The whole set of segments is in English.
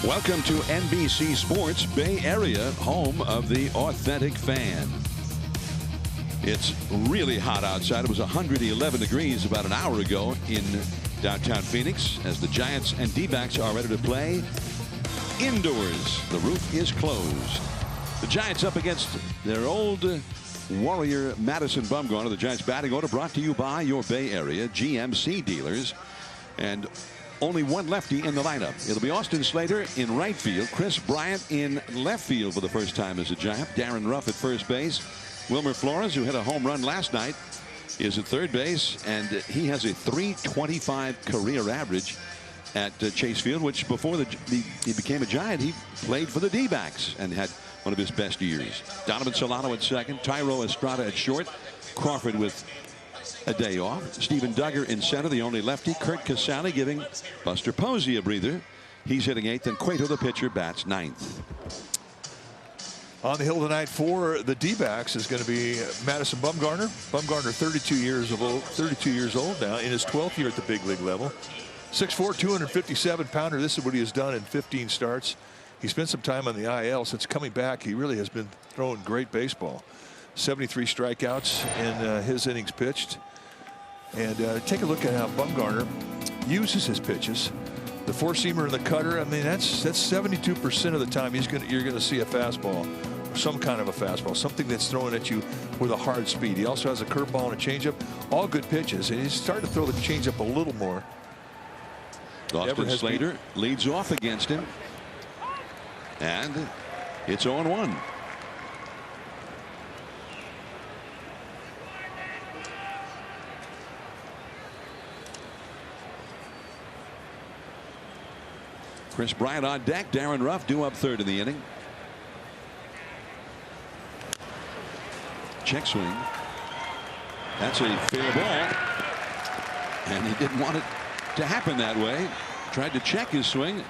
Welcome to NBC Sports Bay Area, home of the authentic fan. It's really hot outside. It was 111 degrees about an hour ago in downtown Phoenix as the Giants and D-backs are ready to play indoors. The roof is closed. The Giants up against their old warrior Madison Bumgarner. The Giants batting order brought to you by your Bay Area GMC dealers. And only one lefty in the lineup. It'll be Austin Slater in right field. Chris Bryant in left field for the first time as a Giant. Darren Ruff at first base. Wilmer Flores, who hit a home run last night, is at third base, and he has a .325 career average at Chase Field, which before he became a Giant, he played for the D-backs and had one of his best years. Donovan Solano at second. Tyro Estrada at short. Crawford with a day off. Stephen Duggar in center, the only lefty. Kurt Casale giving Buster Posey a breather. He's hitting eighth, and Cueto, the pitcher, bats ninth. On the hill tonight for the D-backs is going to be Madison Bumgarner. Bumgarner, 32 years old now, in his 12th year at the big league level. 6'4", 257-pounder. This is what he has done in 15 starts. He spent some time on the IL. Since coming back, he really has been throwing great baseball. 73 strikeouts in his innings pitched. And take a look at how Bumgarner uses his pitches. The four-seamer and the cutter. I mean, that's 72% of the time you're going to see a fastball, or some kind of a fastball, something that's thrown at you with a hard speed. He also has a curveball and a changeup, all good pitches, and he's starting to throw the changeup a little more. Austin Slater leads off against him, and it's 0-1. Chris Bryant on deck. Darren Ruff due up third in the inning. Check swing. That's a fair ball. And he didn't want it to happen that way. Tried to check his swing,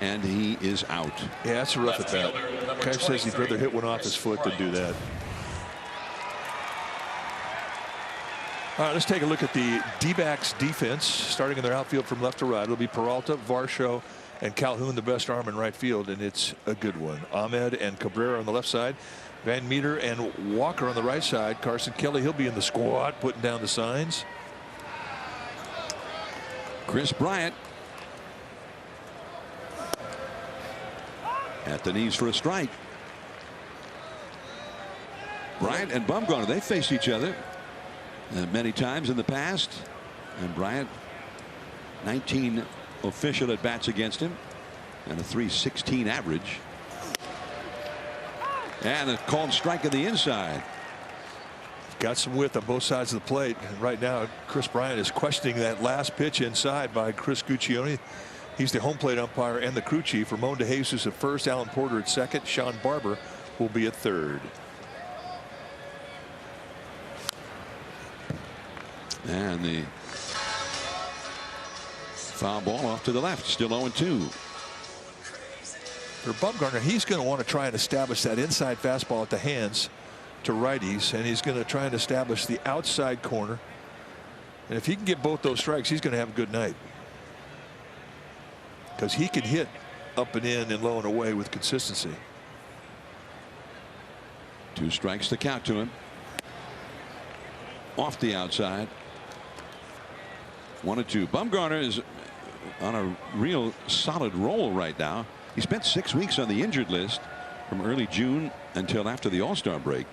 and he is out. Yeah, that's a rough at bat. Cash says he'd rather hit one off his foot than do that. All right, let's take a look at the D-backs defense. Starting in their outfield from left to right, it'll be Peralta, Varsho, and Calhoun, the best arm in right field, and it's a good one. Ahmed and Cabrera on the left side. Van Meter and Walker on the right side. Carson Kelly, he'll be in the squad, putting down the signs. Chris Bryant at the knees for a strike. Bryant and Bumgarner, they faced each other many times in the past, and Bryant 19 official at bats against him and a .316 average, and a called strike on the inside. Got some width on both sides of the plate, and right now Chris Bryant is questioning that last pitch inside by Chris Guccione. He's the home plate umpire and the crew chief. Ramon DeJesus at first, Alan Porter at second, Sean Barber will be at third. And the foul ball off to the left, still 0-2. For Bumgarner, he's going to want to try and establish that inside fastball at the hands to righties, and he's going to try and establish the outside corner. And if he can get both those strikes, he's going to have a good night, because he can hit up and in and low and away with consistency. 2 strikes to count to him. Off the outside. 1-2. Bumgarner is on a real solid roll right now. He spent 6 weeks on the injured list from early June until after the All-Star break.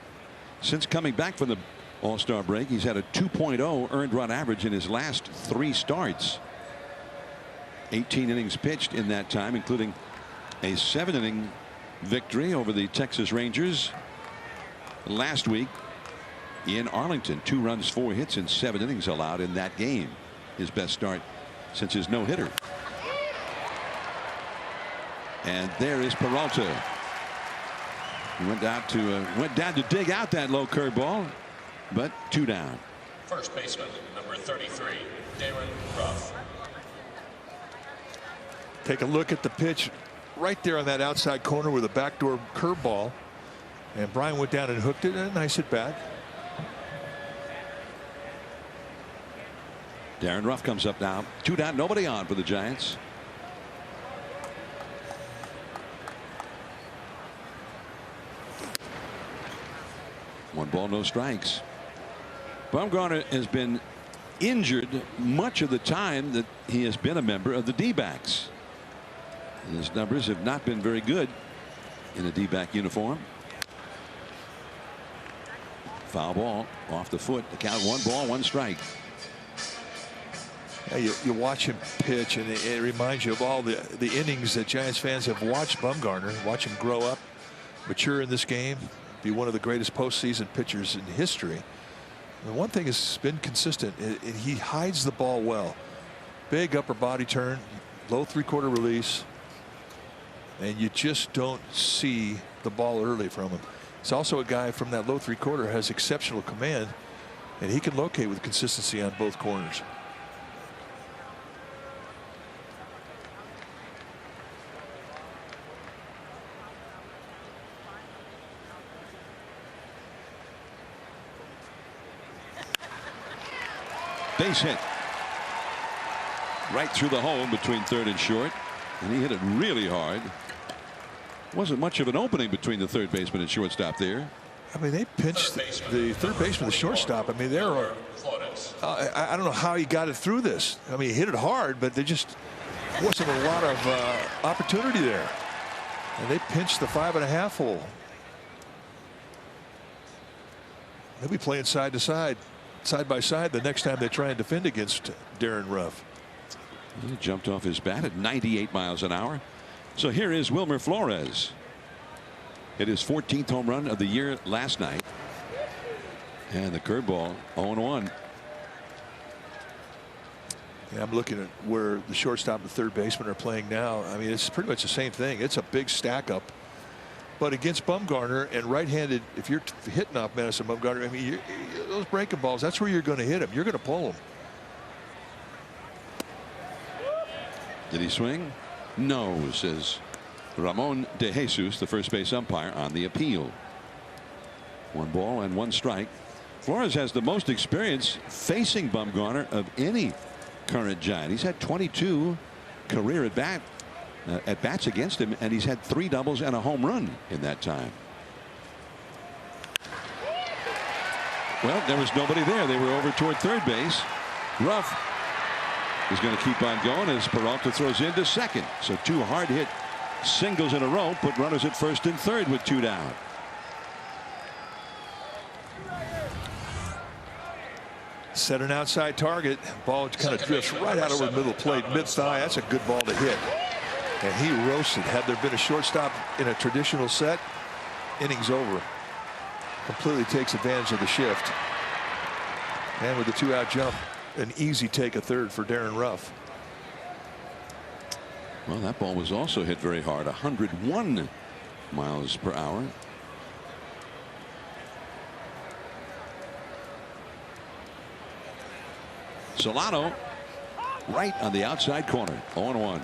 Since coming back from the All-Star break, he's had a 2.0 earned run average in his last 3 starts. 18 innings pitched in that time, including a 7-inning victory over the Texas Rangers last week in Arlington. 2 runs, 4 hits, and 7 innings allowed in that game. His best start since his no-hitter. And there is Peralta. He went down to dig out that low curveball, but 2 down. First baseman, number 33, Darren Ruff. Take a look at the pitch right there on that outside corner with a backdoor curveball, and Brian went down and hooked it. A nice at bat. Darren Ruff comes up now. 2 down, nobody on for the Giants. 1 ball, no strikes. Bumgarner has been injured much of the time that he has been a member of the D-backs. His numbers have not been very good in a D-back uniform. Foul ball off the foot. The count 1 ball, 1 strike. Yeah, you watch him pitch, and it reminds you of all the innings that Giants fans have watched Bumgarner, watch him grow up, mature in this game, be one of the greatest postseason pitchers in history. And one thing has been consistent, he hides the ball well. Big upper body turn, low 3/4 release, and you just don't see the ball early from him. He's also a guy from that low 3/4 has exceptional command, and he can locate with consistency on both corners. Base hit right through the hole between third and short, and he hit it really hard. Wasn't much of an opening between the third baseman and shortstop there. I mean, they pinched the third baseman, the shortstop. I mean, they're I don't know how he got it through this. I mean, he hit it hard, but there just wasn't a lot of opportunity there, and they pinched the 5.5 hole. They'll be playing side to side, side by side the next time they try and defend against Darren Ruff. He jumped off his bat at 98 miles an hour. So here is Wilmer Flores. Hit his 14th home run of the year last night. And the curveball 0-1. Yeah, I'm looking at where the shortstop and third baseman are playing now. I mean, it's pretty much the same thing. It's a big stack up. But against Bumgarner and right-handed, if you're hitting off Madison Bumgarner, I mean, those breaking balls, that's where you're going to hit him. You're going to pull him. Did he swing? No, says Ramon De Jesus, the first base umpire, on the appeal. 1 ball and 1 strike. Flores has the most experience facing Bumgarner of any current Giant. He's had 22 career at bats against him, and he's had 3 doubles and a home run in that time. Well, there was nobody there. They were over toward third base. Ruff is going to keep on going as Peralta throws into second. So 2 hard hit singles in a row put runners at first and third with 2 down. Set an outside target. Ball kind of drifts right out over the middle plate, mid-thigh. That's a good ball to hit. And he roasted. Had there been a shortstop in a traditional set, innings over. Completely takes advantage of the shift. And with the 2-out jump, an easy take at third for Darren Ruff. Well, that ball was also hit very hard, 101 miles per hour. Solano right on the outside corner, 0-1.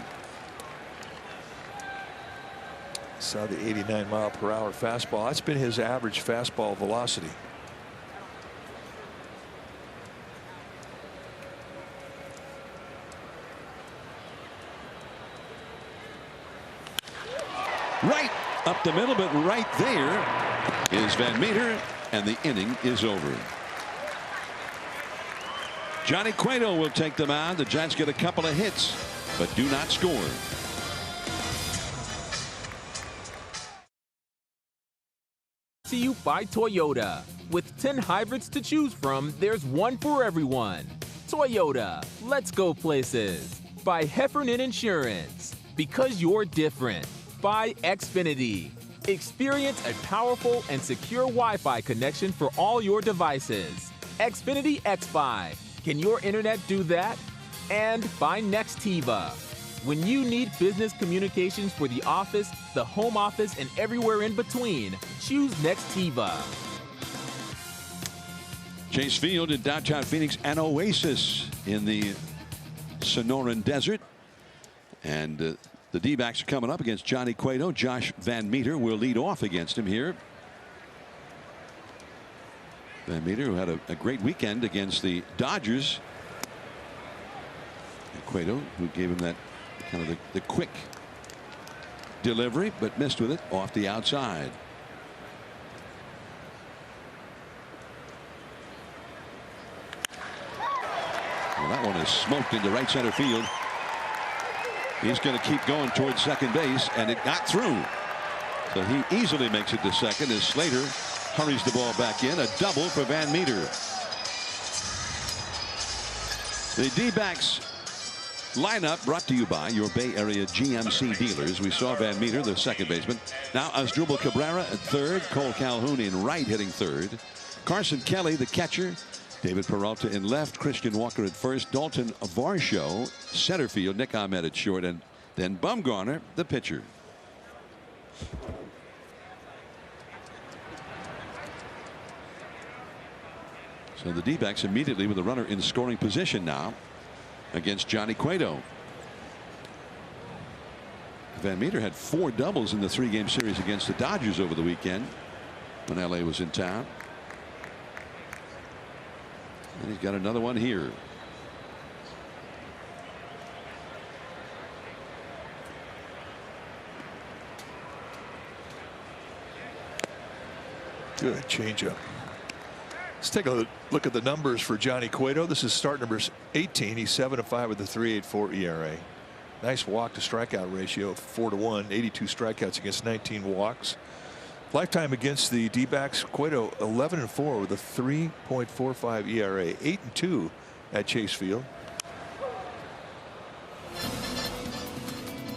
Saw the 89-mile-per-hour fastball. That's been his average fastball velocity. Right up the middle, but right there is Van Meter, and the inning is over. Johnny Cueto will take the mound. The Giants get a couple of hits, but do not score. To you by Toyota. With 10 hybrids to choose from, there's one for everyone. Toyota, let's go places. By Heffernan Insurance, because you're different. By Xfinity, experience a powerful and secure Wi-Fi connection for all your devices. Xfinity X5, can your internet do that? And by Nextiva. When you need business communications for the office, the home office, and everywhere in between, choose Nextiva. Chase Field in downtown Phoenix, an oasis in the Sonoran Desert. And the D-backs are coming up against Johnny Cueto. Josh Van Meter will lead off against him here. Van Meter, who had a great weekend against the Dodgers. And Cueto, who gave him that kind of the quick delivery, but missed with it off the outside. Well, that one is smoked into right center field. He's going to keep going towards second base, and it got through. So he easily makes it to second as Slater hurries the ball back in. A double for Van Meter. The D-backs lineup brought to you by your Bay Area GMC dealers. We saw Van Meter, the second baseman. Now Asdrubal Cabrera at third. Cole Calhoun in right, hitting third. Carson Kelly, the catcher. David Peralta in left. Christian Walker at first. Dalton Varsho, center field. Nick Ahmed at short. And then Bumgarner, the pitcher. So the D-backs immediately with a runner in scoring position now against Johnny Cueto. Van Meter had 4 doubles in the 3-game series against the Dodgers over the weekend when LA was in town. And he's got another one here. Good changeup. Let's take a look at the numbers for Johnny Cueto. This is start number 18. He's 7-5 with a 3.84 ERA. Nice walk to strikeout ratio of 4-1. 82 strikeouts against 19 walks. Lifetime against the D-backs, Cueto 11-4 with a 3.45 ERA. 8-2 at Chase Field.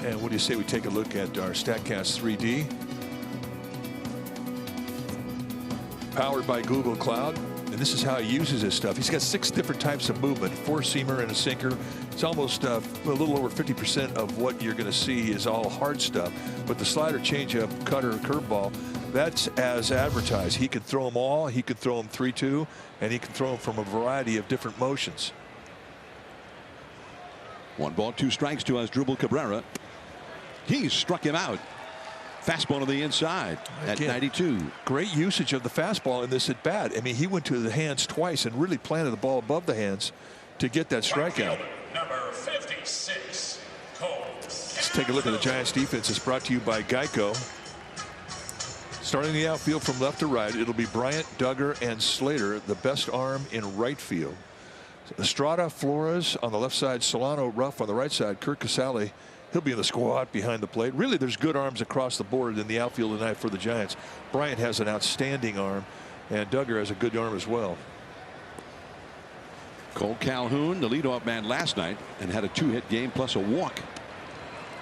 And what do you say we take a look at our StatCast 3D? Powered by Google Cloud. And this is how he uses his stuff. He's got 6 different types of movement, 4-seamer and a sinker. It's almost a little over 50% of what you're going to see is all hard stuff. But the slider, changeup, cutter, curveball, that's as advertised. He can throw them all. He can throw them 3-2, and he can throw them from a variety of different motions. 1 ball, 2 strikes to Asdrubal Cabrera. He struck him out. Fastball to the inside at 92. Great usage of the fastball in this at bat. I mean, he went to the hands twice and really planted the ball above the hands to get that strikeout. Number 56, Cole. Let's take a look at the Giants defense. It's brought to you by Geico. Starting the outfield from left to right, it'll be Bryant, Duggar, and Slater, the best arm in right field. Estrada, Flores on the left side, Solano, Ruff on the right side, Kurt Casale. He'll be in the squad behind the plate. Really, there's good arms across the board in the outfield tonight for the Giants. Bryant has an outstanding arm, and Duggar has a good arm as well. Cole Calhoun, the leadoff man last night, and had a 2-hit game plus a walk.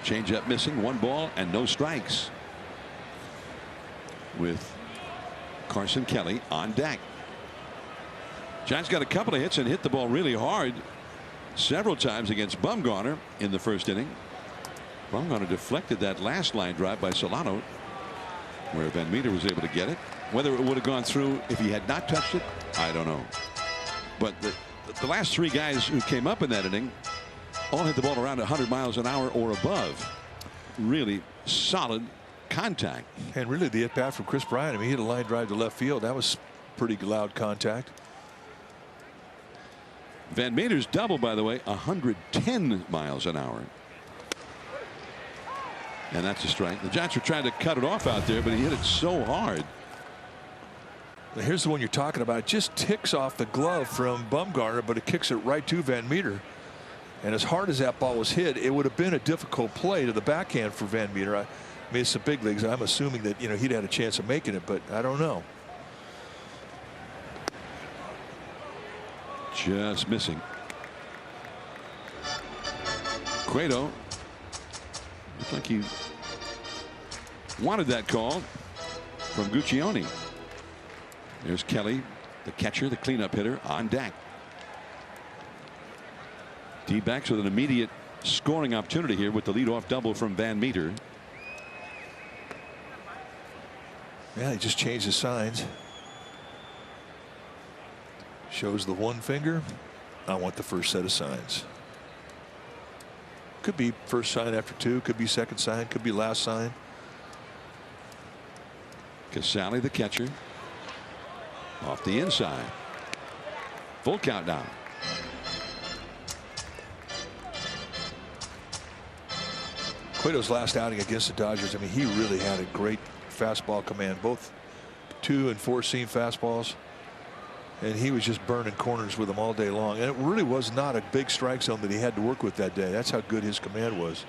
Changeup missing, 1 ball and no strikes. With Carson Kelly on deck. Giants got a couple of hits and hit the ball really hard several times against Bumgarner in the first inning. Bumgarner deflected that last line drive by Solano, where Van Meter was able to get it. Whether it would have gone through if he had not touched it, I don't know. But the last 3 guys who came up in that inning all hit the ball around 100 miles an hour or above. Really solid contact. And really the at bat from Chris Bryant, I mean, he hit a line drive to left field. That was pretty loud contact. Van Meter's double, by the way, 110 miles an hour. And that's a strike. The Giants were trying to cut it off out there, but he hit it so hard. Now here's the one you're talking about. It just ticks off the glove from Bumgarner, but it kicks it right to Van Meter. And as hard as that ball was hit, it would have been a difficult play to the backhand for Van Meter. I mean, it's the big leagues. I'm assuming that, he'd had a chance of making it, but I don't know. Just missing. Cueto looked like he wanted that call from Guccione. There's Kelly, the catcher, the cleanup hitter, on deck. D-backs with an immediate scoring opportunity here with the leadoff double from Van Meter. Yeah, he just changed his signs. Shows the 1 finger. I want the first set of signs. Could be first sign after 2, could be second sign, could be last sign. Casale, the catcher, off the inside. Full count now. Cueto's last outing against the Dodgers, I mean, he really had a great fastball command, both 2- and 4-seam fastballs. And he was just burning corners with him all day long. And it really was not a big strike zone that he had to work with that day. That's how good his command was.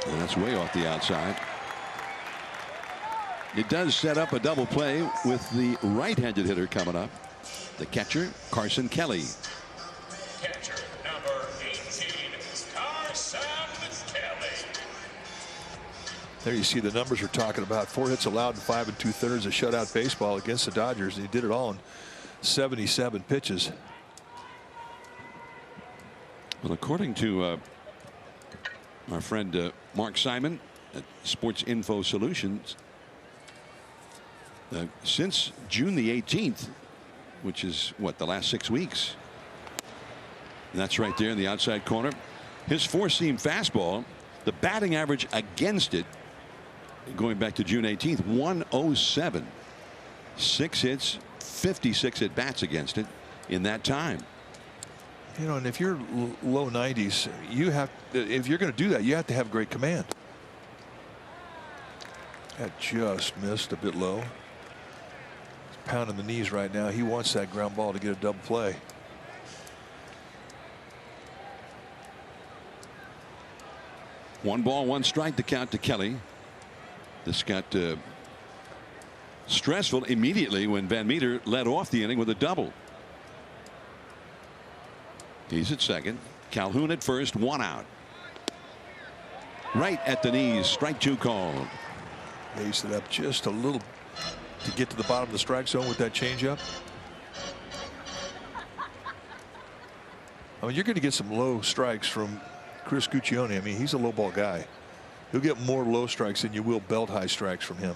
And that's way off the outside. It does set up a double play with the right-handed hitter coming up. The catcher, Carson Kelly. Catcher number 18, Carson Kelly. There you see the numbers we're talking about. 4 hits allowed in 5 2/3 of shutout baseball against the Dodgers. And he did it all in 77 pitches. Well, according to our friend Mark Simon at Sports Info Solutions, since June the 18th, which is what, the last 6 weeks. And that's right there in the outside corner. His four-seam fastball, the batting average against it, going back to June 18th, 107. 6 hits, 56 at bats against it in that time. You know, and if you're low 90s, you have, if you're going to do that, you have to have great command. That just missed a bit low. He's pounding the knees right now. He wants that ground ball to get a double play. One ball, one strike to count to Kelly. This got stressful immediately when Van Meter led off the inning with a double. He's at second. Calhoun at first. 1 out. Right at the knees. Strike 2 called. Aced it up just a little to get to the bottom of the strike zone with that changeup. I mean, you're going to get some low strikes from Chris Guccione. I mean, he's a low ball guy. You'll get more low strikes than you will belt high strikes from him.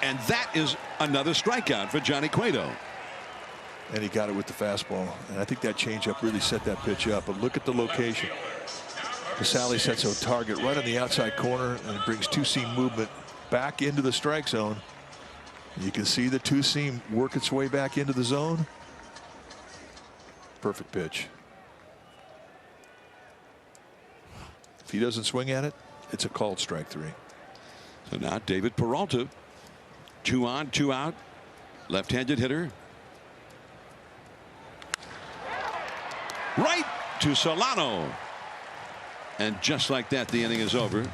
And that is another strikeout for Johnny Cueto. And he got it with the fastball. And I think that changeup really set that pitch up. But look at the location. Casale sets a target right on the outside corner and brings two-seam movement back into the strike zone. You can see the two-seam work its way back into the zone. Perfect pitch. If he doesn't swing at it, it's a called strike 3. So now David Peralta, 2 on, 2 out, left-handed hitter. Right to Solano. And just like that, the inning is over.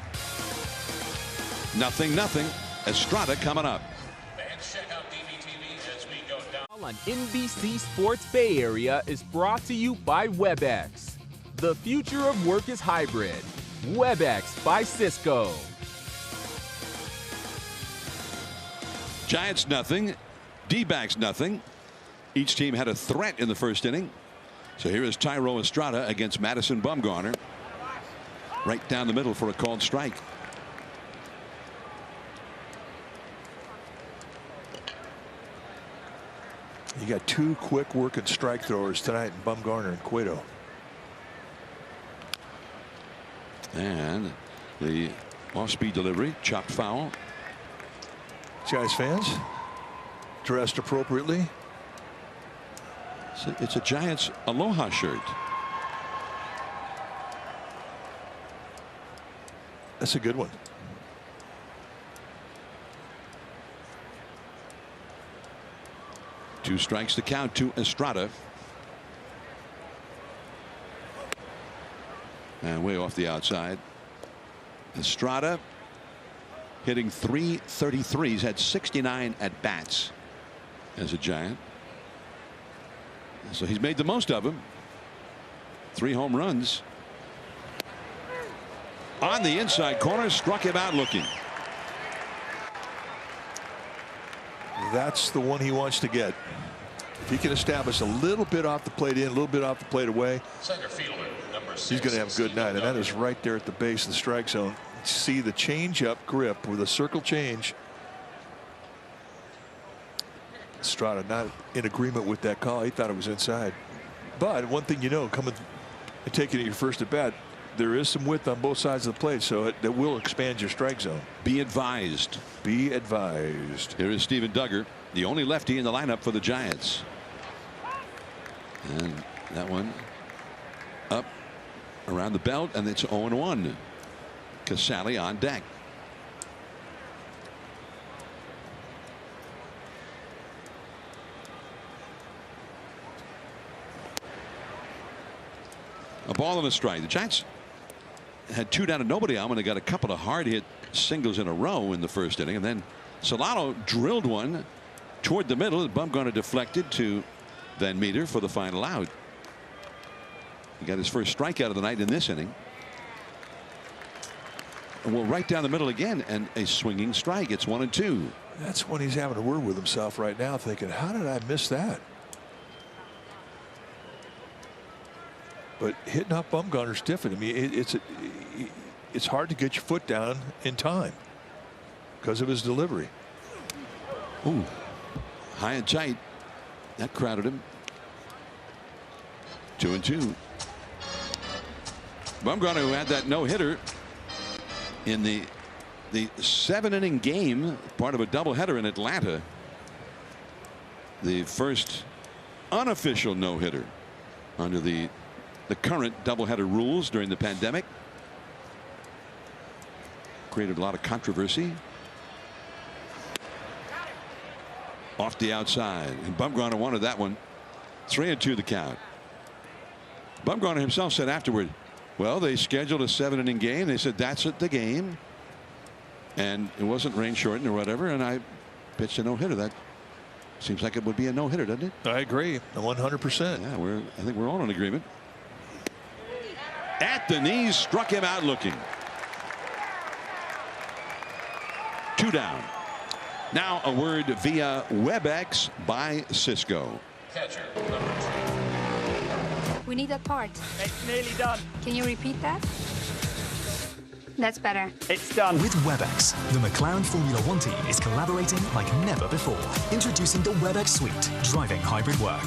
0-0. Estrada coming up. Fans, check out DBTV as we go down. On NBC Sports Bay Area is brought to you by WebEx. The future of work is hybrid. WebEx by Cisco. Giants 0. D-backs 0. Each team had a threat in the first inning. So here is Thairo Estrada against Madison Bumgarner. Right down the middle for a called strike. You got 2 quick working strike throwers tonight in Bumgarner and Cueto. And the off-speed delivery, chopped foul. Giants fans dressed appropriately. It's a Giants Aloha shirt. That's a good one. Two strikes to count to Estrada. And way off the outside. Estrada hitting .333. He's had 69 at bats as a Giant. So he's made the most of them. 3 home runs. On the inside corner, struck him out looking. That's the one he wants to get. If he can establish a little bit off the plate in, a little bit off the plate away, Center fielder, number 6, he's going to have a good night. And that is right there at the base of the strike zone. See the change-up grip with a circle change. Estrada not in agreement with that call. He thought it was inside. But one thing you know, coming and taking it your first at bat, there is some width on both sides of the plate, so that will expand your strike zone. Be advised. Be advised. Here is Steven Duggar, the only lefty in the lineup for the Giants. And that one up around the belt, and it's 0-1. Casale on deck. A ball and a strike. The Giants had 2 down and nobody out when they got a couple of hard hit singles in a row in the first inning, and then Solano drilled one toward the middle. Bumgarner deflected to Van Meter for the final out. He got his first strikeout of the night in this inning. And we're right down the middle again, and a swinging strike. It's 1-2. That's when he's having a word with himself right now, thinking, how did I miss that? But hitting up Bumgarner's different. I mean, it's hard to get your foot down in time because of his delivery. Ooh, high and tight. That crowded him. 2-2. Bumgarner, who had that no-hitter in the 7-inning game, part of a doubleheader in Atlanta. The first unofficial no-hitter under the current doubleheader rules during the pandemic. Created a lot of controversy. Off the outside, and Bumgarner wanted that one. 3-2 the count. Bumgarner himself said afterward, well, they scheduled a 7-inning game. They said that's the game, and it wasn't rain shortened or whatever, and I pitched a no-hitter. That seems like it would be a no-hitter, doesn't it? I agree, 100%. Yeah, I think we're all in agreement. At the knees, struck him out looking. 2 down. Now a word via WebEx by Cisco. Catcher, number 2. We need that part. It's nearly done. Can you repeat that? That's better. It's done. With WebEx, the McLaren Formula One team is collaborating like never before. Introducing the WebEx Suite, driving hybrid work.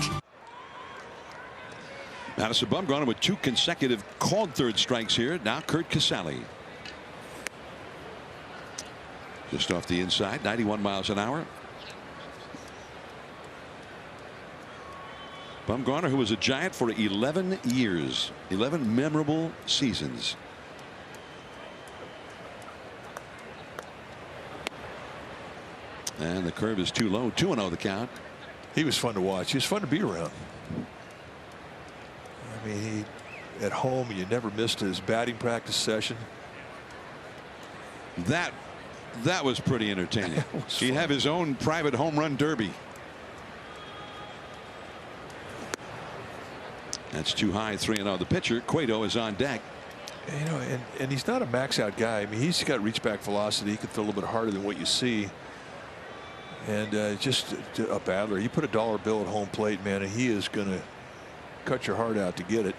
Madison Bumgarner with 2 consecutive called third strikes here. Now Curt Casale. Just off the inside, 91 miles an hour. Bumgarner, who was a Giant for 11 years, 11 memorable seasons. And the curve is too low. 2-0 the count. He was fun to watch. He was fun to be around. I mean, at home, you never missed his batting practice session. That was pretty entertaining. He'd have his own private home run derby. That's too high. 3-0 the pitcher. Cueto is on deck. You know, and he's not a max out guy. I mean, he's got reach back velocity. He can throw a little bit harder than what you see. And just a battler. You put a dollar bill at home plate, man, and he is going to cut your heart out to get it.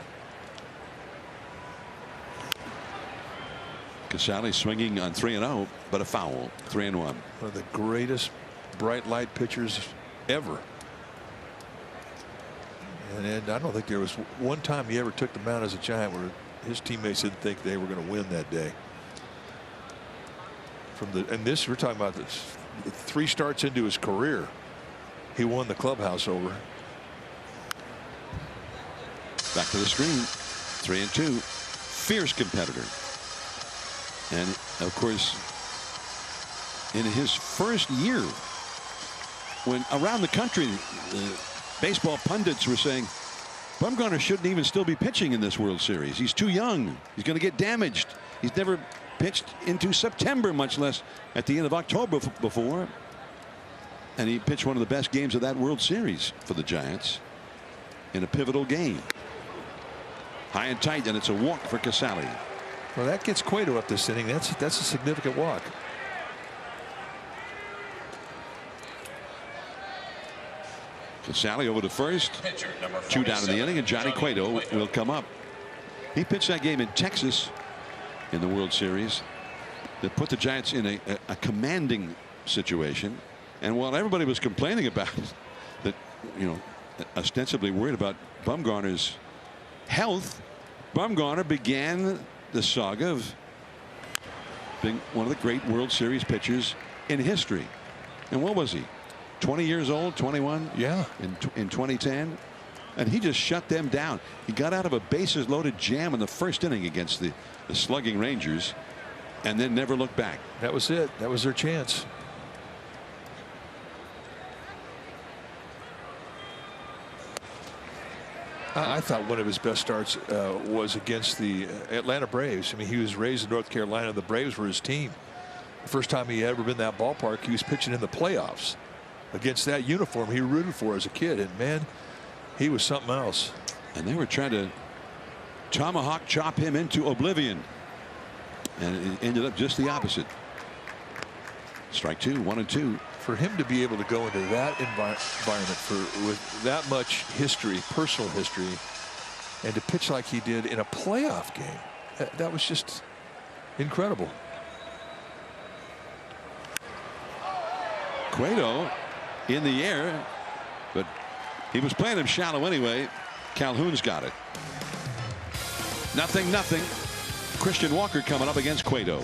Casale swinging on 3-0, but a foul. 3-1. One of the greatest bright light pitchers ever. And I don't think there was one time he ever took the mound as a Giant where his teammates didn't think they were going to win that day. And this, we're talking about this 3 starts into his career, he won the clubhouse over. Back to the screen. 3-2. Fierce competitor. And of course, in his first year, when around the country, baseball pundits were saying Bumgarner shouldn't even still be pitching in this World Series. He's too young. He's going to get damaged. He's never pitched into September, much less at the end of October before. And he pitched one of the best games of that World Series for the Giants in a pivotal game. High and tight, and it's a walk for Casale. Well, that gets Cueto up this inning. That's a significant walk. Casale over to first. Pitcher, number 2 down in the inning, and Johnny Cueto will come up. He pitched that game in Texas in the World Series that put the Giants in a commanding situation. And while everybody was complaining about that, you know, ostensibly worried about Bumgarner's health, Bumgarner began the saga of being one of the great World Series pitchers in history. And what was he? 20 years old, 21? Yeah. In 2010. And he just shut them down. He got out of a bases loaded jam in the first inning against the slugging Rangers and then never looked back. That was it. That was their chance. I thought one of his best starts was against the Atlanta Braves. I mean, he was raised in North Carolina. The Braves were his team. The first time he had ever been in that ballpark, he was pitching in the playoffs against that uniform he rooted for as a kid. And man, he was something else. And they were trying to tomahawk chop him into oblivion. And it ended up just the opposite. Strike two, 1-2. For him to be able to go into that environment with that much history, personal history, and to pitch like he did in a playoff game, that was just incredible. Cueto in the air, but he was playing him shallow anyway. Calhoun's got it. 0-0. Christian Walker coming up against Cueto.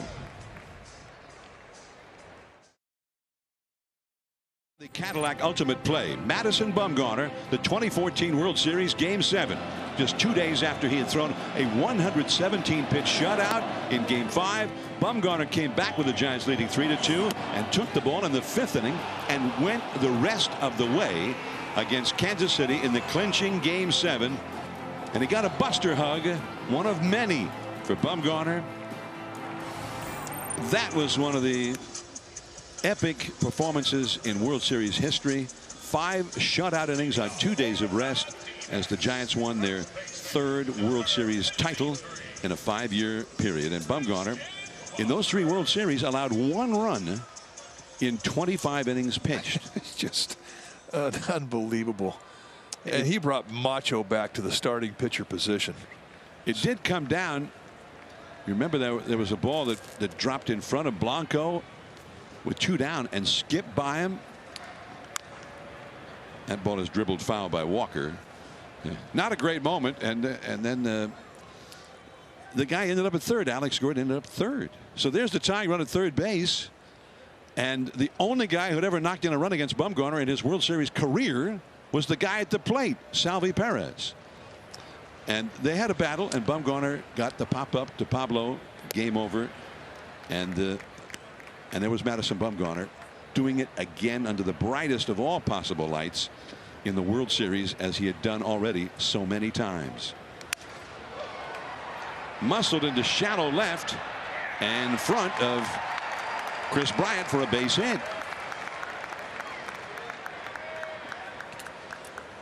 The Cadillac Ultimate Play. Madison Bumgarner, the 2014 World Series Game 7. Just 2 days after he had thrown a 117-pitch shutout in Game 5. Bumgarner came back with the Giants leading 3-2 and took the ball in the 5th inning and went the rest of the way against Kansas City in the clinching Game 7. And he got a buster hug, one of many for Bumgarner. That was one of the epic performances in World Series history. 5 shutout innings on 2 days of rest as the Giants won their 3rd World Series title in a 5-year period. And Bumgarner, in those 3 World Series, allowed 1 run in 25 innings pitched. It's just unbelievable. And he brought Macho back to the starting pitcher position. It did come down. You remember there was a ball that dropped in front of Blanco with 2 down and skipped by him. That ball is dribbled foul by Walker. Not a great moment. And then the guy ended up at third. Alex Gordon ended up third. So there's the tying run at third base. And the only guy who had ever knocked in a run against Bumgarner in his World Series career was the guy at the plate, Salvi Perez. And they had a battle, and Bumgarner got the pop up to Pablo. Game over. And there was Madison Bumgarner doing it again under the brightest of all possible lights in the World Series, as he had done already so many times. Muscled into shallow left and in front of Chris Bryant for a base hit.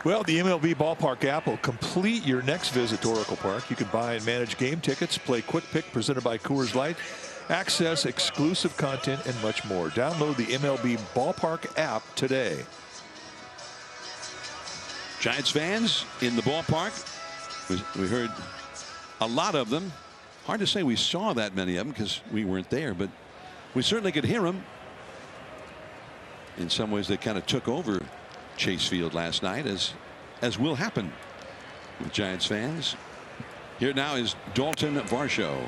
Well, the MLB Ballpark app will complete your next visit to Oracle Park. You can buy and manage game tickets, play Quick Pick presented by Coors Light, access exclusive content, and much more. Download the MLB Ballpark app today. Giants fans in the ballpark. We heard a lot of them. Hard to say we saw that many of them because we weren't there, but we certainly could hear them. In some ways, they kind of took over Chase Field last night, as will happen with Giants fans. Here now is Dalton Varsho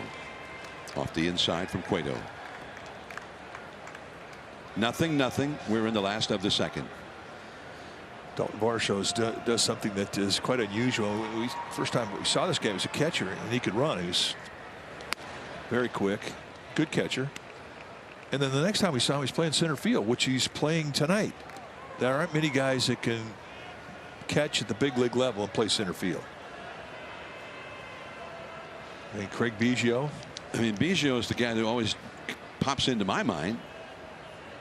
off the inside from Cueto. 0-0. We're in the last of the second. Dalton Varsho does something that is quite unusual. First time we saw this guy was a catcher, and he could run. He was very quick, good catcher. And then the next time we saw him, he's playing center field, which he's playing tonight. There aren't many guys that can catch at the big league level and play center field. And Craig Biggio. I mean, Biggio is the guy that always pops into my mind,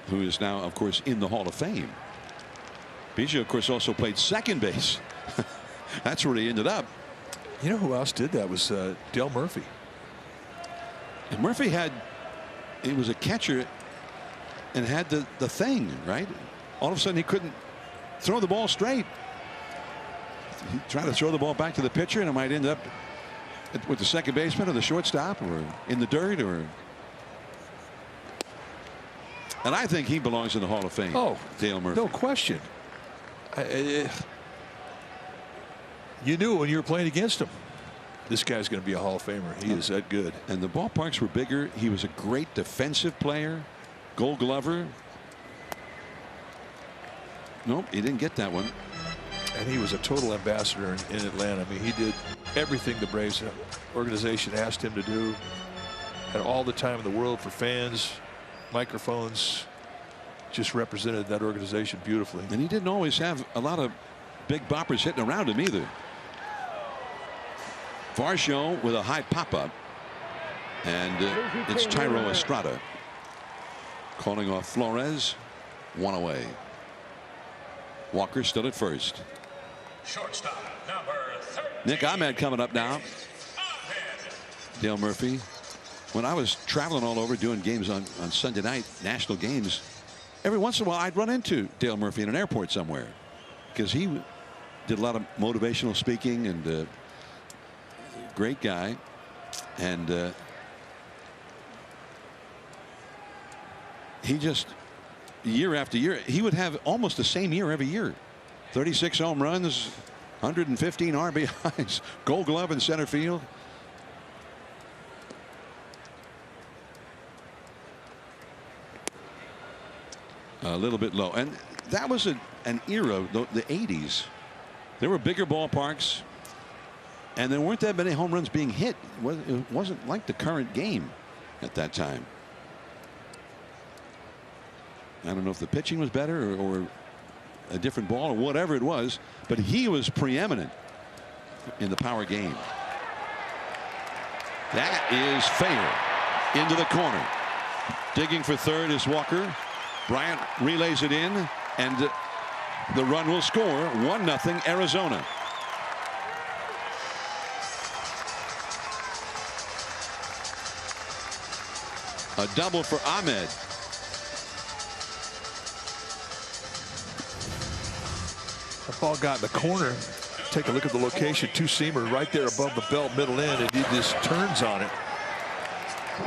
who is now, of course, in the Hall of Fame. Biggio, of course, also played second base. That's where he ended up. You know who else did that was Dale Murphy. And Murphy he was a catcher and had the thing, right? All of a sudden he couldn't throw the ball straight. He tried to throw the ball back to the pitcher, and it might end up with the second baseman or the shortstop or in the dirt. And I think he belongs in the Hall of Fame. Oh, Dale Murphy. No question. You knew when you were playing against him, this guy's going to be a Hall of Famer. He is that good. And the ballparks were bigger. He was a great defensive player, Gold Glover. Nope, he didn't get that one. And he was a total ambassador in Atlanta. I mean, he did everything the Braves organization asked him to do. Had all the time in the world for fans, microphones. Just represented that organization beautifully. And he didn't always have a lot of big boppers hitting around him either. Varsho with a high pop-up. And it's Tyro Estrada calling off Flores. 1 away. Walker still at first. Shortstop, number 13. Nick Ahmed coming up now. Dale Murphy. When I was traveling all over doing games on Sunday night, national games, every once in a while I'd run into Dale Murphy in an airport somewhere, because he did a lot of motivational speaking, and great guy. And he just, year after year, he would have almost the same year every year. 36 home runs, 115 RBIs, Gold Glove in center field. A little bit low, and that was an era, the 80s. There were bigger ballparks, and there weren't that many home runs being hit. It wasn't like the current game at that time. I don't know if the pitching was better or a different ball or whatever it was, but he was preeminent in the power game. That is fair into the corner. Digging for third is Walker. Bryant relays it in, and the run will score. 1-0 Arizona. A double for Ahmed. The ball got in the corner. Take a look at the location. Two-seamer right there above the belt, middle end, and he just turns on it.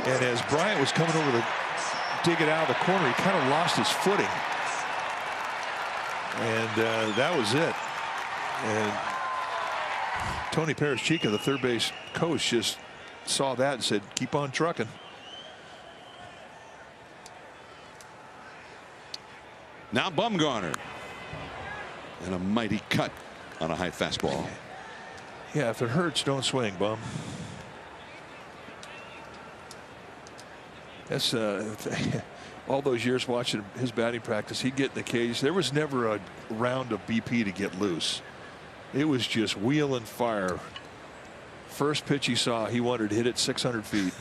And as Bryant was coming over to dig it out of the corner, he kind of lost his footing. And that was it. And Tony Perez-Chica, the third base coach, just saw that and said, keep on trucking. Now Bumgarner. And a mighty cut on a high fastball. Yeah, if it hurts, don't swing, Bum. That's all those years watching his batting practice. He'd get in the cage. There was never a round of BP to get loose. It was just wheel and fire. First pitch he saw, he wanted to hit it 600 feet.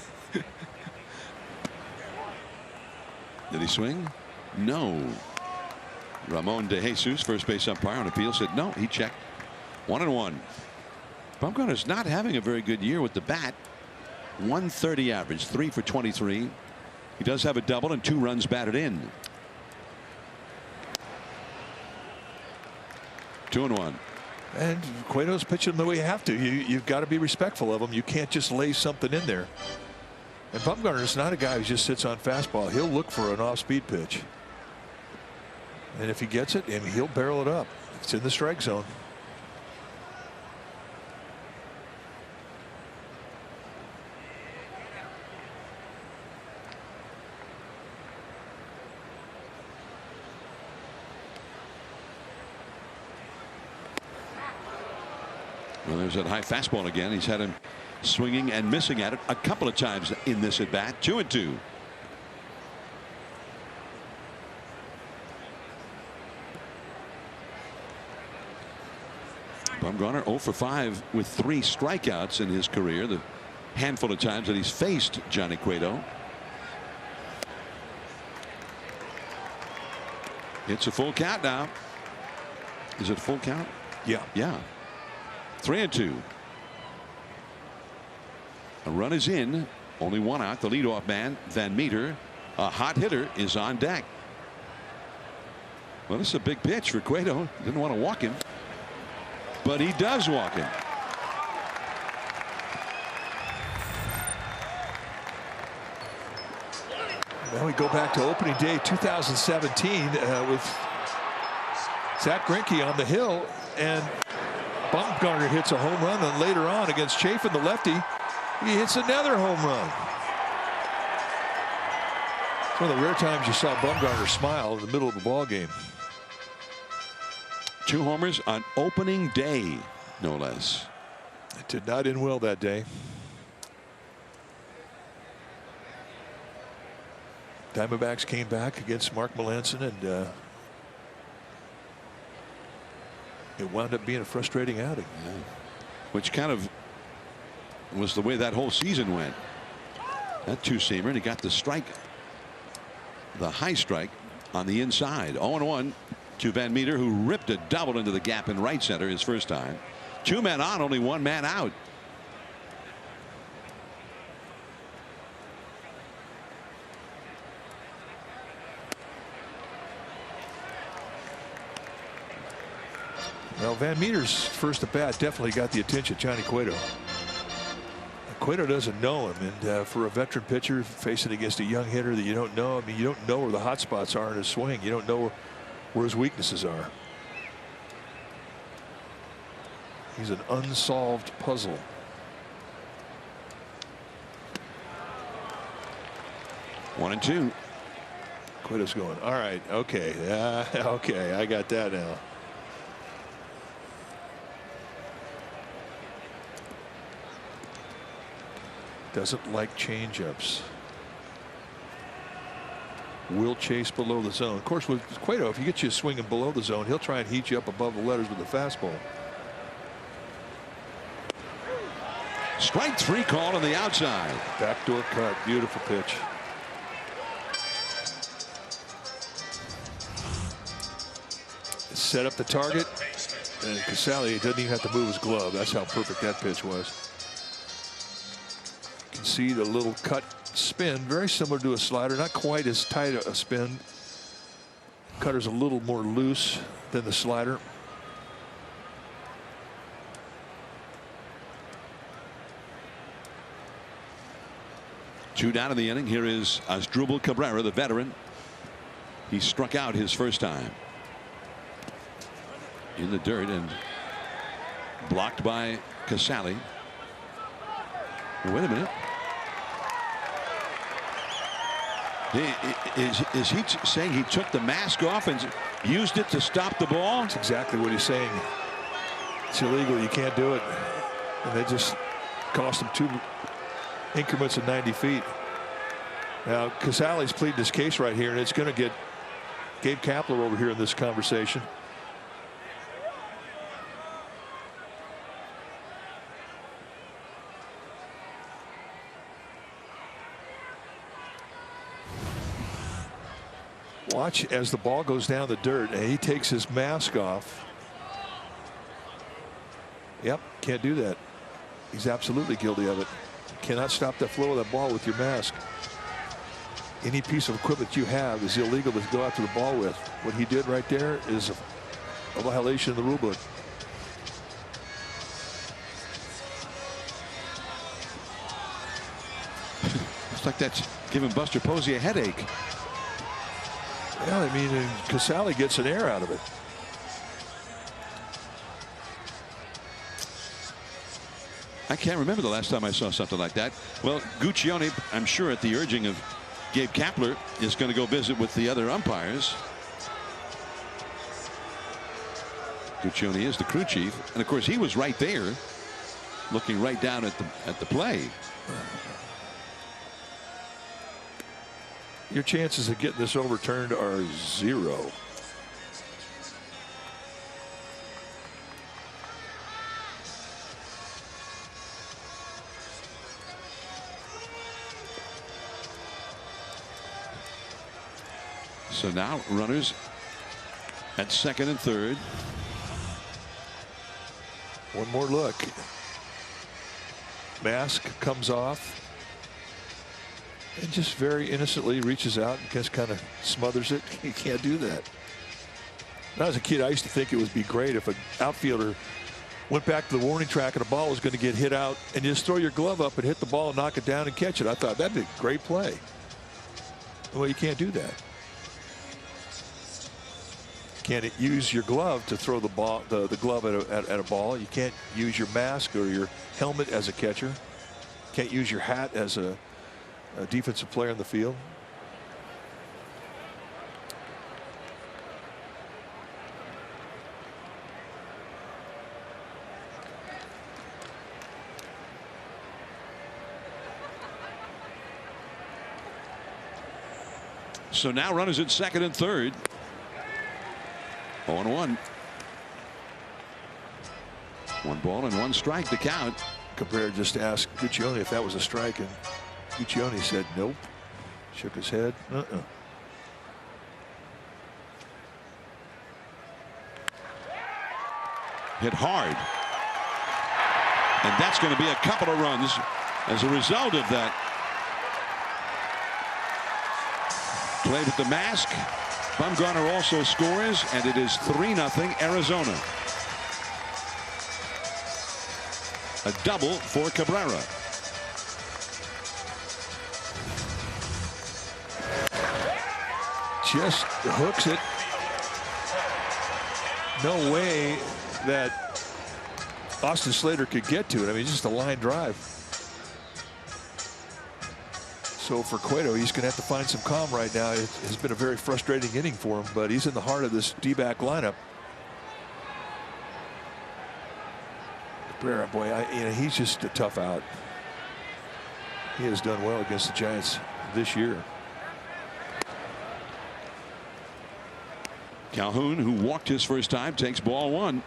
Did he swing? No. Ramon De Jesus, first base umpire on appeal, said no. He checked. 1-1. Bumgarner's not having a very good year with the bat. 130 average, 3 for 23. He does have a double and 2 runs batted in. 2-1. And Cueto's pitching the way you have to. You've got to be respectful of him. You can't just lay something in there. And Bumgarner's not a guy who just sits on fastball. He'll look for an off-speed pitch. And if he gets it, and he'll barrel it up. It's in the strike zone. Well, there's that high fastball again. He's had him swinging and missing at it a couple of times in this at bat. 2-2. Bumgarner 0 for 5 with 3 strikeouts in his career. The handful of times that he's faced Johnny Cueto. It's a full count now. Is it a full count? Yeah. Yeah. 3-2. A run is in. Only 1 out. The leadoff man, Van Meter, a hot hitter, is on deck. Well, this is a big pitch for Cueto. Didn't want to walk him, but he does walk him. Now we go back to opening day 2017 with Zach Greinke on the hill, and Bumgarner hits a home run, and later on against Chafin, the lefty, he hits another home run. It's one of the rare times you saw Bumgarner smile in the middle of the ball game. 2 homers on opening day, no less. It did not end well that day. Diamondbacks came back against Mark Melanson, and it wound up being a frustrating outing. Yeah. Which kind of was the way that whole season went. That 2-seamer, and he got the strike, the high strike on the inside. 0-1 to Van Meter, who ripped a double into the gap in right center his first time. 2 men on, only 1 man out. Well, Van Meter's first at bat definitely got the attention of Johnny Cueto. Cueto doesn't know him, and for a veteran pitcher facing against a young hitter that you don't know, I mean, you don't know where the hot spots are in his swing. You don't know where his weaknesses are. He's an unsolved puzzle. One and two. Cueto's going, all right, okay, okay, I got that now. Doesn't like changeups. Will chase below the zone. Of course, with Cueto, if he gets you swinging below the zone, he'll try and heat you up above the letters with a fastball. Strike 3 call on the outside. Backdoor cut. Beautiful pitch. Set up the target, and Casali doesn't even have to move his glove. That's how perfect that pitch was. You can see the little cut spin, very similar to a slider, not quite as tight a spin. Cutter's a little more loose than the slider. Two down in the inning. Here is Asdrubal Cabrera, the veteran. He struck out his first time. In the dirt and blocked by Casali. Wait a minute. Is he saying he took the mask off and used it to stop the ball? That's exactly what he's saying. It's illegal. You can't do it. And they just cost him 2 increments of 90 feet. Now Casali's pleading his case right here, and it's going to get Gabe Kapler over here in this conversation. Watch as the ball goes down the dirt and he takes his mask off. Yep, can't do that. He's absolutely guilty of it. Cannot stop the flow of that ball with your mask. Any piece of equipment you have is illegal to go after the ball with. What he did right there is a violation of the rule book. Looks like that's giving Buster Posey a headache. Yeah, I mean, and Casali gets an air out of it. I can't remember the last time I saw something like that. Well, Guccione, I'm sure at the urging of Gabe Kapler, is going to go visit with the other umpires. Guccione is the crew chief, and of course he was right there, looking right down at the play. Your chances of getting this overturned are 0. So now runners at second and third. One more look. Mask comes off. And just very innocently reaches out and just kind of smothers it. You can't do that. When I was a kid, I used to think it would be great if an outfielder went back to the warning track and a ball was going to get hit out and you just throw your glove up and hit the ball and knock it down and catch it. I thought that'd be a great play. Well, you can't do that. You can't use your glove to throw the ball, the glove at a ball. You can't use your mask or your helmet as a catcher. You can't use your hat as a defensive player in the field. So now runners at second and third. 0-1. 1 ball and 1 strike to count. Cabrera just asked Guccione if that was a strike, and Guccione said nope. Shook his head. Hit hard. And that's going to be a couple of runs as a result of that. Play with the mask. Bumgarner also scores, and it is 3-0 Arizona. A double for Cabrera. Just hooks it. No way that Austin Slater could get to it. I mean, just a line drive. So for Cueto, he's going to have to find some calm right now. It has been a very frustrating inning for him, but he's in the heart of this D-back lineup. Cabrera, boy, he's just a tough out. He has done well against the Giants this year. Calhoun, who walked his first time, takes ball 1.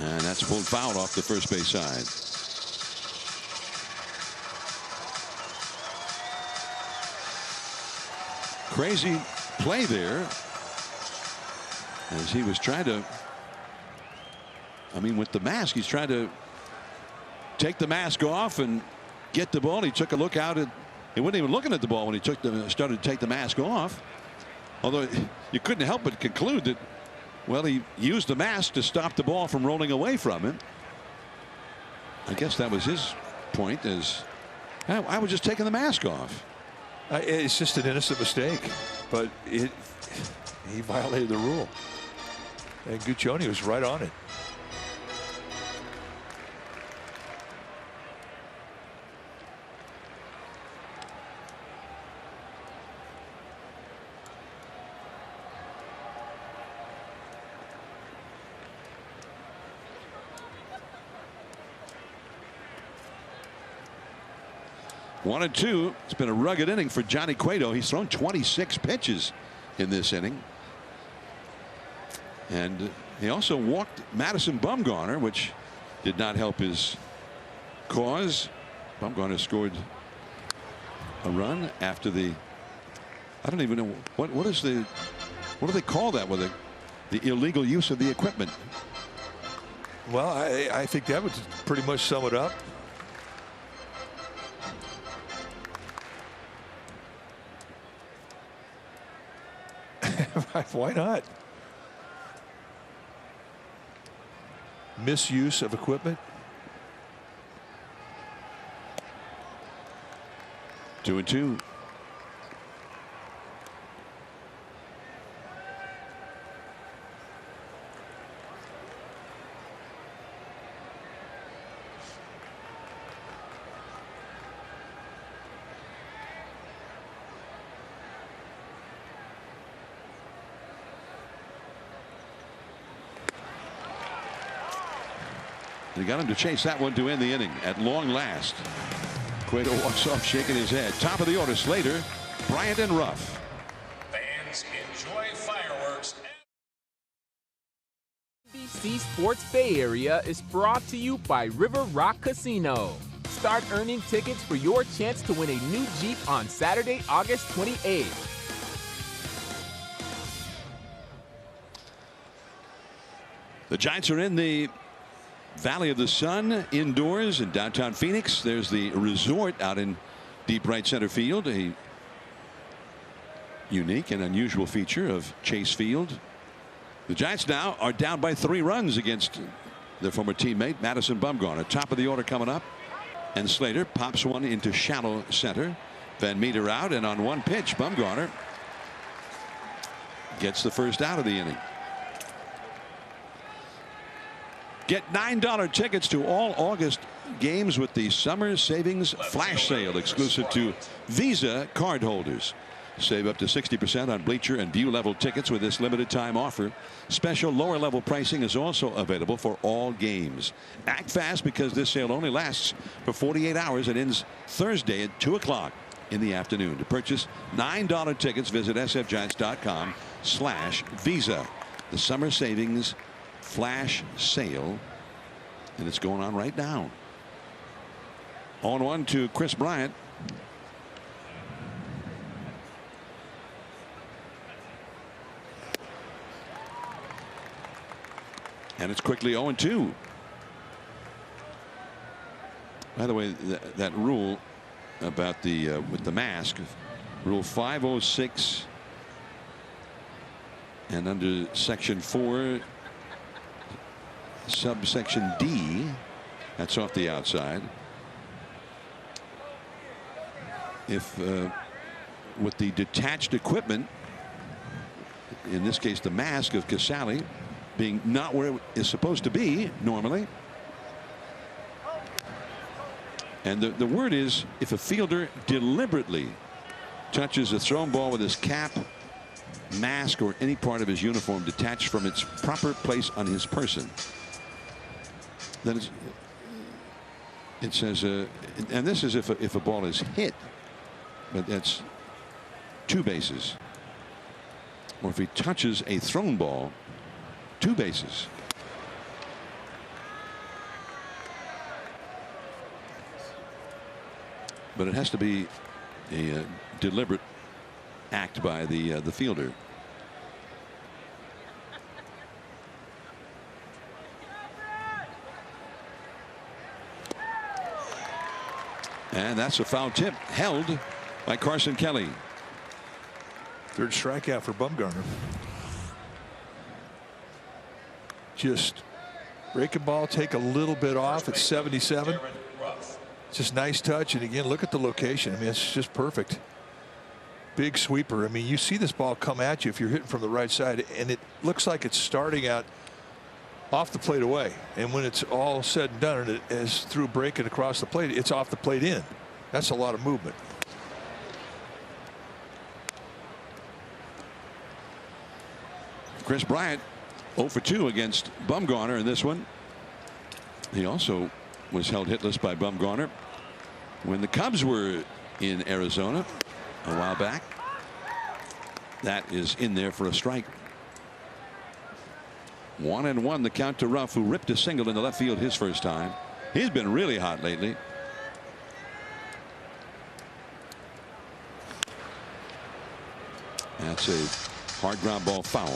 And that's pulled foul off the first base side. Crazy play there as he was trying to, with the mask, he's trying to take the mask off and get the ball. He took a look out at, he wasn't even looking at the ball when he started to take the mask off. Although you couldn't help but conclude that, well, he used the mask to stop the ball from rolling away from him. I guess that was his point, is I was just taking the mask off. It's just an innocent mistake, but he violated the rule. And Guccione was right on it. One and two. It's been a rugged inning for Johnny Cueto. He's thrown 26 pitches in this inning. And he also walked Madison Bumgarner, which did not help his cause. Bumgarner scored a run after the, I don't even know what do they call that with the illegal use of the equipment? Well, I think that would pretty much sum it up. Why not? Misuse of equipment. 2-2. They got him to chase that one to end the inning at long last. Cueto walks off shaking his head. Top of the order, Slater, Bryant, and Ruff. Fans, enjoy fireworks. NBC Sports Bay Area is brought to you by River Rock Casino. Start earning tickets for your chance to win a new Jeep on Saturday, August 28th. The Giants are in the Valley of the Sun indoors in downtown Phoenix. There's the resort out in deep right center field, a unique and unusual feature of Chase Field. The Giants now are down by 3 runs against their former teammate Madison Bumgarner. Top of the order coming up, and Slater pops one into shallow center. Van Meter out, and on one pitch, Bumgarner gets the first out of the inning. Get $9 tickets to all August games with the Summer Savings Flash Sale, exclusive to Visa cardholders. Save up to 60% on bleacher and view level tickets with this limited time offer. Special lower level pricing is also available for all games. Act fast because this sale only lasts for 48 hours and ends Thursday at 2 o'clock in the afternoon. To purchase $9 tickets, visit sfgiants.com/visa. The summer savings flash sale, and it's going on right now. 0-1 to Chris Bryant. And it's quickly 0-2. By the way, that rule about the with the mask, Rule 506, and under Section 4, subsection D, that's off the outside. If with the detached equipment, in this case the mask of Casale, being not where it is supposed to be normally. And the word is, if a fielder deliberately touches a thrown ball with his cap, mask, or any part of his uniform detached from its proper place on his person, then it says, and this is if a ball is hit, but that's 2 bases. Or if he touches a thrown ball, 2 bases. But it has to be a deliberate act by the fielder. And that's a foul tip held by Carson Kelly. 3rd strikeout for Bumgarner. Just breaking ball, take a little bit off at 77. Just nice touch, and again, look at the location. I mean, it's just perfect. Big sweeper. I mean, you see this ball come at you if you're hitting from the right side, and it looks like it's starting out off the plate away, and when it's all said and done, and it is through breaking across the plate, it's off the plate in. That's a lot of movement. Chris Bryant 0 for 2 against Bumgarner in this one. He also was held hitless by Bumgarner when the Cubs were in Arizona a while back. That is in there for a strike. 1-1 the count to Ruff, who ripped a single in the left field his first time. He's been really hot lately. That's a hard ground ball foul.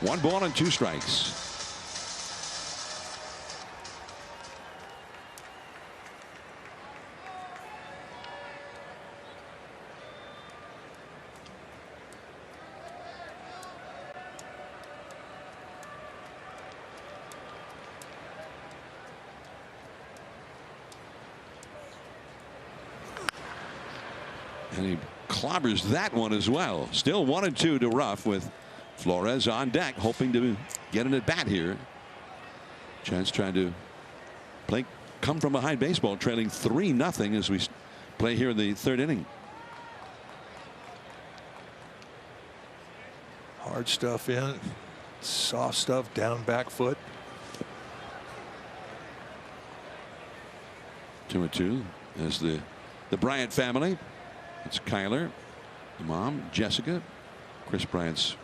1 ball and 2 strikes. And he clobbers that one as well. Still 1-2 to Ruff with Flores on deck, hoping to get an at bat here. Chance trying to come from behind baseball, trailing 3-0 as we play here in the 3rd inning. Hard stuff in, soft stuff down back foot. 2-2 as the Bryant family. It's Kyler, the mom, Jessica, Chris Bryant's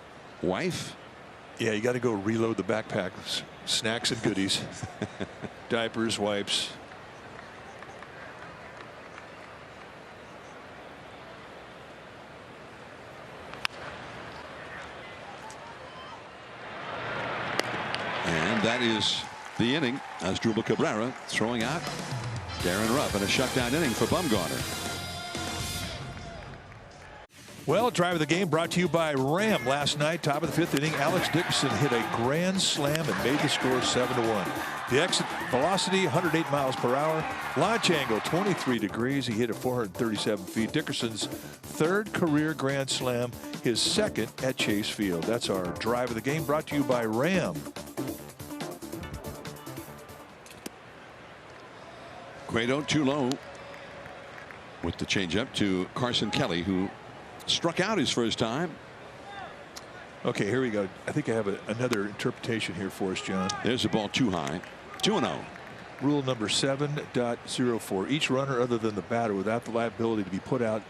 wife. Yeah, you got to go reload the backpack. Snacks and goodies. Diapers, wipes. And that is the inning as Drupal Cabrera throwing out Darren Ruff in a shutdown inning for Bumgarner. Well, drive of the game brought to you by Ram. Last night, top of the 5th inning, Alex Dickerson hit a grand slam and made the score 7-1. The exit velocity 108 miles per hour. Launch angle 23 degrees. He hit it 437 feet. Dickerson's 3rd career grand slam, his 2nd at Chase Field. That's our drive of the game brought to you by Ram. Cueto too low. With the changeup to Carson Kelly, who struck out his first time. Okay, here we go. I think I have another interpretation here for us, John. There's the ball too high. 2-0. Rule number 7.04. Each runner other than the batter without the liability to be put out,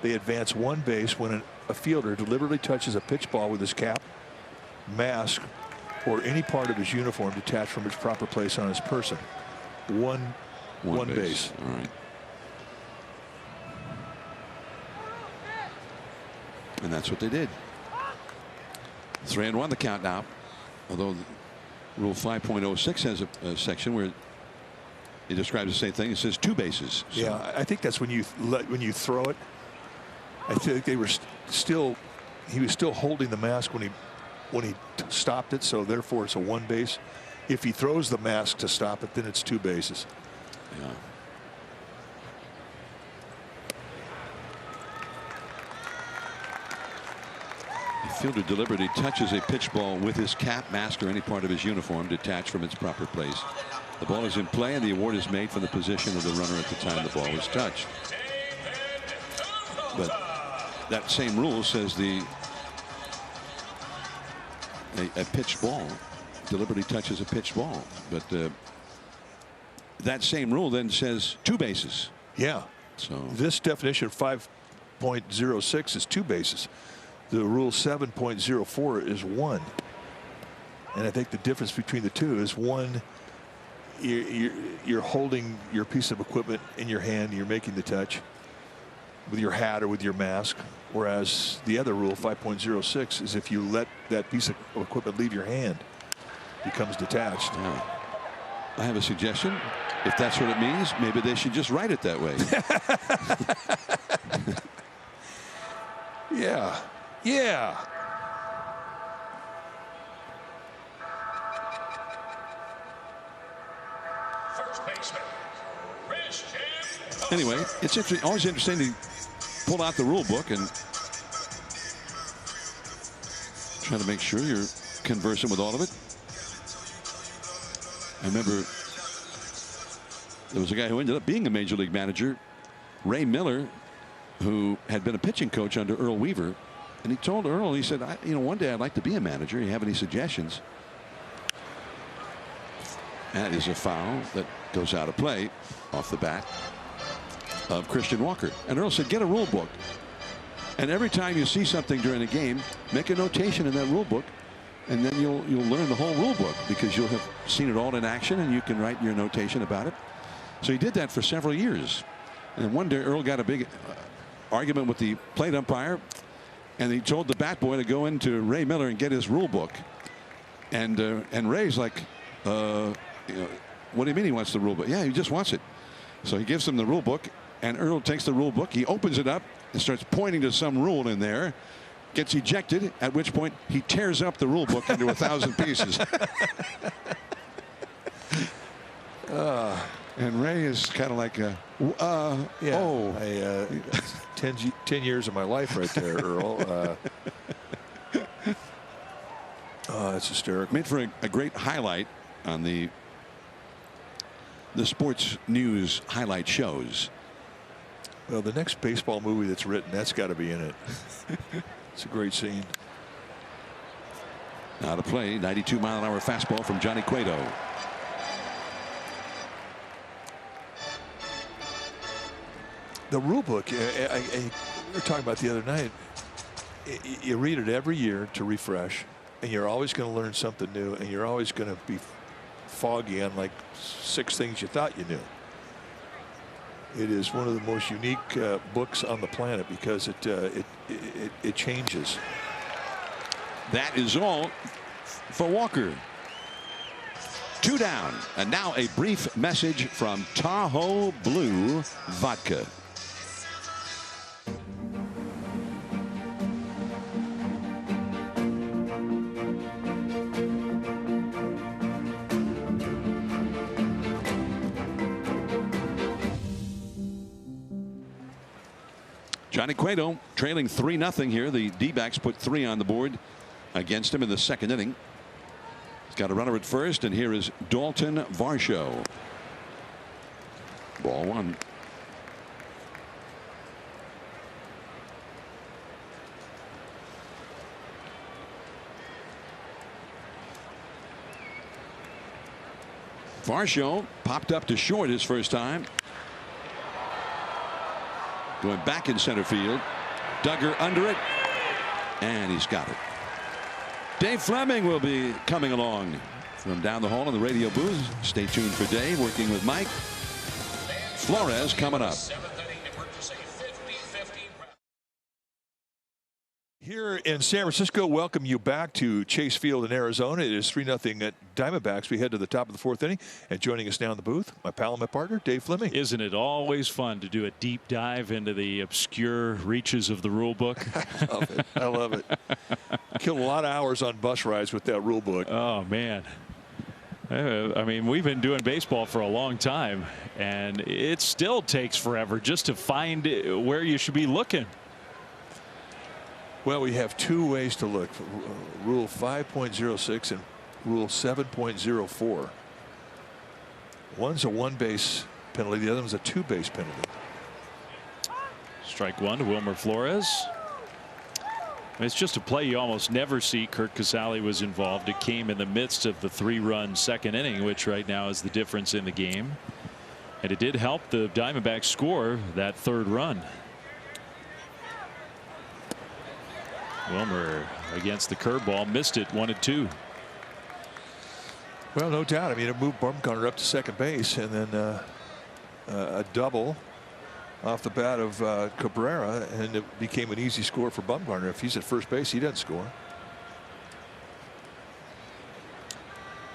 they advance one base when a fielder deliberately touches a pitch ball with his cap, mask, or any part of his uniform detached from its proper place on his person. One base. All right. And that's what they did. 3-1 the count now. Although Rule 5.06 has a section where it describes the same thing. It says 2 bases. So. Yeah, I think that's when you throw it. I think they were still. He was still holding the mask when he stopped it. So therefore, it's a 1 base. If he throws the mask to stop it, then it's 2 bases. Yeah. Fielder deliberately touches a pitch ball with his cap, mask, or any part of his uniform detached from its proper place. The ball is in play, and the award is made from the position of the runner at the time the ball was touched. But that same rule says a pitched ball deliberately touches a pitched ball. But that same rule then says 2 bases. Yeah. So this definition of 5.06 is 2 bases. The rule 7.04 is 1. And I think the difference between the two is 1, you're holding your piece of equipment in your hand, you're making the touch with your hat or with your mask, whereas the other rule 5.06 is if you let that piece of equipment leave your hand, it becomes detached. Yeah. I have a suggestion. If that's what it means, maybe they should just write it that way. Yeah. Yeah. First baseman, anyway, it's always interesting to pull out the rule book and try to make sure you're conversant with all of it. I remember there was a guy who ended up being a major league manager, Ray Miller, who had been a pitching coach under Earl Weaver. And he told Earl, he said, one day I'd like to be a manager. You have any suggestions? That is a foul that goes out of play off the bat of Christian Walker. And Earl said, get a rule book. And every time you see something during a game, make a notation in that rule book. And then you'll learn the whole rule book because you'll have seen it all in action and you can write your notation about it. So he did that for several years. And one day Earl got a big argument with the plate umpire. And he told the bat boy to go into Ray Miller and get his rule book. And Ray's like, what do you mean he wants the rule book? Yeah, he just wants it. So he gives him the rule book, and Earl takes the rule book. He opens it up and starts pointing to some rule in there. Gets ejected, at which point he tears up the rule book into 1,000 pieces. And Ray is kind of like, yeah, oh. 10 years of my life right there, Earl. Oh, that's hysterical. Made for a great highlight on the sports news highlight shows. Well, the next baseball movie that's written, that's got to be in it. It's a great scene. Now to play, 92-mile-an-hour fastball from Johnny Cueto. The rule book, we were talking about the other night. You read it every year to refresh, and you're always going to learn something new, and you're always going to be foggy on like 6 things you thought you knew. It is one of the most unique books on the planet because it changes. That is all for Walker. 2 down, and now a brief message from Tahoe Blue Vodka. Johnny Cueto trailing 3-0 here. The D-backs put 3 on the board against him in the 2nd inning. He's got a runner at first, and here is Dalton Varsho. Ball 1. Varsho popped up to short his first time. Going back in center field. Duggar under it. And he's got it. Dave Fleming will be coming along from down the hall in the radio booth. Stay tuned for Dave working with Mike. Flores coming up. Here in San Francisco, welcome you back to Chase Field in Arizona. It is 3-0 at Diamondbacks. We head to the top of the 4th inning. And joining us now in the booth, my pal and my partner, Dave Fleming. Isn't it always fun to do a deep dive into the obscure reaches of the rule book? I love it. I love it. Killed a lot of hours on bus rides with that rule book. Oh, man. I mean, we've been doing baseball for a long time, and it still takes forever just to find where you should be looking. Well, we have 2 ways to look. Rule 5.06 and Rule 7.04. One's a 1-base penalty. The other one's a 2-base penalty. Strike 1 to Wilmer Flores. It's just a play you almost never see. Kurt Casale was involved. It came in the midst of the 3-run second inning, which right now is the difference in the game. And it did help the Diamondbacks score that 3rd run. Wilmer against the curveball, missed it, 1-2. Well, no doubt. I mean, it moved Bumgarner up to second base, and then a double off the bat of Cabrera, and it became an easy score for Bumgarner. If he's at first base, he doesn't score.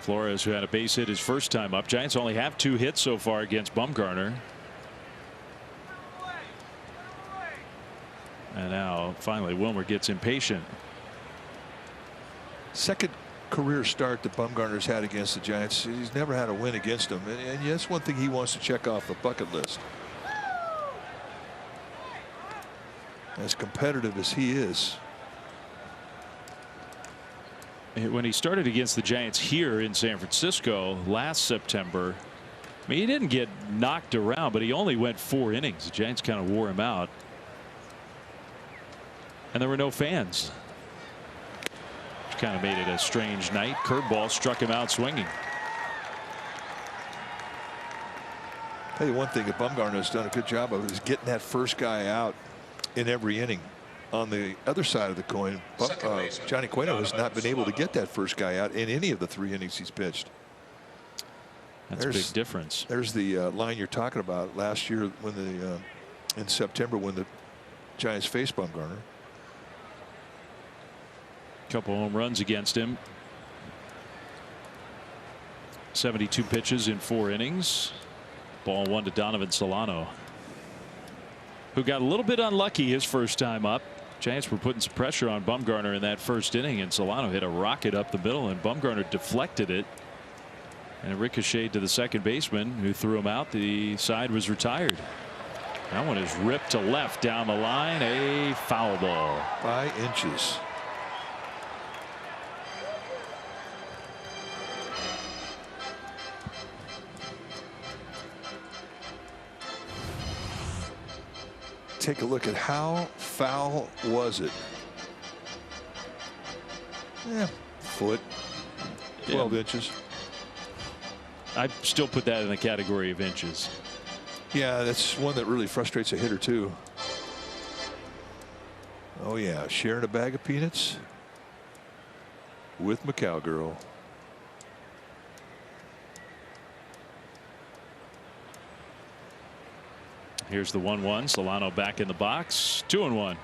Flores, who had a base hit his first time up. Giants only have 2 hits so far against Bumgarner. And now finally Wilmer gets impatient. Second career start that Bumgarner's had against the Giants. He's never had a win against them, and that's one thing he wants to check off the bucket list. As competitive as he is. When he started against the Giants here in San Francisco last September, I mean, he didn't get knocked around, but he only went 4 innings. The Giants kind of wore him out. And there were no fans, which kind of made it a strange night. Curveball struck him out swinging. Tell you one thing that Bumgarner has done a good job of is getting that first guy out in every inning. On the other side of the coin, Johnny Cueto has not been able to get that first guy out in any of the 3 innings he's pitched. That's a big difference. There's the line you're talking about last year when in September when the Giants faced Bumgarner. Couple home runs against him. 72 pitches in 4 innings. Ball 1 to Donovan Solano, who got a little bit unlucky his first time up. Giants were putting some pressure on Bumgarner in that first inning, and Solano hit a rocket up the middle, and Bumgarner deflected it, and it ricocheted to the second baseman, who threw him out. The side was retired. That one is ripped to left down the line. A foul ball by inches. Take a look at how foul was it. Foot, 12 inches. I still put that in the category of inches. Yeah, that's one that really frustrates a hitter too. Oh yeah, sharing a bag of peanuts with my cowgirl. Here's the 1-1. Solano back in the box. 2-1.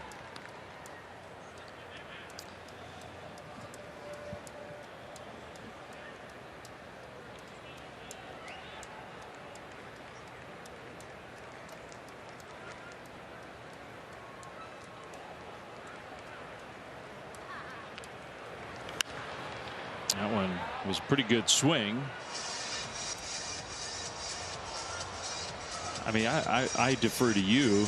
That one was a pretty good swing. I mean, I defer to you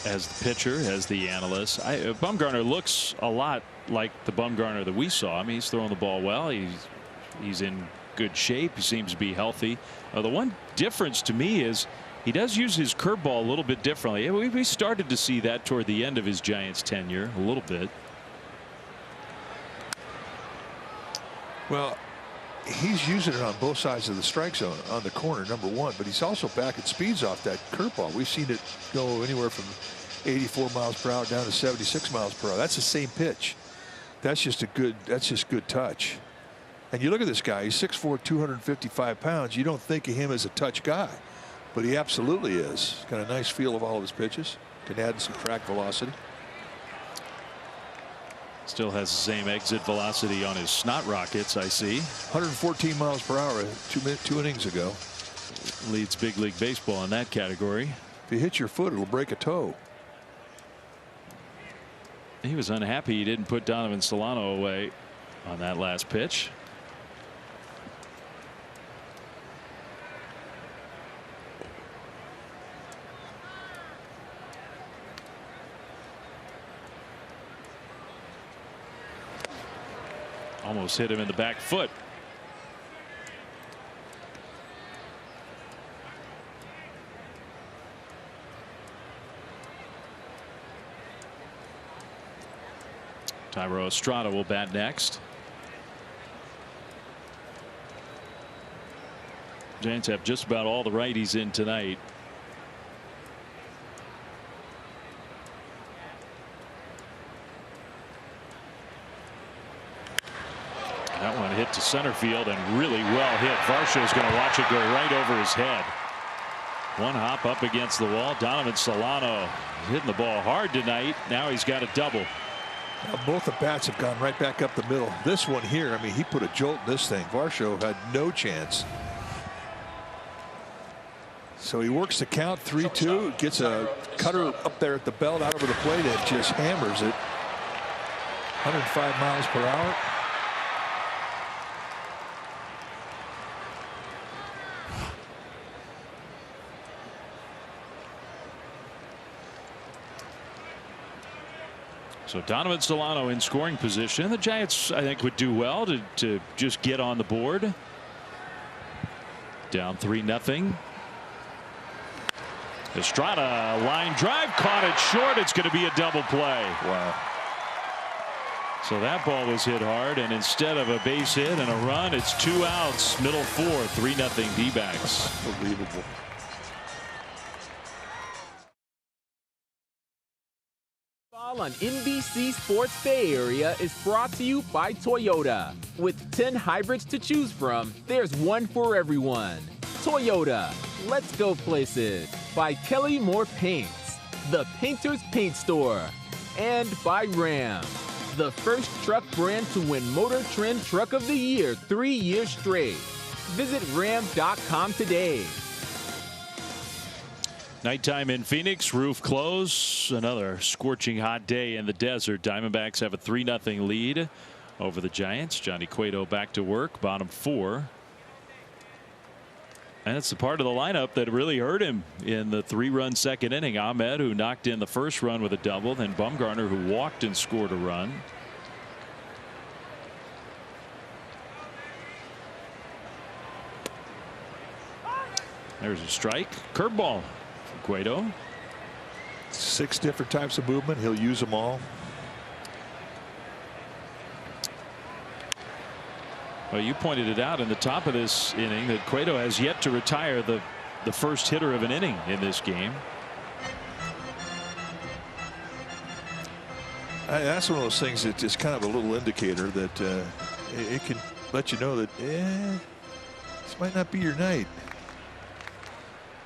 as the pitcher, as the analyst. Bumgarner looks a lot like the Bumgarner that we saw. I mean, he's throwing the ball well. He's in good shape. He seems to be healthy. The one difference to me is he does use his curveball a little bit differently. We started to see that toward the end of his Giants tenure a little bit. Well, he's using it on both sides of the strike zone on the corner, number one, but he's also back at speeds off that curveball. We've seen it go anywhere from 84 miles per hour down to 76 miles per hour. That's the same pitch. That's just good touch. And you look at this guy, he's 6'4", 255 pounds. You don't think of him as a touch guy, but he absolutely is. Got a nice feel of all of his pitches. Can add some track velocity. Still has the same exit velocity on his snot rockets, I see. 114 miles per hour 2 innings ago. Leads big league baseball in that category. If you hit your foot, it'll break a toe. He was unhappy he didn't put Donovan Solano away on that last pitch. Almost hit him in the back foot. Thairo Estrada will bat next. Giants have just about all the righties in tonight. That one hit to center field and really well hit. Varsho's going to watch it go right over his head. One hop up against the wall. Donovan Solano hitting the ball hard tonight. Now he's got a double. Now both the bats have gone right back up the middle. This one here, I mean, he put a jolt in this thing. Varsho had no chance. So he works the count 3-2, gets a cutter up there at the belt out over the plate and just hammers it. 105 miles per hour. So Donovan Solano in scoring position. The Giants, I think, would do well to just get on the board. Down 3-0. Estrada line drive, caught it short. It's going to be a double play. Wow. So that ball was hit hard, and instead of a base hit and a run, it's 2 outs, middle 4, 3-0 D-backs. Unbelievable. On NBC Sports Bay Area is brought to you by Toyota. With 10 hybrids to choose from, there's one for everyone. Toyota, let's go places. By Kelly Moore Paints, the Painter's Paint Store. And by Ram, the first truck brand to win Motor Trend Truck of the Year 3 years straight. Visit ram.com today. Nighttime in Phoenix, roof closed. Another scorching hot day in the desert. Diamondbacks have a 3-0 lead over the Giants. Johnny Cueto back to work, bottom 4. And it's the part of the lineup that really hurt him in the 3-run second inning. Ahmed, who knocked in the first run with a double, then Bumgarner, who walked and scored a run. There's a strike. Curveball. Cueto. 6 different types of movement. He'll use them all. Well, you pointed it out in the top of this inning that Cueto has yet to retire the first hitter of an inning in this game. That's one of those things that is kind of a little indicator that it can let you know that this might not be your night.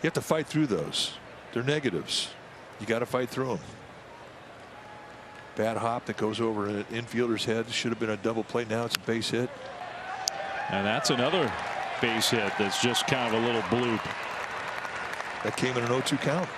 You have to fight through those. They're negatives. You got to fight through them. Bad hop that goes over an infielder's head. Should have been a double play. Now it's a base hit. And that's another base hit that's just kind of a little bloop. That came in an 0-2 count.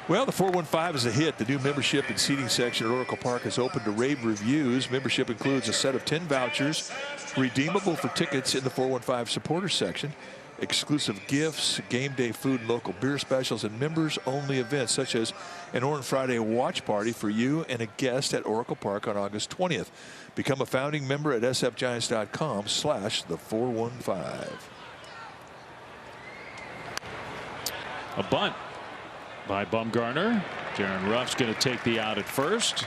Well, the 415 is a hit. The new membership and seating section at Oracle Park is open to rave reviews. Membership includes a set of 10 vouchers redeemable for tickets in the 415 supporters section. Exclusive gifts, game day food, and local beer specials, and members-only events such as an Orange Friday watch party for you and a guest at Oracle Park on August 20th. Become a founding member at sfgiants.com/the415. A bunt by Bumgarner. Darren Ruff's going to take the out at first.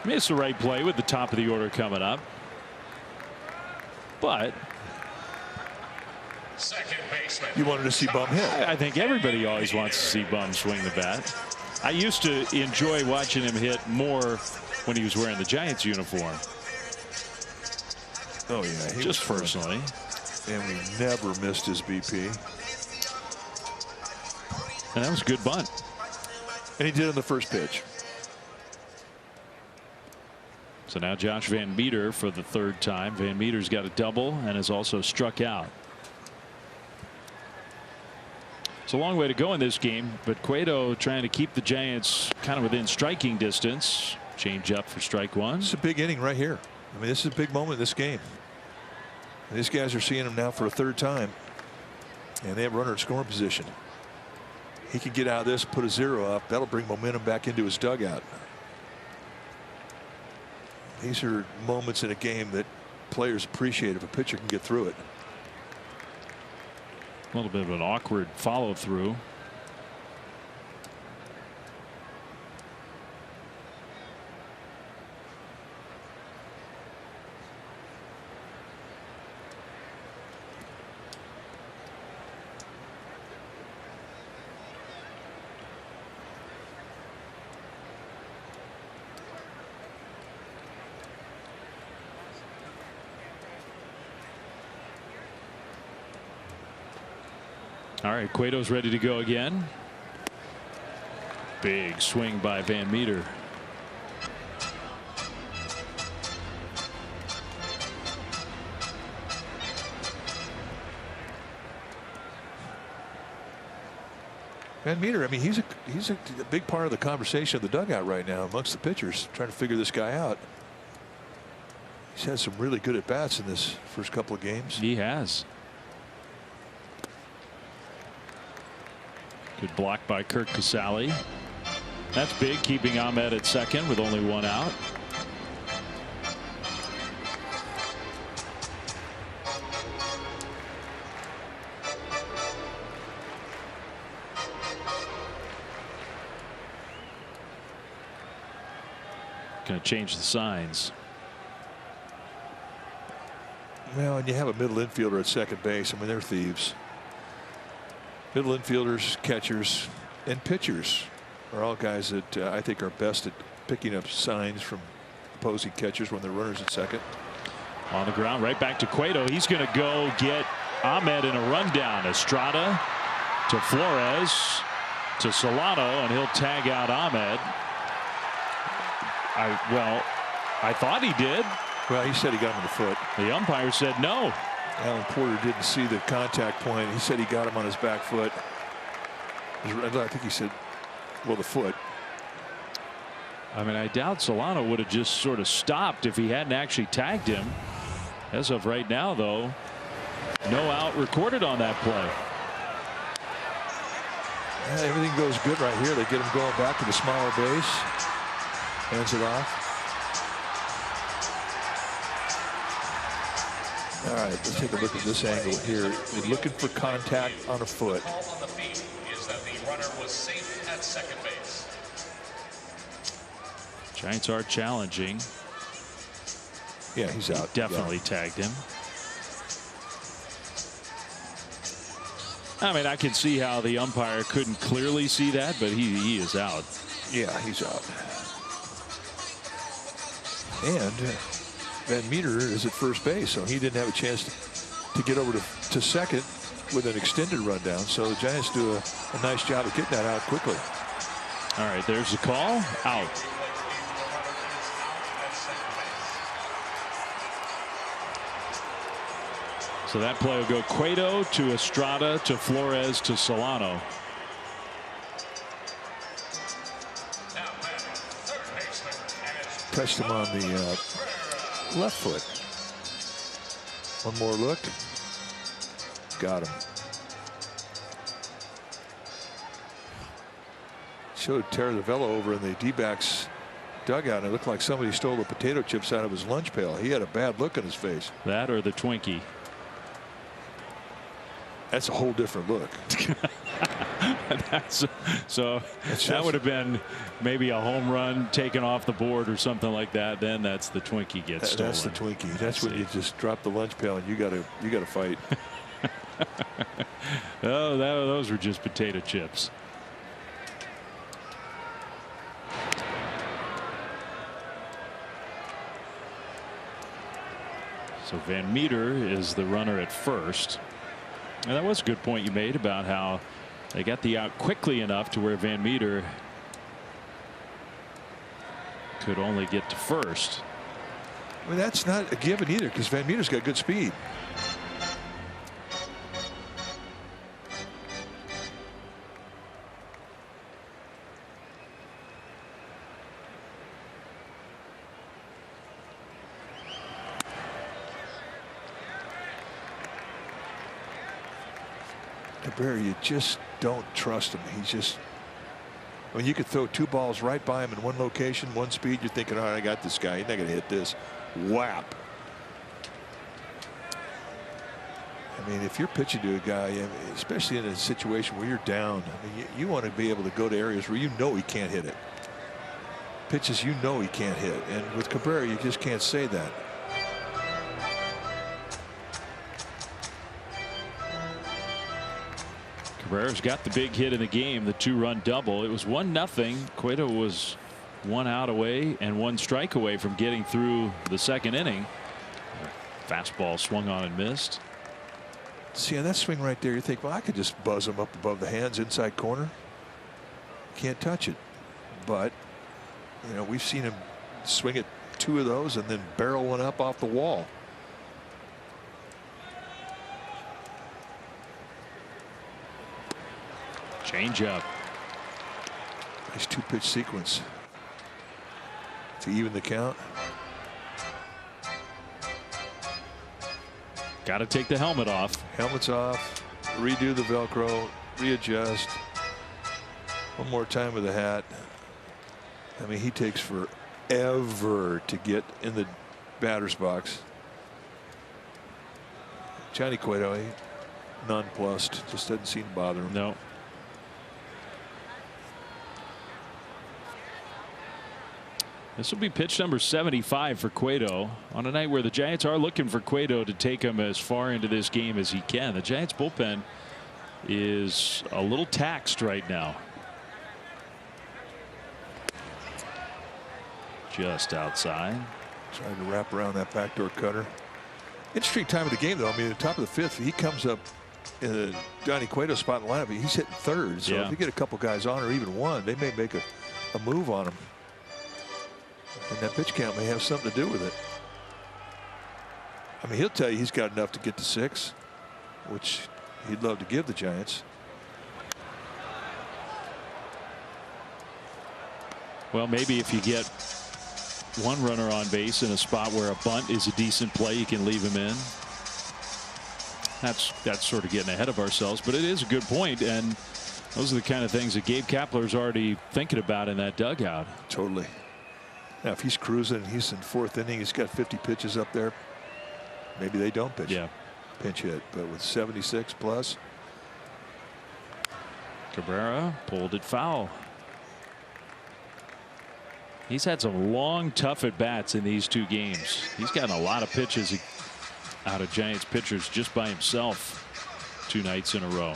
I mean, it's the right play with the top of the order coming up. But Second baseman. You wanted to see Bum hit. I think everybody always wants to see Bum swing the bat. I used to enjoy watching him hit more when he was wearing the Giants uniform. Oh yeah, he Just was personally. And we never missed his BP. And that was a good bunt. And he did on the first pitch. So now Josh Van Meter for the third time. Van Meter's got a double and has also struck out. It's a long way to go in this game, but Cueto trying to keep the Giants kind of within striking distance. Change up for strike one. It's a big inning right here. I mean, this is a big moment in this game. And these guys are seeing him now for a third time. And they have runner in scoring position. He can get out of this, put a 0 up. That'll bring momentum back into his dugout. These are moments in a game that players appreciate if a pitcher can get through it. A little bit of an awkward follow through. All right, Cueto's ready to go again. Big swing by Van Meter. Van Meter, I mean, he's a big part of the conversation of the dugout right now amongst the pitchers, trying to figure this guy out. He's had some really good at bats in this first couple of games. He has. Good block by Kirk Casale. That's big, keeping Ahmed at second with only one out. Going to change the signs. Well, and you have a middle infielder at second base. I mean, they're thieves. Middle infielders, catchers, and pitchers are all guys that I think are best at picking up signs from opposing catchers when they're runners at second. On the ground, right back to Cueto. He's going to go get Ahmed in a rundown. Estrada to Flores to Solano, and he'll tag out Ahmed. I thought he did. Well, he said he got him in the foot. The umpire said no. Alan Porter didn't see the contact point. He said he got him on his back foot. I think he said, well, the foot. I mean, I doubt Solano would have just sort of stopped if he hadn't actually tagged him. As of right now, though, no out recorded on that play. Yeah, everything goes good right here. They get him going back to the smaller base. Hands it off. All right, let's take a look at this angle here. We're looking for contact on a foot. Call on the field is that the runner was safe at second base. Giants are challenging. Yeah, he's out. Definitely tagged him. I mean, I can see how the umpire couldn't clearly see that, but he is out. Yeah, he's out. And Van Meter is at first base, so he didn't have a chance to get over to second with an extended rundown. So the Giants do a nice job of getting that out quickly. All right, there's the call. Out. So that play will go Cueto to Estrada to Flores to Solano. Touched him on the left foot. One more look. Got him. Showed Terravello over in the D-backs dugout, and it looked like somebody stole the potato chips out of his lunch pail. He had a bad look on his face. That or the Twinkie. That's a whole different look. That would have been maybe a home run taken off the board or something like that. Then that's the Twinkie gets stolen. That's the Twinkie. That's when you just drop the lunch pail and you gotta fight. Oh, those were just potato chips. So Van Meter is the runner at first. And that was a good point you made about how they got the out quickly enough to where Van Meter could only get to first. I mean, that's not a given either, because Van Meter's got good speed. Cabrera, you just don't trust him. He's just, I mean, you could throw two balls right by him in one location, one speed. You're thinking, all right, I got this guy. He's not going to hit this. Whap. I mean, if you're pitching to a guy, especially in a situation where you're down, I mean, you want to be able to go to areas where you know he can't hit it. Pitches you know he can't hit. And with Cabrera, you just can't say that. Cabrera's got the big hit in the game, the 2-run double. It was 1-0. Cueto was 1 out away and 1 strike away from getting through the second inning. Fastball swung on and missed. See, on that swing right there, you think, well, I could just buzz him up above the hands, inside corner. Can't touch it. But, you know, we've seen him swing at 2 of those and then barrel one up off the wall. Change up. Nice 2-pitch sequence to even the count. Got to take the helmet off. Helmet's off. Redo the Velcro. Readjust. One more time with the hat. I mean, he takes forever to get in the batter's box. Johnny Cueto, nonplussed. Just doesn't seem to bother him. No. This will be pitch number 75 for Cueto on a night where the Giants are looking for Cueto to take him as far into this game as he can. The Giants bullpen is a little taxed right now. Just outside. Trying to wrap around that backdoor cutter. Interesting time of the game, though. I mean, at the top of the 5th, he comes up in the Johnny Cueto spot in the lineup. He's hitting 3rd. So if you get a couple guys on or even one, they may make a move on him. And that pitch count may have something to do with it. I mean, he'll tell you he's got enough to get to 6, which he'd love to give the Giants. Well, maybe if you get one runner on base in a spot where a bunt is a decent play, you can leave him in. That's sort of getting ahead of ourselves, but it is a good point, and those are the kind of things that Gabe Kapler's already thinking about in that dugout. Totally. Now, if he's cruising and he's in 4th inning, he's got 50 pitches up there. Maybe they don't pitch. Yeah. Pinch hit, but with 76 plus. Cabrera pulled it foul. He's had some long, tough at bats in these 2 games. He's gotten a lot of pitches out of Giants pitchers just by himself 2 nights in a row.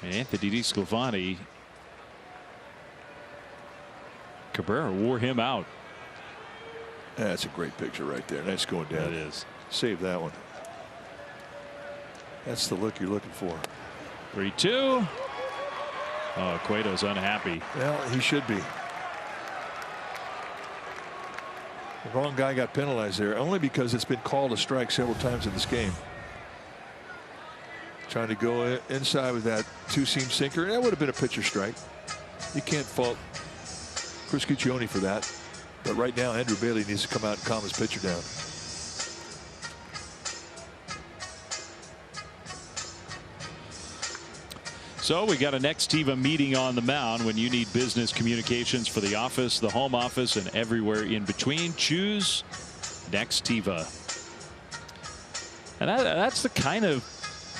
And Anthony DeSclafani, Cabrera wore him out. That's a great picture right there. Nice going down. It is. Save that one. That's the look you're looking for. 3-2. Oh, Cueto's unhappy. Well, he should be. The wrong guy got penalized there, only because it's been called a strike several times in this game. Trying to go inside with that 2-seam sinker. That would have been a pitcher strike. You can't fault Chris Cuccione for that. But right now, Andrew Bailey needs to come out and calm his pitcher down. So we got a Nextiva meeting on the mound. When you need business communications for the office, the home office, and everywhere in between, choose Nextiva. And that's the kind of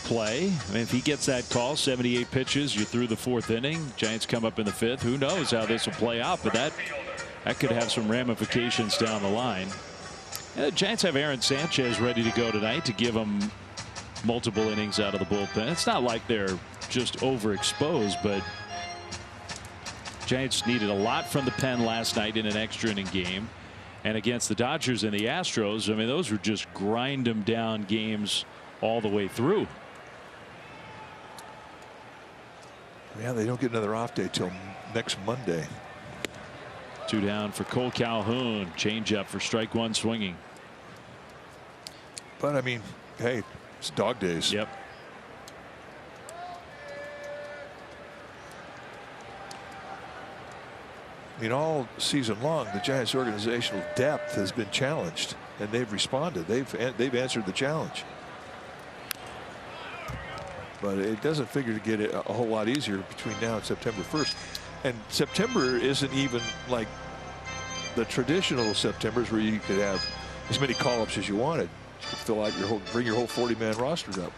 play. I mean, if he gets that call, 78 pitches, you're through the 4th inning. Giants come up in the 5th. Who knows how this will play out, but that could have some ramifications down the line. And the Giants have Aaron Sanchez ready to go tonight to give them multiple innings out of the bullpen. It's not like they're just overexposed, but Giants needed a lot from the pen last night in an extra inning game. And against the Dodgers and the Astros, I mean, those were just grind them down games all the way through. Yeah, they don't get another off day till next Monday. 2 down for Cole Calhoun. Changeup for strike 1 swinging. But I mean, hey, it's dog days. Yep. I mean, all season long, the Giants' organizational depth has been challenged, and they've responded. They've answered the challenge. But it doesn't figure to get it a whole lot easier between now and September 1st. And September isn't even like the traditional Septembers where you could have as many call-ups as you wanted. You could fill out bring your whole 40-man roster up,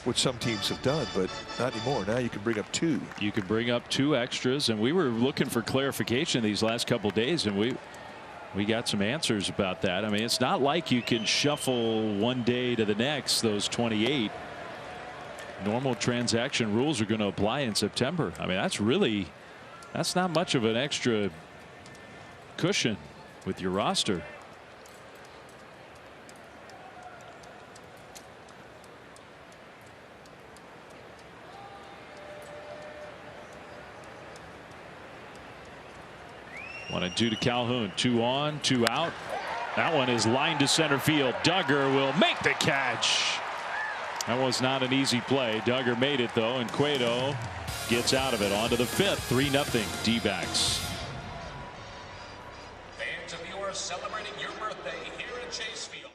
which some teams have done, but not anymore. Now you can bring up 2. You can bring up 2 extras, and we were looking for clarification these last couple of days, and we got some answers about that. I mean, it's not like you can shuffle one day to the next those 28. Normal transaction rules are going to apply in September. I mean, that's not much of an extra cushion with your roster. One and 2 to Calhoun. 2 on, 2 out. That one is lined to center field. Duggar will make the catch. That was not an easy play. Duggar made it though, and Cueto gets out of it. On to the 5th. 3-0 D-backs. Fans and viewers celebrating your birthday here at Chase Field.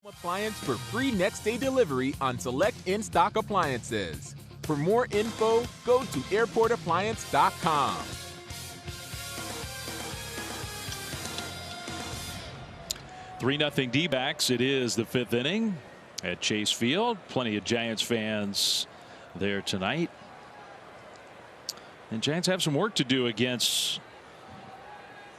Appliance for free next day delivery on select in-stock appliances. For more info, go to airportappliance.com. 3-0 D-backs. It is the 5th inning at Chase Field. Plenty of Giants fans there tonight. And Giants have some work to do against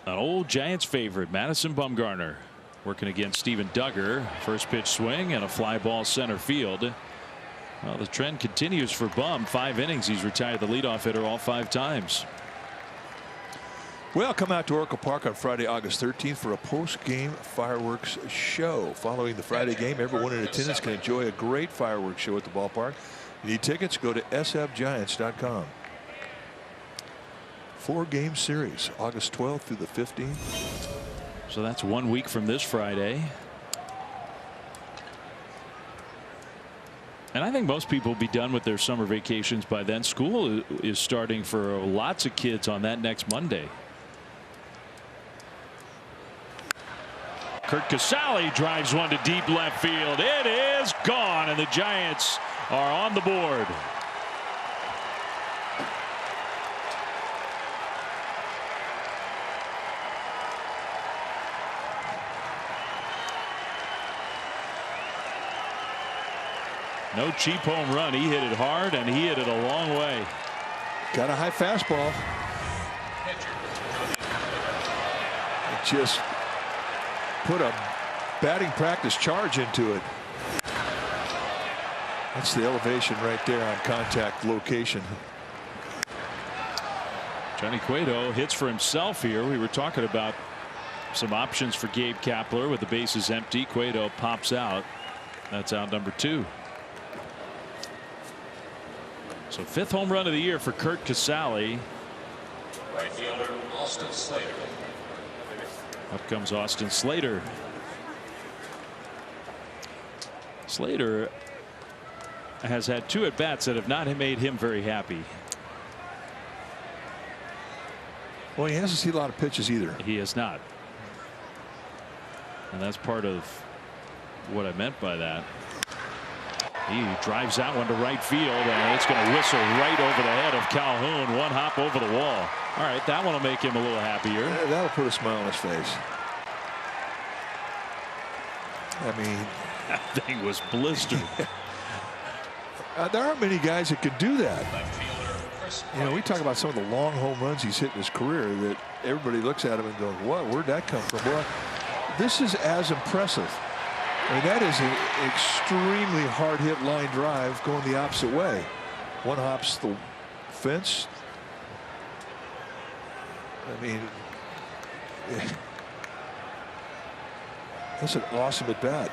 an old Giants favorite, Madison Bumgarner, working against Steven Duggar. First pitch swing and a fly ball center field. Well, the trend continues for Bum. 5 innings. He's retired the leadoff hitter all 5 times. Well, come out to Oracle Park on Friday, August 13th for a post-game fireworks show. Following the Friday game, everyone in attendance can enjoy a great fireworks show at the ballpark. You need tickets? Go to sfgiants.com. 4-game series, August 12th through the 15th. So that's 1 week from this Friday. And I think most people will be done with their summer vacations by then. School is starting for lots of kids on that next Monday. Kurt Casale drives one to deep left field. It is gone, and the Giants are on the board. No cheap home run. He hit it hard, and he hit it a long way. Got a high fastball. Just put a batting practice charge into it. That's the elevation right there on contact location. Johnny Cueto hits for himself here. We were talking about some options for Gabe Kapler with the bases empty. Cueto pops out. That's out number 2. So 5th home run of the year for Kurt Casale. Right fielder Austin Slater. Up comes Austin Slater. Slater has had 2 at-bats that have not made him very happy. Well, he hasn't seen a lot of pitches either. He has not. And that's part of what I meant by that. He drives that one to right field, and it's going to whistle right over the head of Calhoun. One hop over the wall. All right, that one will make him a little happier. That'll put a smile on his face. I mean, That thing was blistered. There aren't many guys that can do that. You know, we talk about some of the long home runs he's hit in his career that everybody looks at him and goes, what? Where'd that come from? Well, this is as impressive. I mean, that is an extremely hard hit line drive going the opposite way. One hops the fence. I mean, that's an awesome at bat.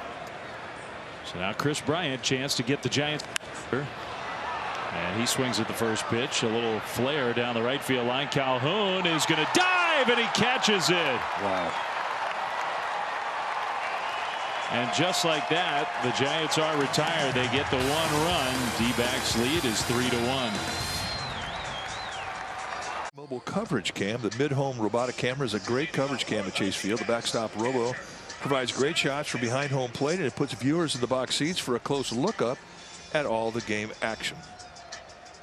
So now Chris Bryant, chance to get the Giants. And he swings at the first pitch. A little flare down the right field line. Calhoun is going to dive, and he catches it. Wow. And just like that, the Giants are retired. They get the 1 run. D-backs lead is 3-1. Mobile coverage cam. The mid-home robotic camera is a great coverage cam at Chase Field. The backstop robo provides great shots from behind home plate, and it puts viewers in the box seats for a close lookup at all the game action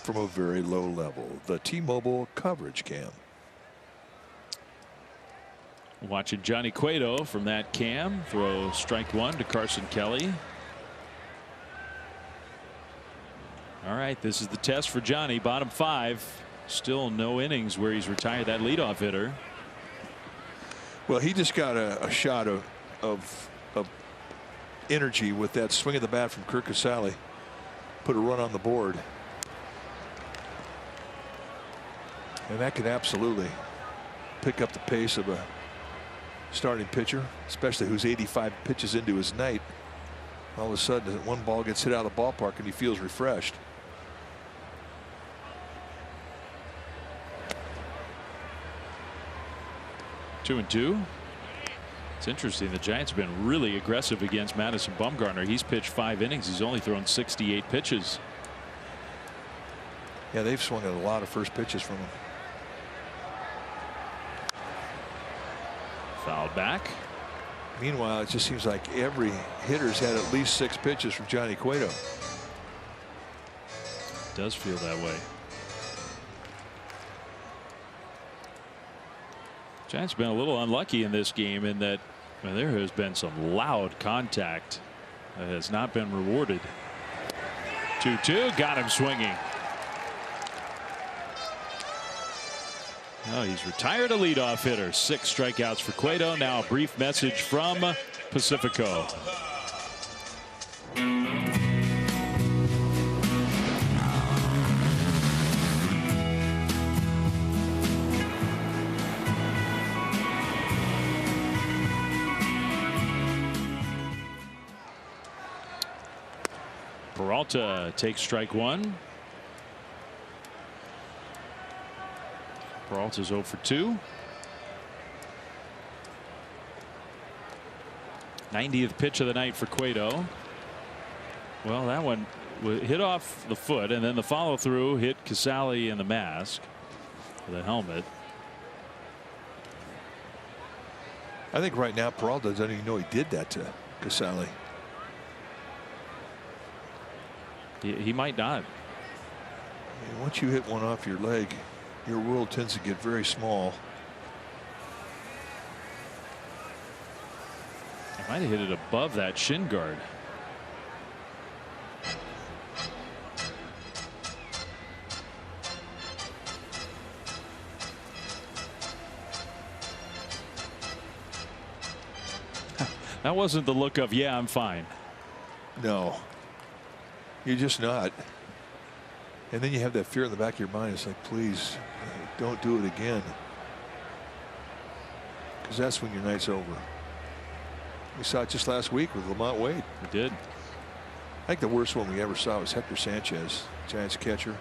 from a very low level. The T-Mobile coverage cam. Watching Johnny Cueto from that cam throw strike 1 to Carson Kelly. All right, this is the test for Johnny. Bottom 5. Still no innings where he's retired that leadoff hitter. Well, he just got a shot of energy with that swing of the bat from Kirk Casale. Put a run on the board. And that could absolutely pick up the pace of a starting pitcher, especially who's 85 pitches into his night. All of a sudden, one ball gets hit out of the ballpark and he feels refreshed. Two and two. It's interesting. The Giants have been really aggressive against Madison Bumgarner. He's pitched 5 innings. He's only thrown 68 pitches. Yeah, they've swung at a lot of first pitches from him. Fouled back. Meanwhile, it just seems like every hitter's had at least 6 pitches from Johnny Cueto. It does feel that way. Giants have been a little unlucky in this game in that there has been some loud contact that has not been rewarded. 2-2, got him swinging. Oh, he's retired a leadoff hitter. 6 strikeouts for Cueto. Now a brief message from Pacifico. Peralta takes strike 1. Peralta's 0 for 2. 90th pitch of the night for Cueto. Well, that one hit off the foot, and then the follow through hit Casale in the mask for the helmet. I think right now Peralta doesn't even know he did that to Casale. He might not. Once you hit one off your leg, your world tends to get very small. I might have hit it above that shin guard. That wasn't the look of, yeah, I'm fine. No. You're just not. And then you have that fear in the back of your mind. It's like, please don't do it again. Because that's when your night's over. We saw it just last week with Lamont Wade. We did. I think the worst one we ever saw was Hector Sanchez, Giants catcher.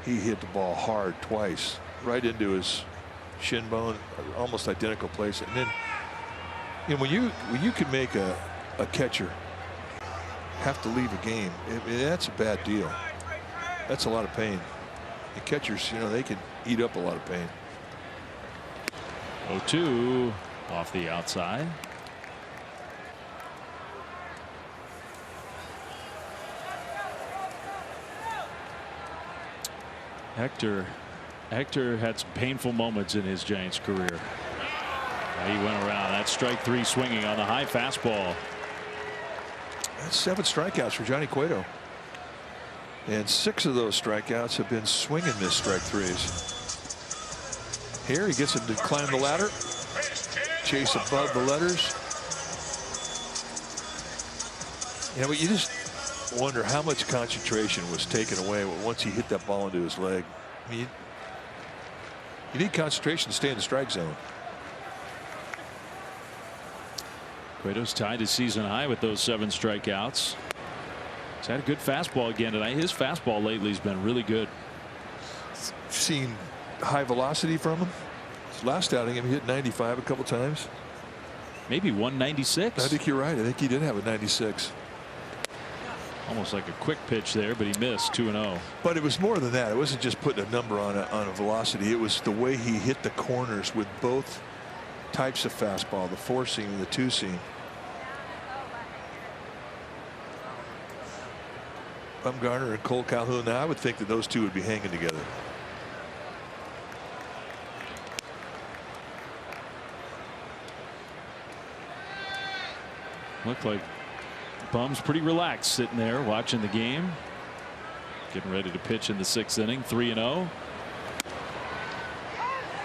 He hit the ball hard twice, right into his shin bone, almost identical place. And then, when you can make a catcher have to leave a game, that's a bad deal. That's a lot of pain. The catchers, they can eat up a lot of pain. 0-2 off the outside. Hector had some painful moments in his Giants career. He went around. That's strike 3 swinging on the high fastball. That's 7 strikeouts for Johnny Cueto. And 6 of those strikeouts have been swing and miss strike threes. Here he gets him to climb the ladder. Chase above the letters. Yeah, but you just wonder how much concentration was taken away once he hit that ball into his leg. I mean, you need concentration to stay in the strike zone. Cueto's tied his season high with those 7 strikeouts. He's had a good fastball again tonight. His fastball lately has been really good. Seen high velocity from him. His last outing, he hit 95 a couple times. Maybe 196. I think you're right. I think he did have a 96. Almost like a quick pitch there, but he missed 2-0. But it was more than that. It wasn't just putting a number on a velocity. It was the way he hit the corners with both types of fastball, the 4-seam and the 2-seam. Bumgarner and Cole Calhoun. Now I would think that those two would be hanging together. Looked like Bum's pretty relaxed sitting there watching the game. Getting ready to pitch in the 6th inning. 3-0.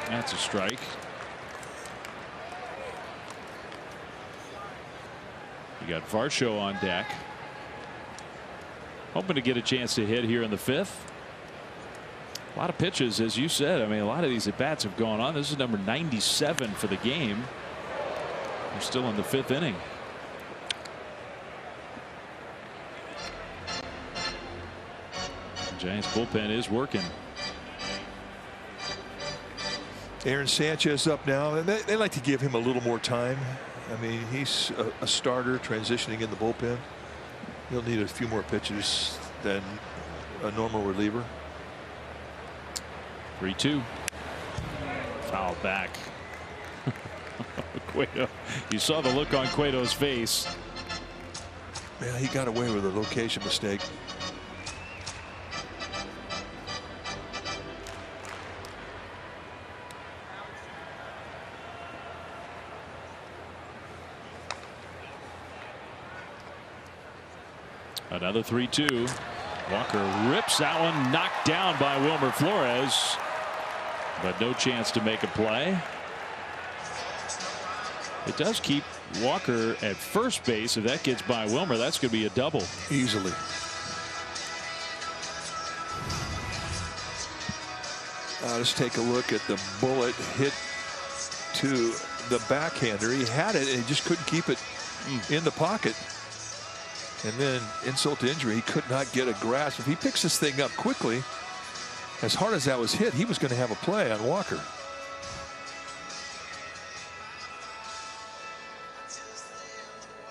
That's a strike. You got Varsho on deck. Hoping to get a chance to hit here in the 5th. A lot of pitches, as you said. I mean, a lot of these at bats have gone on. This is number 97 for the game. We're still in the 5th inning. The Giants bullpen is working. Aaron Sanchez up now, and they like to give him a little more time. I mean, he's a starter transitioning in the bullpen. He'll need a few more pitches than a normal reliever. 3-2. Foul back. Cueto. You saw the look on Cueto's face. Man, he got away with a location mistake. Another 3-2. Walker rips that one, knocked down by Wilmer Flores, but no chance to make a play. It does keep Walker at first base. If that gets by Wilmer, that's going to be a double. Easily. Let's take a look at the bullet hit to the backhander. He had it and he just couldn't keep it in the pocket. And then insult to injury, he could not get a grasp. If he picks this thing up quickly, as hard as that was hit, he was going to have a play on Walker.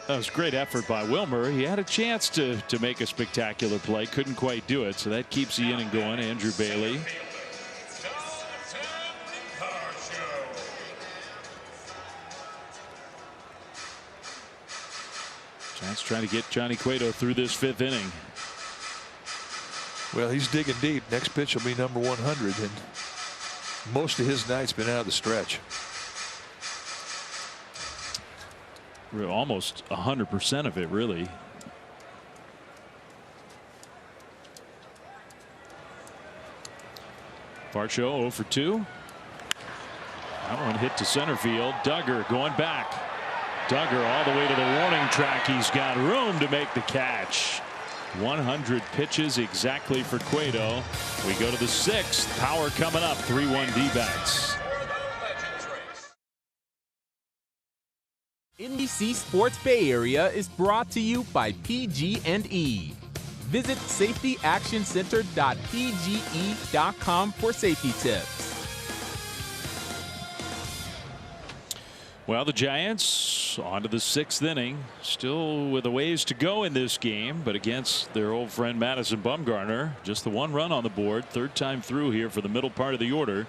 That was great effort by Wilmer. He had a chance to make a spectacular play, couldn't quite do it. So that keeps the inning going. Andrew Bailey. Giants trying to get Johnny Cueto through this 5th inning. Well, he's digging deep. Next pitch will be number 100, and most of his night's been out of the stretch. Almost 100% of it, really. Varsho 0 for 2. That one hit to center field. Duggar going back. Duggar all the way to the warning track. He's got room to make the catch. 100 pitches exactly for Cueto. We go to the 6th. Power coming up. 3-1 D-backs. NBC Sports Bay Area is brought to you by PG&E. Visit safetyactioncenter.pge.com for safety tips. Well, the Giants on to the 6th inning, still with a ways to go in this game, but against their old friend Madison Bumgarner. Just the 1 run on the board, 3rd time through here for the middle part of the order.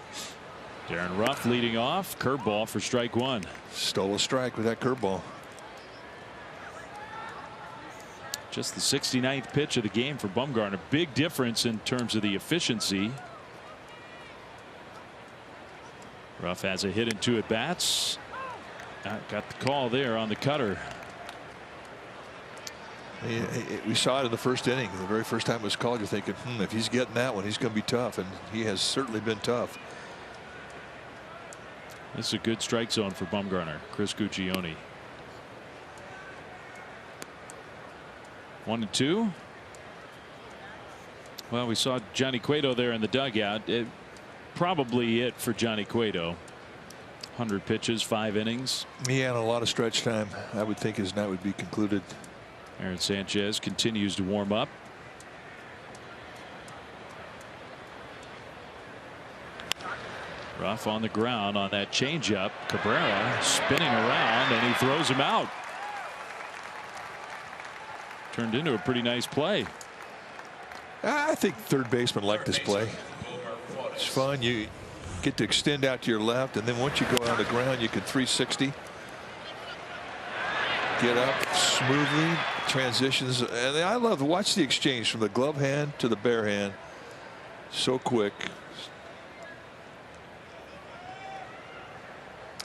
Darren Ruff leading off, curveball for strike 1. Stole a strike with that curveball. Just the 69th pitch of the game for Bumgarner. Big difference in terms of the efficiency. Ruff has a hit in 2 at bats. Got the call there on the cutter. We saw it in the first inning. The very first time it was called, you're thinking, if he's getting that one, he's going to be tough. And he has certainly been tough. This is a good strike zone for Bumgarner. Chris Guccione. 1-2. Well, we saw Johnny Cueto there in the dugout. Probably it for Johnny Cueto. 100 pitches, 5 innings. He had a lot of stretch time. I would think his night would be concluded. Aaron Sanchez continues to warm up. Rough on the ground on that changeup. Cabrera spinning around, and he throws him out. Turned into a pretty nice play. I think third baseman like this play. It's fun. You get to extend out to your left, and then once you go on the ground, you can 360. Get up smoothly, transitions, and I love to watch the exchange from the glove hand to the bare hand. So quick.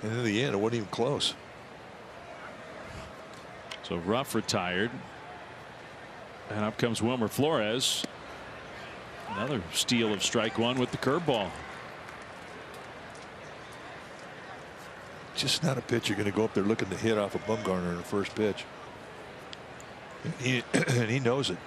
And in the end, it wasn't even close. So Ruff retired. And up comes Wilmer Flores. Another steal of strike one with the curveball. Just not a pitch you're going to go up there looking to hit off of Bumgarner in the first pitch. And he knows it.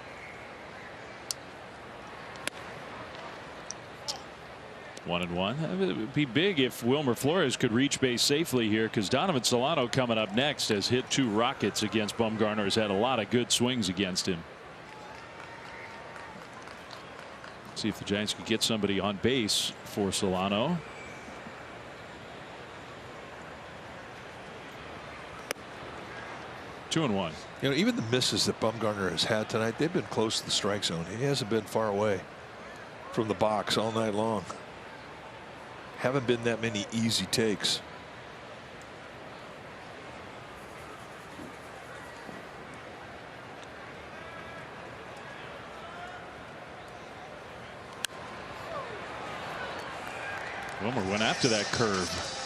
1-1. It would be big if Wilmer Flores could reach base safely here, because Donovan Solano coming up next has hit 2 rockets against Bumgarner. Has had a lot of good swings against him. See if the Giants could get somebody on base for Solano. Two and one. You know, even the misses that Bumgarner has had tonight, they've been close to the strike zone. He hasn't been far away from the box all night long. Haven't been that many easy takes. Wilmer went after that curve.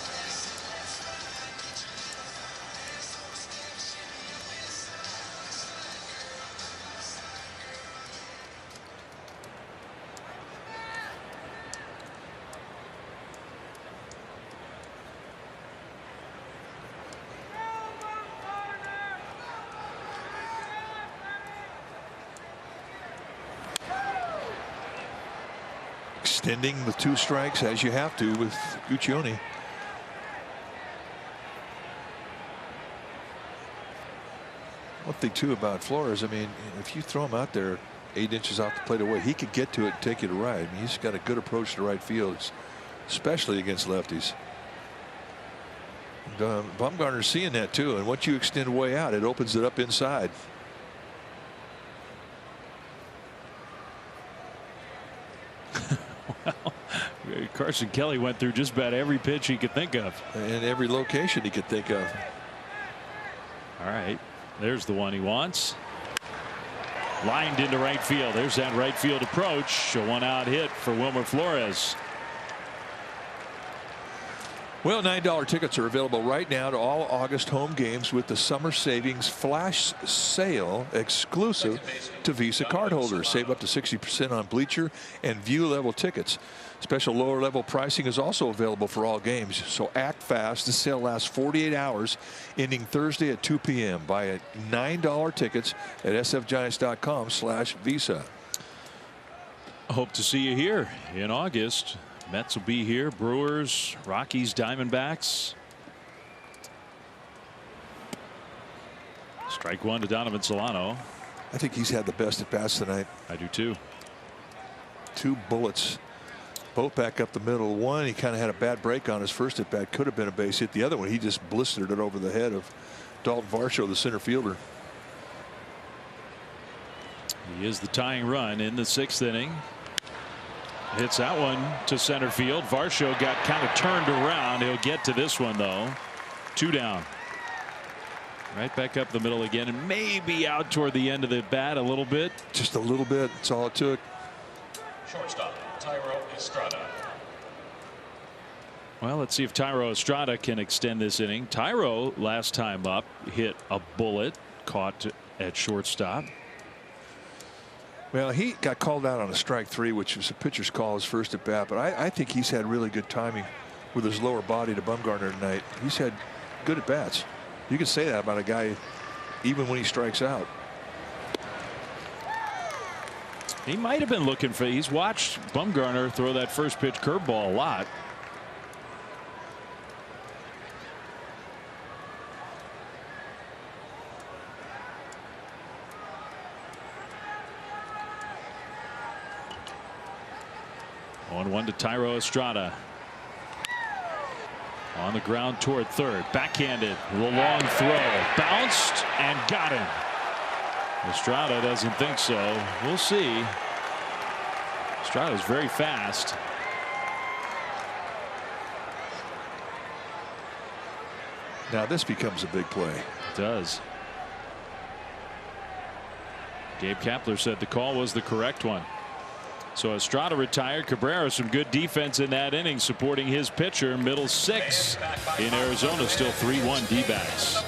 Extending with 2 strikes as you have to with Guccione. One thing too about Flores, I mean, if you throw him out there 8 inches off the plate away, he could get to it and take you to right. I mean, he's got a good approach to right field, especially against lefties. Bumgarner's seeing that too, and once you extend way out, it opens it up inside. Well, Carson Kelly went through just about every pitch he could think of. And every location he could think of. All right. There's the one he wants. Lined into right field. There's that right field approach. A 1-out hit for Wilmer Flores. Well, $9 tickets are available right now to all August home games with the Summer Savings Flash Sale exclusive to Visa cardholders. Save up to 60% on bleacher and view level tickets. Special lower level pricing is also available for all games, so act fast. The sale lasts 48 hours, ending Thursday at 2 p.m. Buy $9 tickets at sfgiants.com/Visa. Hope to see you here in August. Mets will be here. Brewers, Rockies, Diamondbacks. Strike one to Donovan Solano. I think he's had the best at bats tonight. I do too. 2 bullets, both back up the middle. One, he kind of had a bad break on his first at bat. Could have been a base hit. The other one, he just blistered it over the head of Dalton Varsho, the center fielder. He is the tying run in the 6th inning. Hits that one to center field. Varsho got kind of turned around. He'll get to this one though. 2 down. Right back up the middle again, and maybe out toward the end of the bat a little bit. Just a little bit. That's all it took. Shortstop, Tyro Estrada. Well, let's see if Tyro Estrada can extend this inning. Tyro last time up hit a bullet, caught at shortstop. Well, he got called out on a strike 3, which was a pitcher's call his first at bat. But I think he's had really good timing with his lower body to Bumgarner tonight. He's had good at bats. You can say that about a guy even when he strikes out. He might have been looking for. He's watched Bumgarner throw that first pitch curveball a lot. On 1 to Thairo Estrada. On the ground toward third. Backhanded. The long throw. Bounced and got him. Estrada doesn't think so. We'll see. Estrada's very fast. Now this becomes a big play. It does. Gabe Kapler said the call was the correct one. So Estrada retired. Cabrera, some good defense in that inning, supporting his pitcher. Middle 6 in Arizona, still 3-1 D-backs.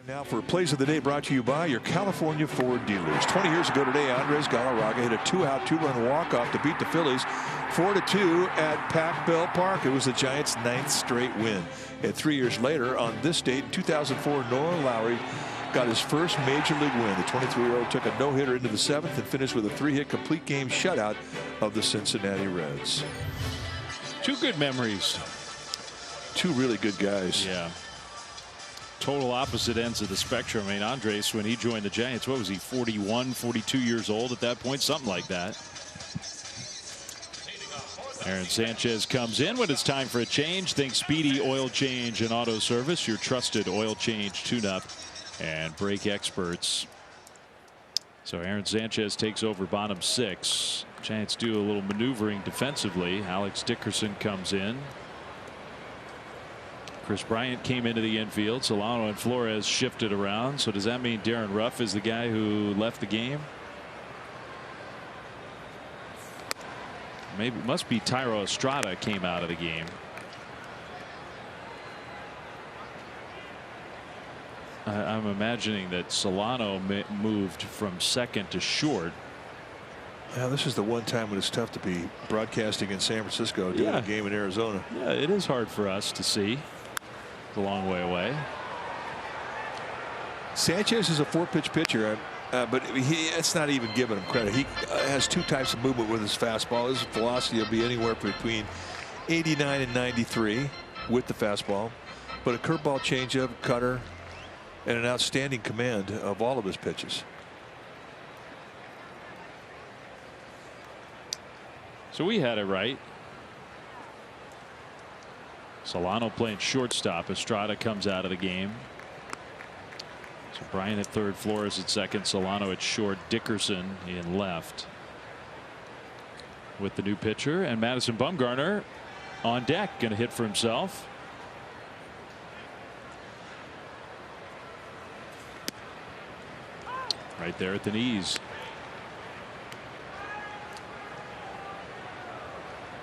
Now for Plays of the Day, brought to you by your California Ford dealers. 20 years ago today, Andres Galarraga hit a 2-out, 2-run walk-off to beat the Phillies 4-2 at Pac Bell Park. It was the Giants' 9th straight win. And 3 years later, on this date in 2004, Noah Lowry got his first major league win. The 23-year-old took a no-hitter into the 7th and finished with a 3-hit complete game shutout of the Cincinnati Reds. 2 good memories. 2 really good guys. Yeah. Total opposite ends of the spectrum. I mean, Andres, when he joined the Giants, what was he, 41, 42 years old at that point? Something like that. Aaron Sanchez comes in when it's time for a change. Think Speedy Oil Change and Auto Service, your trusted oil change, tune-up, and brake experts. So Aaron Sanchez takes over bottom 6. Giants do a little maneuvering defensively. Alex Dickerson comes in. Chris Bryant came into the infield. Solano and Flores shifted around. So does that mean Darren Ruff is the guy who left the game? Maybe it must be Thairo Estrada came out of the game. I'm imagining that Solano moved from second to short. Yeah, this is the one time when it's tough to be broadcasting in San Francisco doing a game in Arizona. Yeah, it is hard for us to see. It's a long way away. Sanchez is a 4-pitch pitcher, but it's not even giving him credit. He has 2 types of movement with his fastball. His velocity will be anywhere between 89 and 93 with the fastball, but a curveball, changeup, cutter, and an outstanding command of all of his pitches. So we had it right. Solano playing shortstop. Estrada comes out of the game. So Bryant at third, Flores at second, Solano at short, Dickerson in left. With the new pitcher, and Madison Bumgarner on deck, going to hit for himself. Right there at the knees.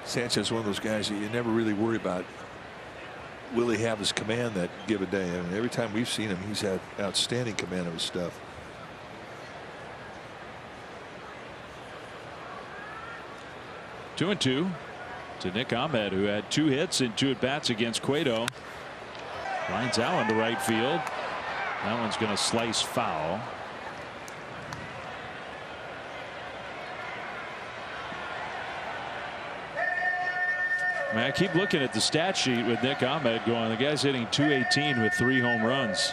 Sanchez is one of those guys that you never really worry about. Will he have his command that given day? I mean, every time we've seen him, he's had outstanding command of his stuff. Two and two to Nick Ahmed, who had 2 hits and 2 at bats against Cueto. Lines out into right field. That one's going to slice foul. I mean, I keep looking at the stat sheet with Nick Ahmed going, the guy's hitting .218 with 3 home runs.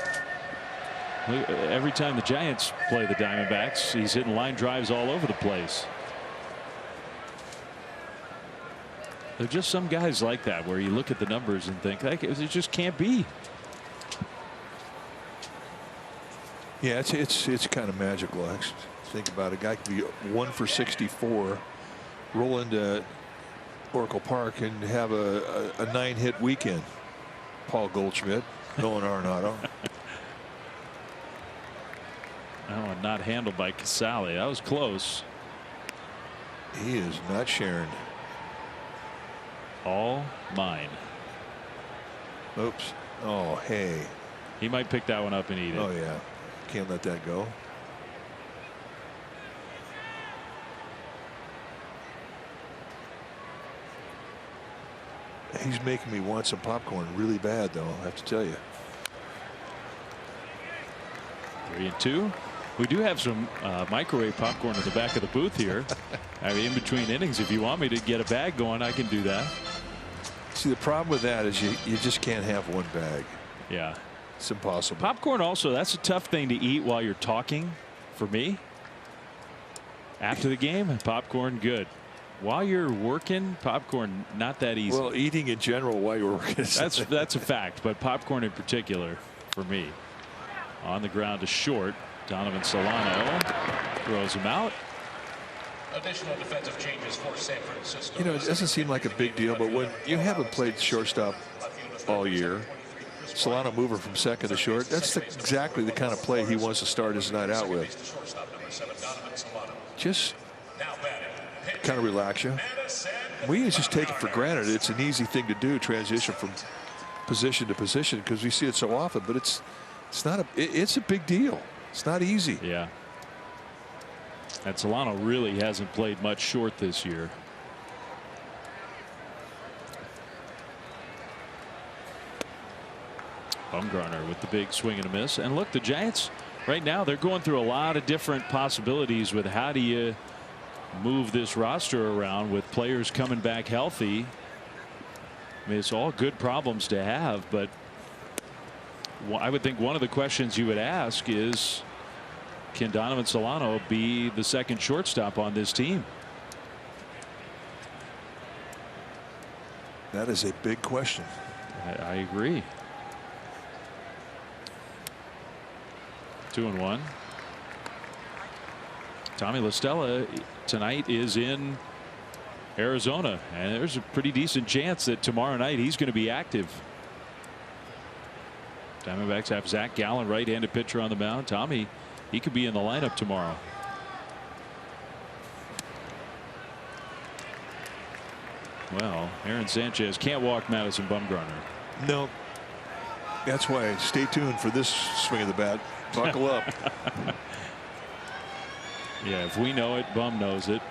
Every time the Giants play the Diamondbacks, he's hitting line drives all over the place. There are just some guys like that where you look at the numbers and think, like, it just can't be. Yeah, it's kind of magical. Actually, think about it. A guy could be 1 for 64, roll into Oracle Park and have a 9-hit weekend. Paul Goldschmidt, Nolan Arenado. Oh, not handled by Casale. That was close. He is not sharing. All mine. Oops. Oh, hey. He might pick that one up and eat it. Oh, yeah. Can't let that go. He's making me want some popcorn really bad, though, I have to tell you. 3-2. We do have some microwave popcorn in the back of the booth here. I mean, in between innings, if you want me to get a bag going, I can do that. See, the problem with that is you just can't have one bag. Yeah. It's impossible. Popcorn also, that's a tough thing to eat while you're talking for me. After the game, popcorn good. While you're working, popcorn not that easy. Well, eating in general while you're working. That's a fact, but popcorn in particular for me. On the ground to short. Donovan Solano throws him out. Additional defensive changes for San Francisco. You know, it doesn't seem like a big deal, but when you haven't played shortstop all year, Solano mover from second to short, that's exactly the kind of play he wants to start his night out with. Just kind of relax you. We just take it for granted. It's an easy thing to do, transition from position to position, because we see it so often, but it's not it's a big deal. It's not easy. Yeah. And Solano really hasn't played much short this year. Bumgarner with the big swing and a miss. And look, the Giants right now, they're going through a lot of different possibilities with how do you move this roster around with players coming back healthy. I mean, it's all good problems to have, but I would think one of the questions you would ask is, can Donovan Solano be the second shortstop on this team? That is a big question. I agree. 2-1. Tommy La Stella tonight is in Arizona, and there's a pretty decent chance that tomorrow night he's going to be active. Diamondbacks have Zach Gallen, right-handed pitcher, on the mound. Tommy, he could be in the lineup tomorrow. Well, Aaron Sanchez can't walk Madison Bumgarner. No. That's why stay tuned for this swing of the bat. Buckle up. Yeah, if we know it, Bum knows it.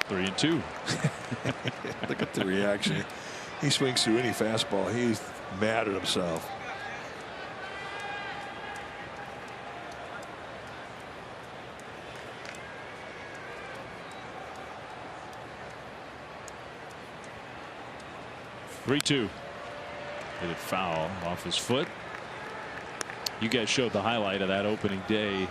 Three and two. Look at the reaction. He swings through any fastball. He's mad at himself. Three-two. Hit it foul off his foot. You guys showed the highlight of that opening day.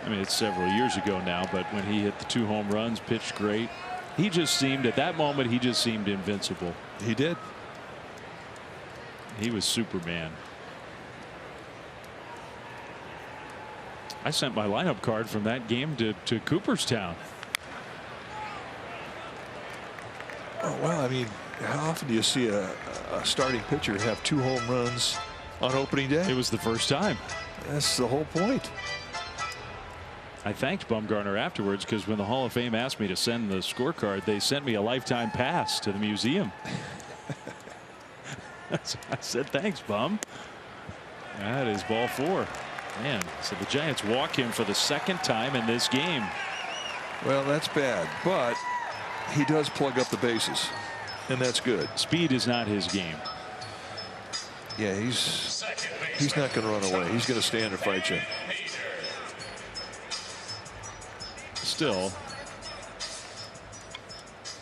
I mean, it's several years ago now, but when he hit the 2 home runs, pitched great. He just seemed, at that moment, he just seemed invincible. He did. He was Superman. I sent my lineup card from that game to Cooperstown. Oh, well, I mean, how often do you see a starting pitcher have 2 home runs on opening day? It was the first time. That's the whole point. I thanked Bumgarner afterwards, because when the Hall of Fame asked me to send the scorecard, they sent me a lifetime pass to the museum. I said, thanks, Bum. That is ball 4. Man, so the Giants walk him for the second time in this game. Well, that's bad, but he does plug up the bases, and that's good. Speed is not his game. Yeah, he's not going to run away. He's going to stand and fight you. Still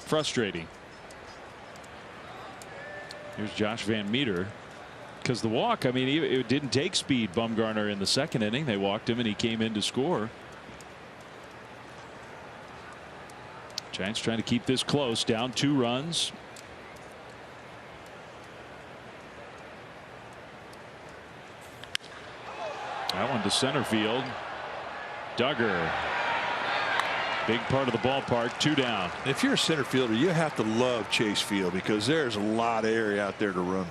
frustrating. Here's Josh Van Meter, because the walk, I mean, it didn't take speed. Bumgarner in the second inning, they walked him and he came in to score. Giants trying to keep this close, down 2 runs. That one to center field. Duggar. Big part of the ballpark, 2 down. If you're a center fielder, you have to love Chase Field, because there's a lot of area out there to run.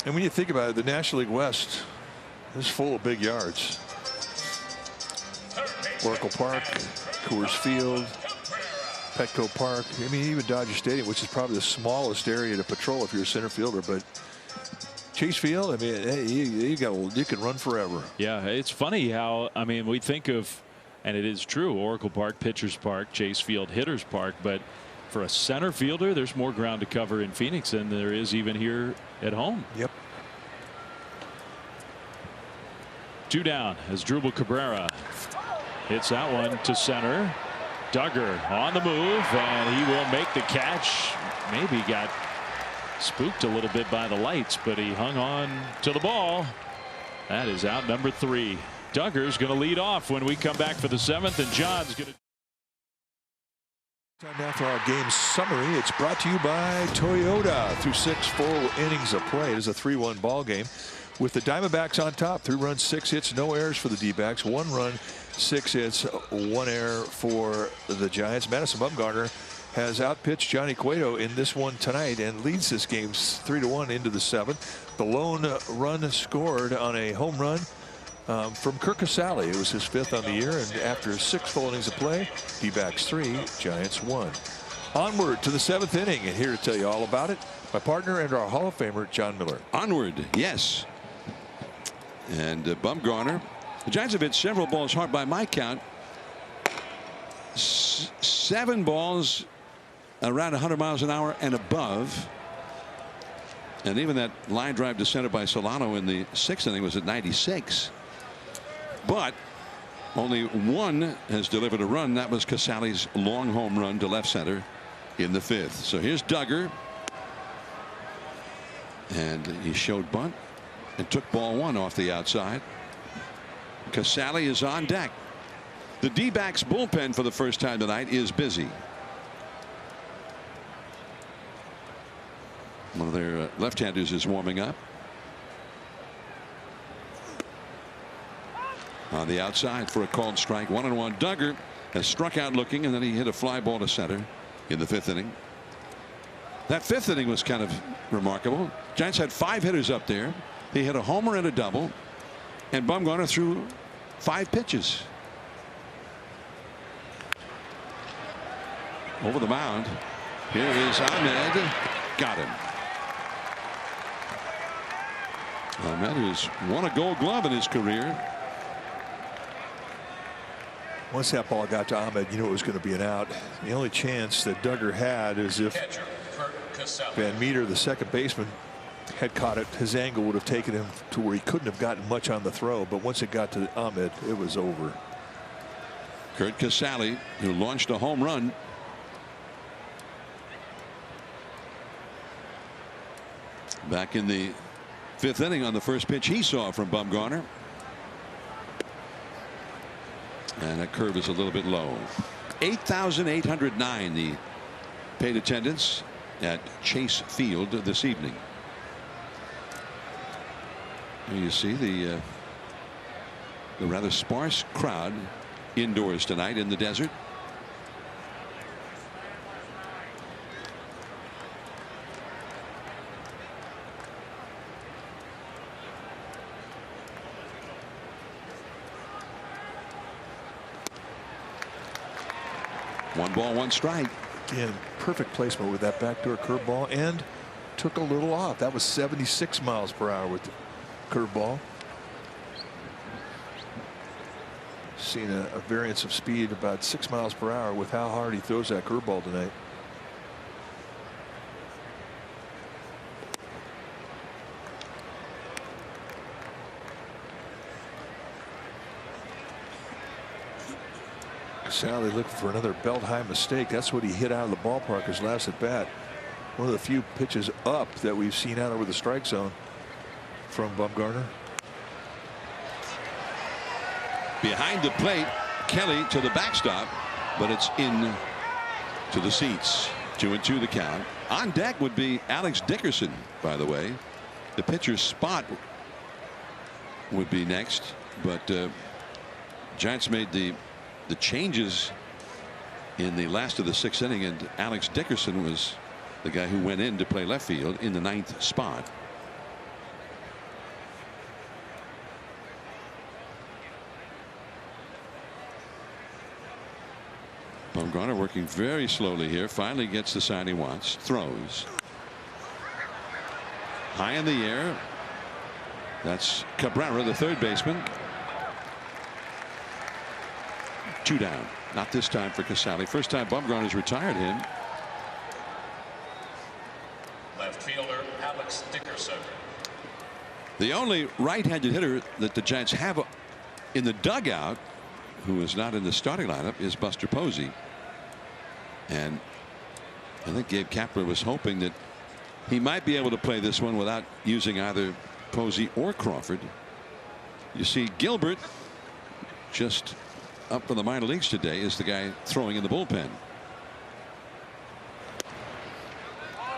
And when you think about it, the National League West is full of big yards. Oracle Park, Coors Field, Petco Park. I mean, even Dodger Stadium, which is probably the smallest area to patrol if you're a center fielder. But Chase Field, I mean, hey, you can run forever. Yeah, it's funny how, I mean, we think of, and it is true, Oracle Park, Pitchers Park, Chase Field, Hitters Park, but for a center fielder, there's more ground to cover in Phoenix than there is even here at home. Yep. 2 down as Drupal Cabrera hits that one to center. Duggar on the move, and he will make the catch. Maybe got spooked a little bit by the lights, but he hung on to the ball. That is out number 3. Duggar's going to lead off when we come back for the 7th, and John's going to. Time now for our game summary. It's brought to you by Toyota. Through 6 full innings of play, it is a 3-1 ball game with the Diamondbacks on top. 3 runs, 6 hits, no errors for the D-backs. 1 run, 6 hits, 1 error for the Giants. Madison Bumgarner has outpitched Johnny Cueto in this one tonight and leads this game 3-1 into the 7th. The lone run scored on a home run from Kirk Casale. It was his 5th on the year, and after 6 full innings of play, D-backs 3, Giants 1. Onward to the 7th inning, and here to tell you all about it, my partner and our Hall of Famer, John Miller. Onward, yes. And Bumgarner, the Giants have hit several balls hard by my count. 7 balls around 100 miles an hour and above. And even that line drive to center by Solano in the 6th inning was at 96. But only 1 has delivered a run. That was Casale's long home run to left center in the 5th. So here's Duggar. And he showed bunt and took ball 1 off the outside. Casale is on deck. The D-backs bullpen for the first time tonight is busy. One of their left-handers is warming up. On the outside for a called strike. 1-1. Duggar has struck out looking, and then he hit a fly ball to center in the 5th inning. That 5th inning was kind of remarkable. Giants had 5 hitters up there. They hit a homer and a double, and Bumgarner threw 5 pitches. Over the mound. Here is Ahmed. Got him. Ahmed has won a Gold Glove in his career. Once that ball got to Ahmed, you knew it was going to be an out. The only chance that Duggar had is if Van Meter, the second baseman, had caught it. His angle would have taken him to where he couldn't have gotten much on the throw. But once it got to Ahmed, it was over. Kurt Casale, who launched a home run. Back in the 5th inning on the first pitch he saw from Bumgarner. And that curve is a little bit low. 8,809 the paid attendance at Chase Field this evening. And you see the rather sparse crowd indoors tonight in the desert. One ball, 1 strike. Again, perfect placement with that backdoor curveball, and took a little off. That was 76 miles per hour with the curveball. Seen a variance of speed about 6 miles per hour with how hard he throws that curveball tonight. Casale looking for another belt high mistake. That's what he hit out of the ballpark his last at bat. One of the few pitches up that we've seen out over the strike zone from Bumgarner. Behind the plate, Kelly to the backstop, but it's in to the seats. 2-2 the count. On deck would be Alex Dickerson, by the way. The pitcher's spot would be next, but Giants made the changes in the last of the 6th inning, and Alex Dickerson was the guy who went in to play left field in the 9th spot. Bumgarner working very slowly here. Finally gets the sign he wants. Throws. High in the air. That's Cabrera, the third baseman. 2 down. Not this time for Casale. First time Bumgarner's retired him. Left fielder Alex Dickerson. The only right-handed hitter that the Giants have in the dugout who is not in the starting lineup is Buster Posey. And I think Gabe Kapler was hoping that he might be able to play this one without using either Posey or Crawford. You see Gilbert, just up from the minor leagues today, is the guy throwing in the bullpen.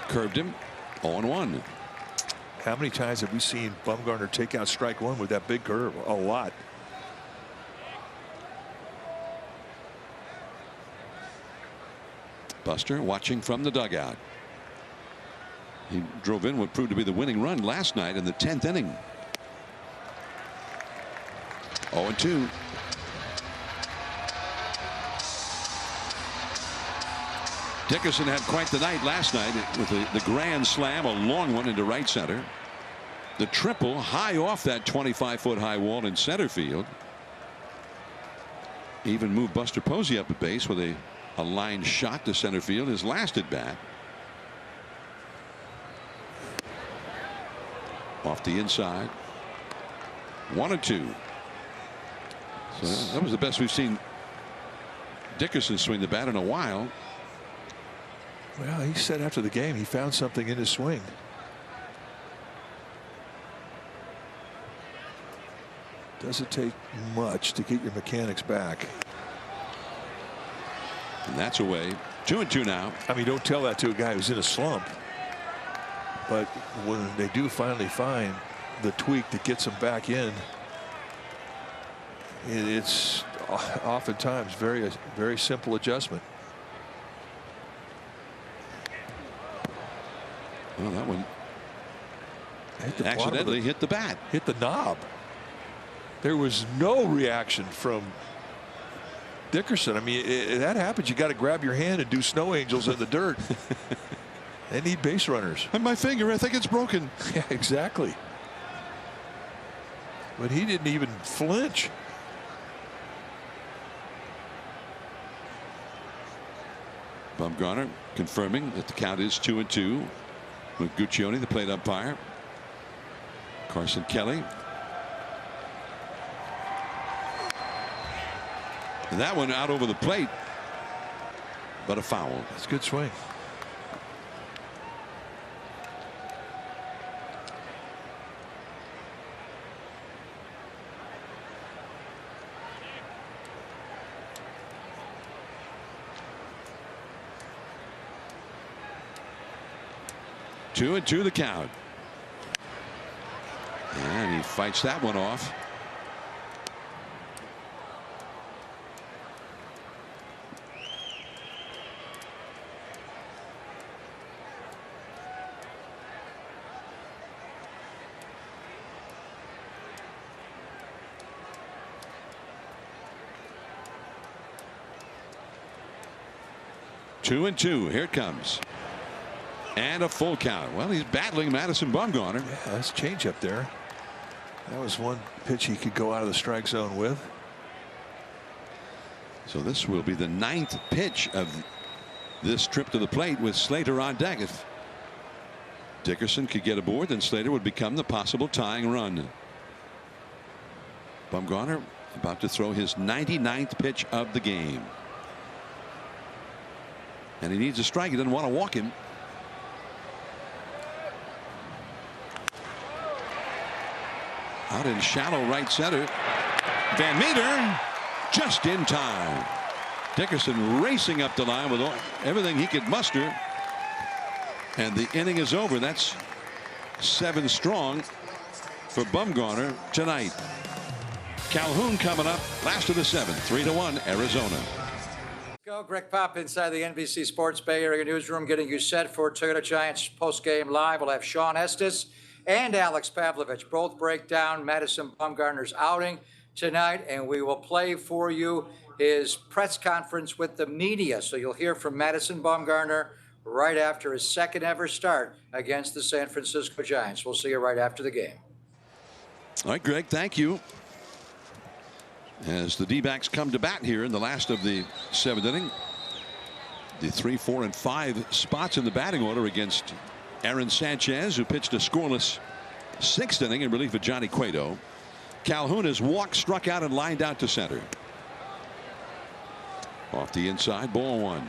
Curved him. 0-1. How many times have we seen Bumgarner take out strike one with that big curve? A lot. Buster watching from the dugout. He drove in what proved to be the winning run last night in the 10th inning. 0-2. Dickerson had quite the night last night with the grand slam, a long one into right center. The triple high off that 25-foot high wall in center field. Even moved Buster Posey up at base with a line shot to center field his last at bat. Off the inside. 1-2. So that was the best we've seen Dickerson swing the bat in a while. Well, he said after the game he found something in his swing. Doesn't take much to get your mechanics back. And that's away. 2-2 now. I mean, don't tell that to a guy who's in a slump. But when they do finally find the tweak that gets them back in, it's oftentimes very simple adjustment. Well, that one accidentally hit the bat. Hit the knob. There was no reaction from Dickerson. I mean, that happens. You got to grab your hand and do snow angels in the dirt. They need base runners. And my finger, I think it's broken. Yeah, exactly. But he didn't even flinch. Bumgarner confirming that the count is 2-2 with Guccione, the plate umpire. Carson Kelly. And that one out over the plate, but a foul. It's a good swing. Two and two the count. And he fights that one off. Two and two. Here it comes. And a full count. Well, he's battling Madison Bumgarner. Yeah, that's change up there. That was one pitch he could go out of the strike zone with. So this will be the 9th pitch of this trip to the plate with Slater on deck. If Dickerson could get aboard, then Slater would become the possible tying run. Bumgarner about to throw his 99th pitch of the game. And he needs a strike. He doesn't want to walk him. Out in shallow right center. Van Meter just in time. Dickerson racing up the line with everything he could muster. And the inning is over. That's 7 strong for Bumgarner tonight. Calhoun coming up last of the 7th. 3-1 Arizona. Go, Greg Pop inside the NBC Sports Bay Area newsroom getting you set for Toyota Giants post-game live. We'll have Sean Estes and Alex Pavlovich both break down Madison Bumgarner's outing tonight, and we will play for you his press conference with the media. So you'll hear from Madison Bumgarner right after his second ever start against the San Francisco Giants. We'll see you right after the game. All right, Greg, thank you. As the D-backs come to bat here in the last of the 7th inning. The 3, 4, and 5 spots in the batting order against Aaron Sanchez, who pitched a scoreless 6th inning in relief of Johnny Cueto. Calhoun has walked, struck out, and lined out to center. Off the inside, ball 1.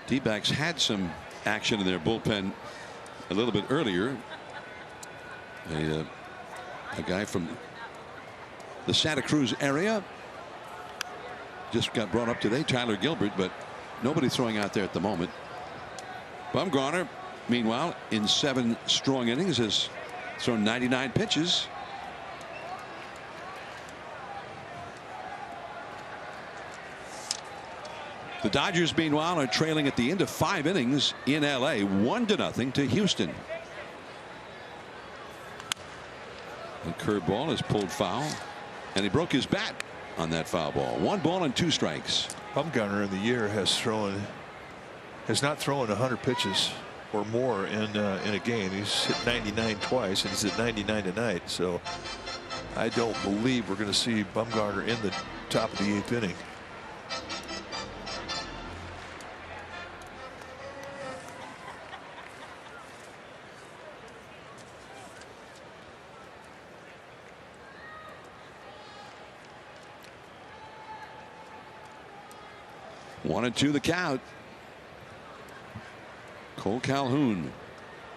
D-backs had some action in their bullpen a little bit earlier. A guy from the Santa Cruz area just got brought up today, Tyler Gilbert, but nobody throwing out there at the moment. Bumgarner, meanwhile, in 7 strong innings, has thrown 99 pitches. The Dodgers, meanwhile, are trailing at the end of 5 innings in L.A., 1-0 to Houston. The curveball is pulled foul, and he broke his bat on that foul ball. 1 ball and 2 strikes. Bumgarner in the year has not thrown 100 pitches or more in a game. He's hit 99 twice, and he's at 99 tonight. So I don't believe we're going to see Bumgarner in the top of the 8th inning. One and 2 the count. Cole Calhoun.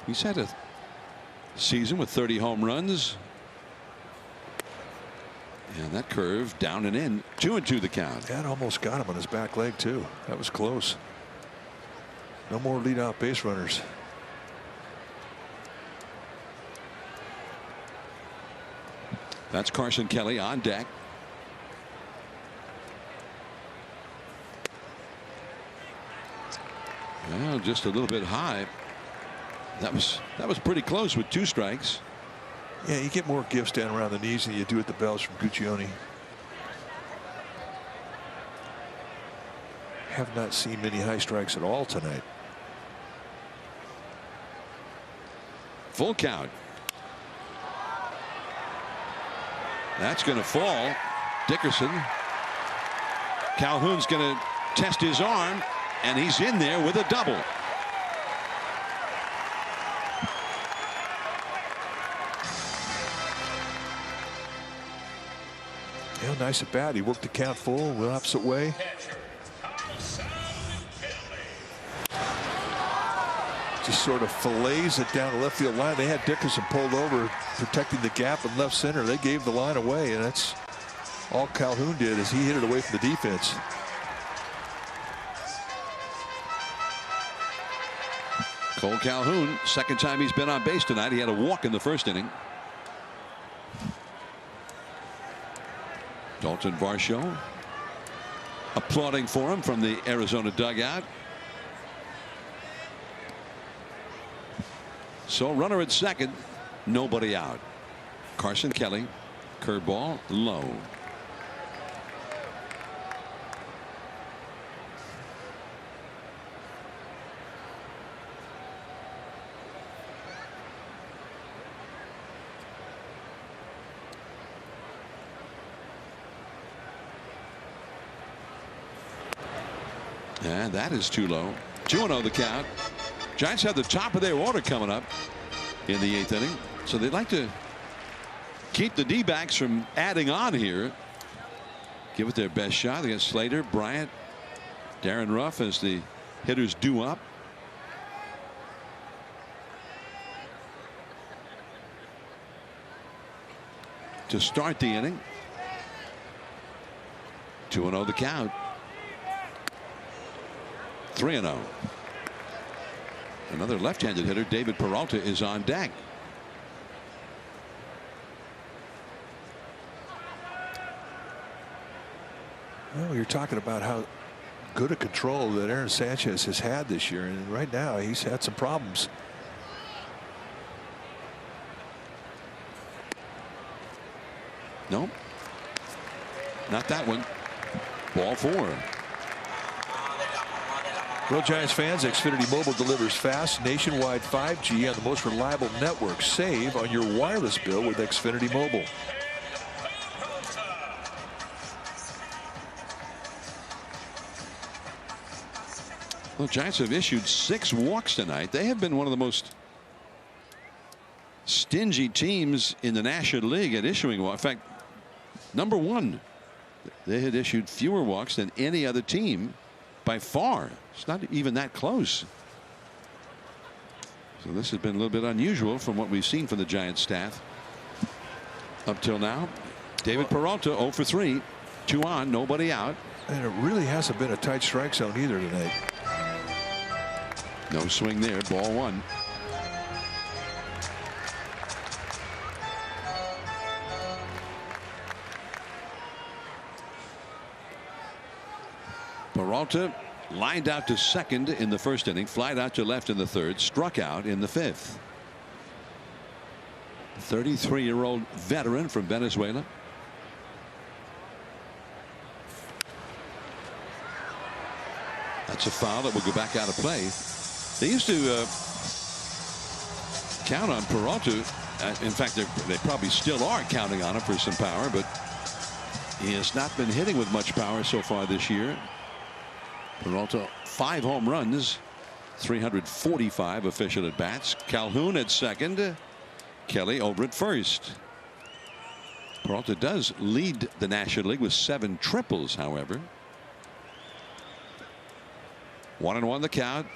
He's had a season with 30 home runs. And that curve down and in. 2 and 2 the count. That almost got him on his back leg too. That was close. No more leadoff base runners. That's Carson Kelly on deck. Well, just a little bit high. That was pretty close with 2 strikes. Yeah, you get more gifts down around the knees than you do at the bells from Guccione. Have not seen many high strikes at all tonight. Full count. That's going to fall. Dickerson. Calhoun's going to test his arm, and he's in there with a double. Yeah, nice at bat. He worked the count full, went opposite way. Just sort of fillets it down the left field line. They had Dickerson pulled over, protecting the gap in left center. They gave the line away, and that's all Calhoun did, is he hit it away from the defense. Cole Calhoun, second time he's been on base tonight. He had a walk in the 1st inning. Dalton Varsho applauding for him from the Arizona dugout. So runner at second, nobody out. Carson Kelly, curveball low. And that is too low. 2-0 the count. Giants have the top of their order coming up in the 8th inning. So they'd like to keep the D-backs from adding on here. Give it their best shot against Slater, Bryant, Darren Ruff as the hitters due up. To start the inning. 2-0 the count. 3-0. Another left-handed hitter, David Peralta, is on deck. Well, you're talking about how good a control that Aaron Sanchez has had this year, and right now he's had some problems. Nope. Not that one. Ball 4. Well, Giants fans, Xfinity Mobile delivers fast nationwide 5G on the most reliable network. Save on your wireless bill with Xfinity Mobile. Well, the Giants have issued 6 walks tonight. They have been one of the most stingy teams in the National League at issuing walks. In fact, number 1. They had issued fewer walks than any other team by far. It's not even that close. So this has been a little bit unusual from what we've seen from the Giants staff up till now. David Peralta 0 for 3. 2 on, nobody out. And it really hasn't been a tight strike zone either tonight. No swing there. Ball 1. Peralta lined out to second in the first inning, flied out to left in the third, struck out in the 5th. 33-year-old veteran from Venezuela. That's a foul that will go back out of play. They used to count on Peralta. In fact, they probably still are counting on him for some power, but he has not been hitting with much power so far this year. Peralta 5 home runs, 345 official at bats. Calhoun at second, Kelly over at first. Peralta does lead the National League with 7 triples, however. 1-1 the count.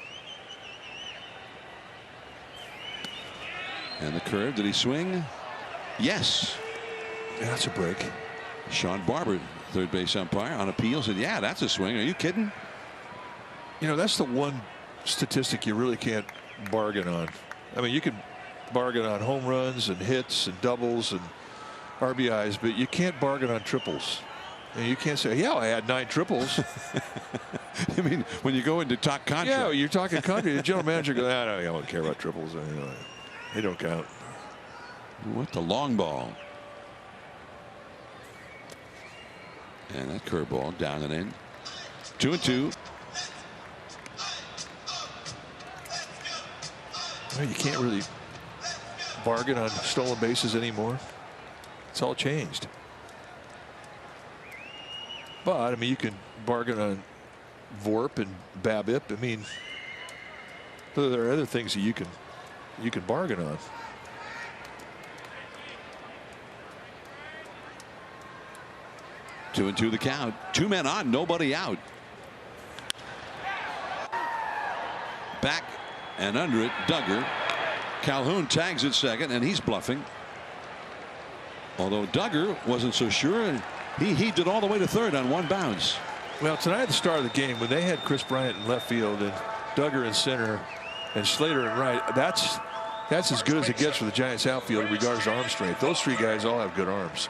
And the curve. Did he swing? Yes. Yeah, that's a break. Sean Barber, third base umpire, on appeal, said, yeah, that's a swing. Are you kidding? You know, that's the one statistic you really can't bargain on. I mean, you can bargain on home runs and hits and doubles and RBIs, but you can't bargain on triples. And you can't say, yeah, I had 9 triples. I mean, when you go into talk contract. Yeah, you're talking contract. The general manager goes, I don't care about triples. They don't count. What the long ball. And that curveball down and in. 2-2. Well, you can't really bargain on stolen bases anymore. It's all changed. But I mean, you can bargain on VORP and BABIP. I mean, there are other things that you can bargain on. Two and two the count. 2 men on, nobody out. Back and under it, Duggar. Calhoun tags at second, and he's bluffing. Although Duggar wasn't so sure, he heaved it all the way to third on 1 bounce. Well, tonight at the start of the game, when they had Chris Bryant in left field and Duggar in center and Slater in right, that's as good as it gets for the Giants outfield in regards to arm strength. Those 3 guys all have good arms.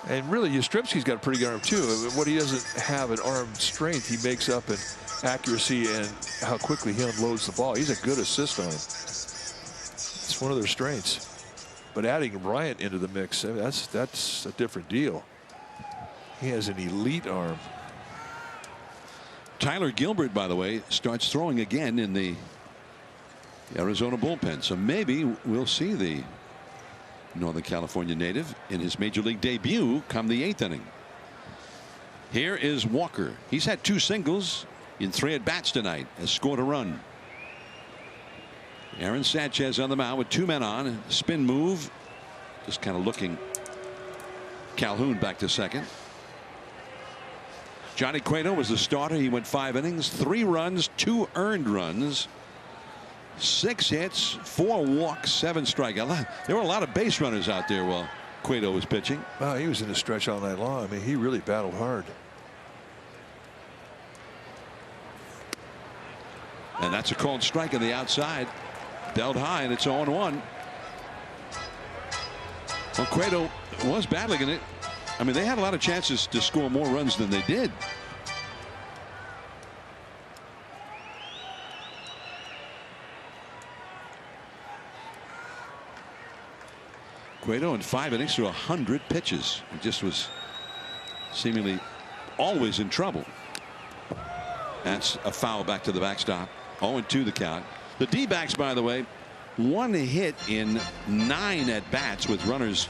And really, Yastrzemski's got a pretty good arm too. What he doesn't have in arm strength, he makes up in accuracy and how quickly he unloads the ball. He's a good assist on him. It's one of their strengths. But adding Bryant into the mix, that's a different deal. He has an elite arm. Tyler Gilbert, by the way, starts throwing again in the Arizona bullpen. So maybe we'll see the Northern California native in his major league debut come the 8th inning. Here is Walker. He's had 2 singles in 3 at bats tonight, has scored a run. Aaron Sanchez on the mound with 2 men on. Spin move, just kind of looking. Calhoun back to second. Johnny Cueto was the starter. He went 5 innings, 3 runs, 2 earned runs, 6 hits, 4 walks, 7 strikeouts. There were a lot of base runners out there while Cueto was pitching. Wow, he was in the stretch all night long. I mean, he really battled hard. And that's a called strike on the outside. Dealt high, and it's 0-1. Well, Cueto was battling in it. I mean, they had a lot of chances to score more runs than they did. Cueto in 5 innings threw 100 pitches. He just was seemingly always in trouble. That's a foul back to the backstop. 0-2 the count. The D-backs, by the way, 1 hit in 9 at bats with runners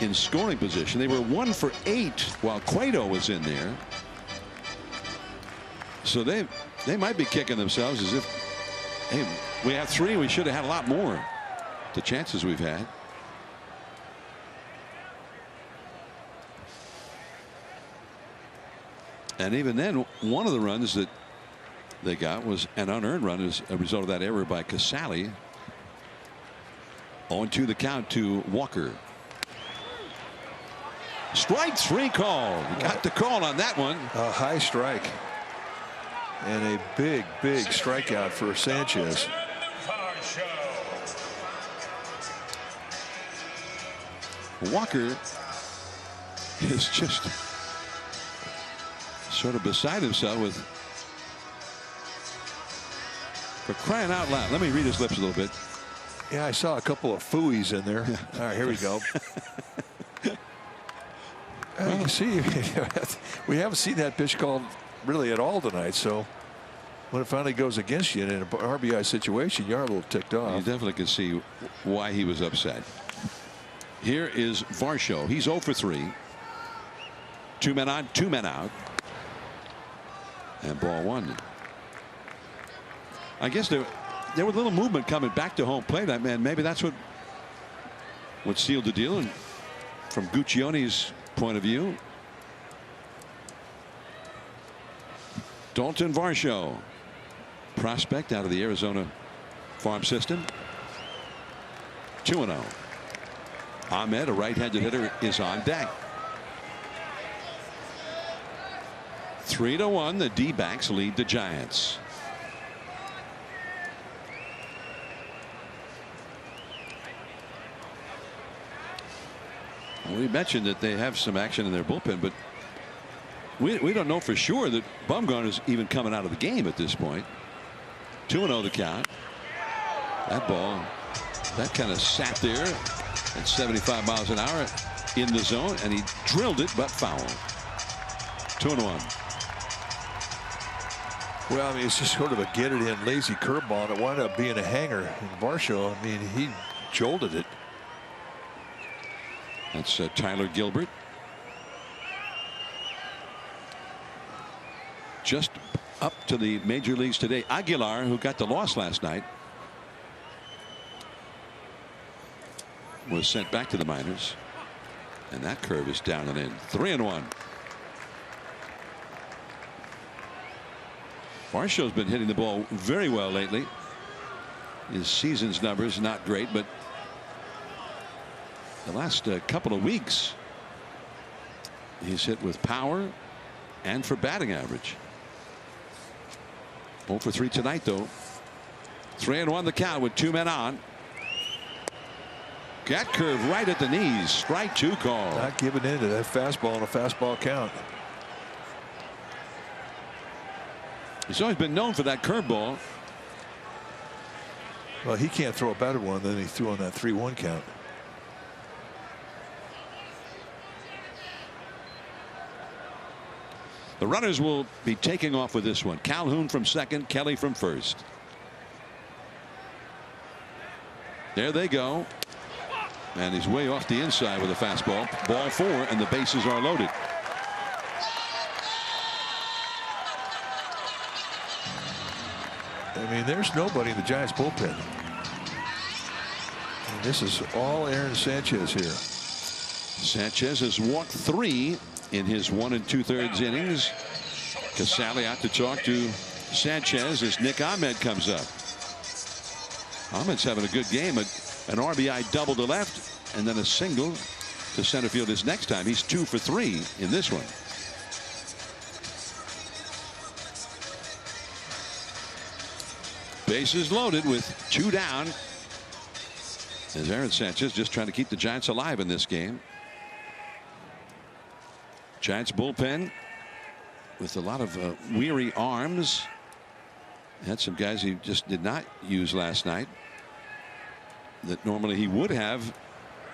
in scoring position. They were 1 for 8 while Cueto was in there. So they might be kicking themselves as if, hey, we have 3. We should have had a lot more. The chances we've had. And even then, one of the runs that they got was an unearned run as a result of that error by Casale. 0-2 the count to Walker. Strike 3 call. You got the call on that one. A high strike. And a big strikeout for Sanchez. Walker is just sort of beside himself with, for crying out loud. Let me read his lips a little bit. Yeah, I saw a couple of phooeys in there. All right, here we go. You can see we haven't seen that pitch called really at all tonight. So when it finally goes against you in an RBI situation, you're a little ticked off. You definitely can see why he was upset. Here is Varsho. He's 0 for 3. 2 men on, 2 men out. And ball 1. I guess there was a little movement coming back to home plate. Man, maybe that's what sealed the deal. And from Guccione's point of view, Dalton Varsho, prospect out of the Arizona farm system. 2-0. Ahmed, a right-handed hitter, is on deck. 3-1. The D-backs lead the Giants. We mentioned that they have some action in their bullpen, but we don't know for sure that Bumgarner's even coming out of the game at this point. 2-0 the count. That ball, that kind of sat there at 75 miles an hour in the zone, and he drilled it, but foul. 2-1. Well, I mean, it's just sort of a get it in lazy curveball, and it wound up being a hanger. And Varsho, I mean, he jolted it. That's Tyler Gilbert. Just up to the major leagues today. Aguilar, who got the loss last night, was sent back to the minors. And that curve is down and in. 3-1. Varsho's been hitting the ball very well lately. His season's numbers not great, but the last couple of weeks he's hit with power and for batting average. 0 for 3 tonight, though. 3-1 the count with 2 men on. That curve right at the knees. Strike 2 call. Not giving in to that fastball and a fastball count. He's always been known for that curveball. Well, he can't throw a better one than he threw on that 3-1 count. The runners will be taking off with this one. Calhoun from second, Kelly from first. There they go. And he's way off the inside with a fastball. Ball 4, and the bases are loaded. I mean, there's nobody in the Giants bullpen. And this is all Aaron Sanchez here. Sanchez has walked 3 in his 1 2/3 innings. Casale out to talk to Sanchez as Nick Ahmed comes up. Ahmed's having a good game. An RBI double to left, and then a single to center field his next time. He's 2 for 3 in this one. Bases loaded with 2 down. As Aaron Sanchez just trying to keep the Giants alive in this game. Giants bullpen with a lot of weary arms. Had some guys he just did not use last night that normally he would have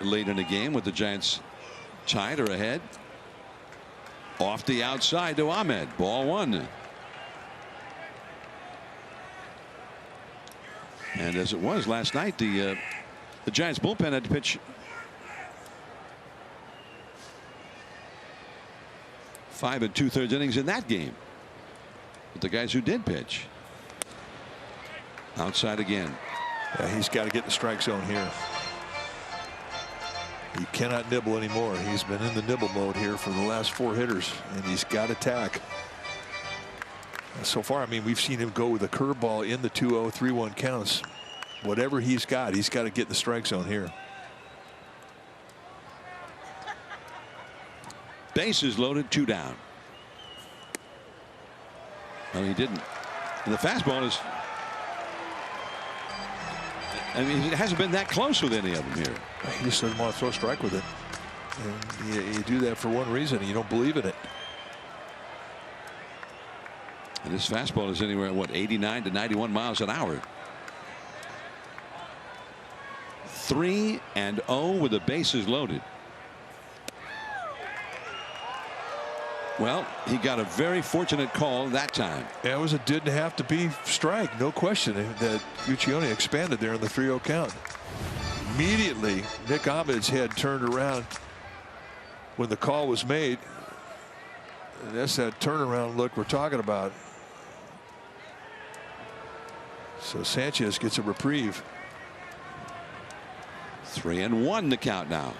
late in the game with the Giants tied or ahead. Off the outside to Ahmed. Ball 1. And as it was last night, the Giants bullpen had to pitch 5 2/3 innings in that game. But the guys who did pitch. Outside again. Yeah, he's got to get in the strike zone here. He cannot nibble anymore. He's been in the nibble mode here for the last 4 hitters, and he's got to tack. So far, I mean, we've seen him go with a curveball in the 2-0, 3-1 counts. Whatever he's got to get in the strike zone here. Bases loaded, 2 down. No, he didn't. And the fastball is, I mean, it hasn't been that close with any of them here. He just doesn't want to throw a strike with it. And you do that for one reason. You don't believe in it. And this fastball is anywhere at what, 89 to 91 miles an hour. 3-0 with the bases loaded. Well, he got a very fortunate call that time. Yeah, it was a didn't have to be strike, no question. That Guccione expanded there in the 3-0 count. Immediately, Nick Ahmed's head turned around when the call was made. And that's that turnaround look we're talking about. So Sanchez gets a reprieve. 3-1 the count now.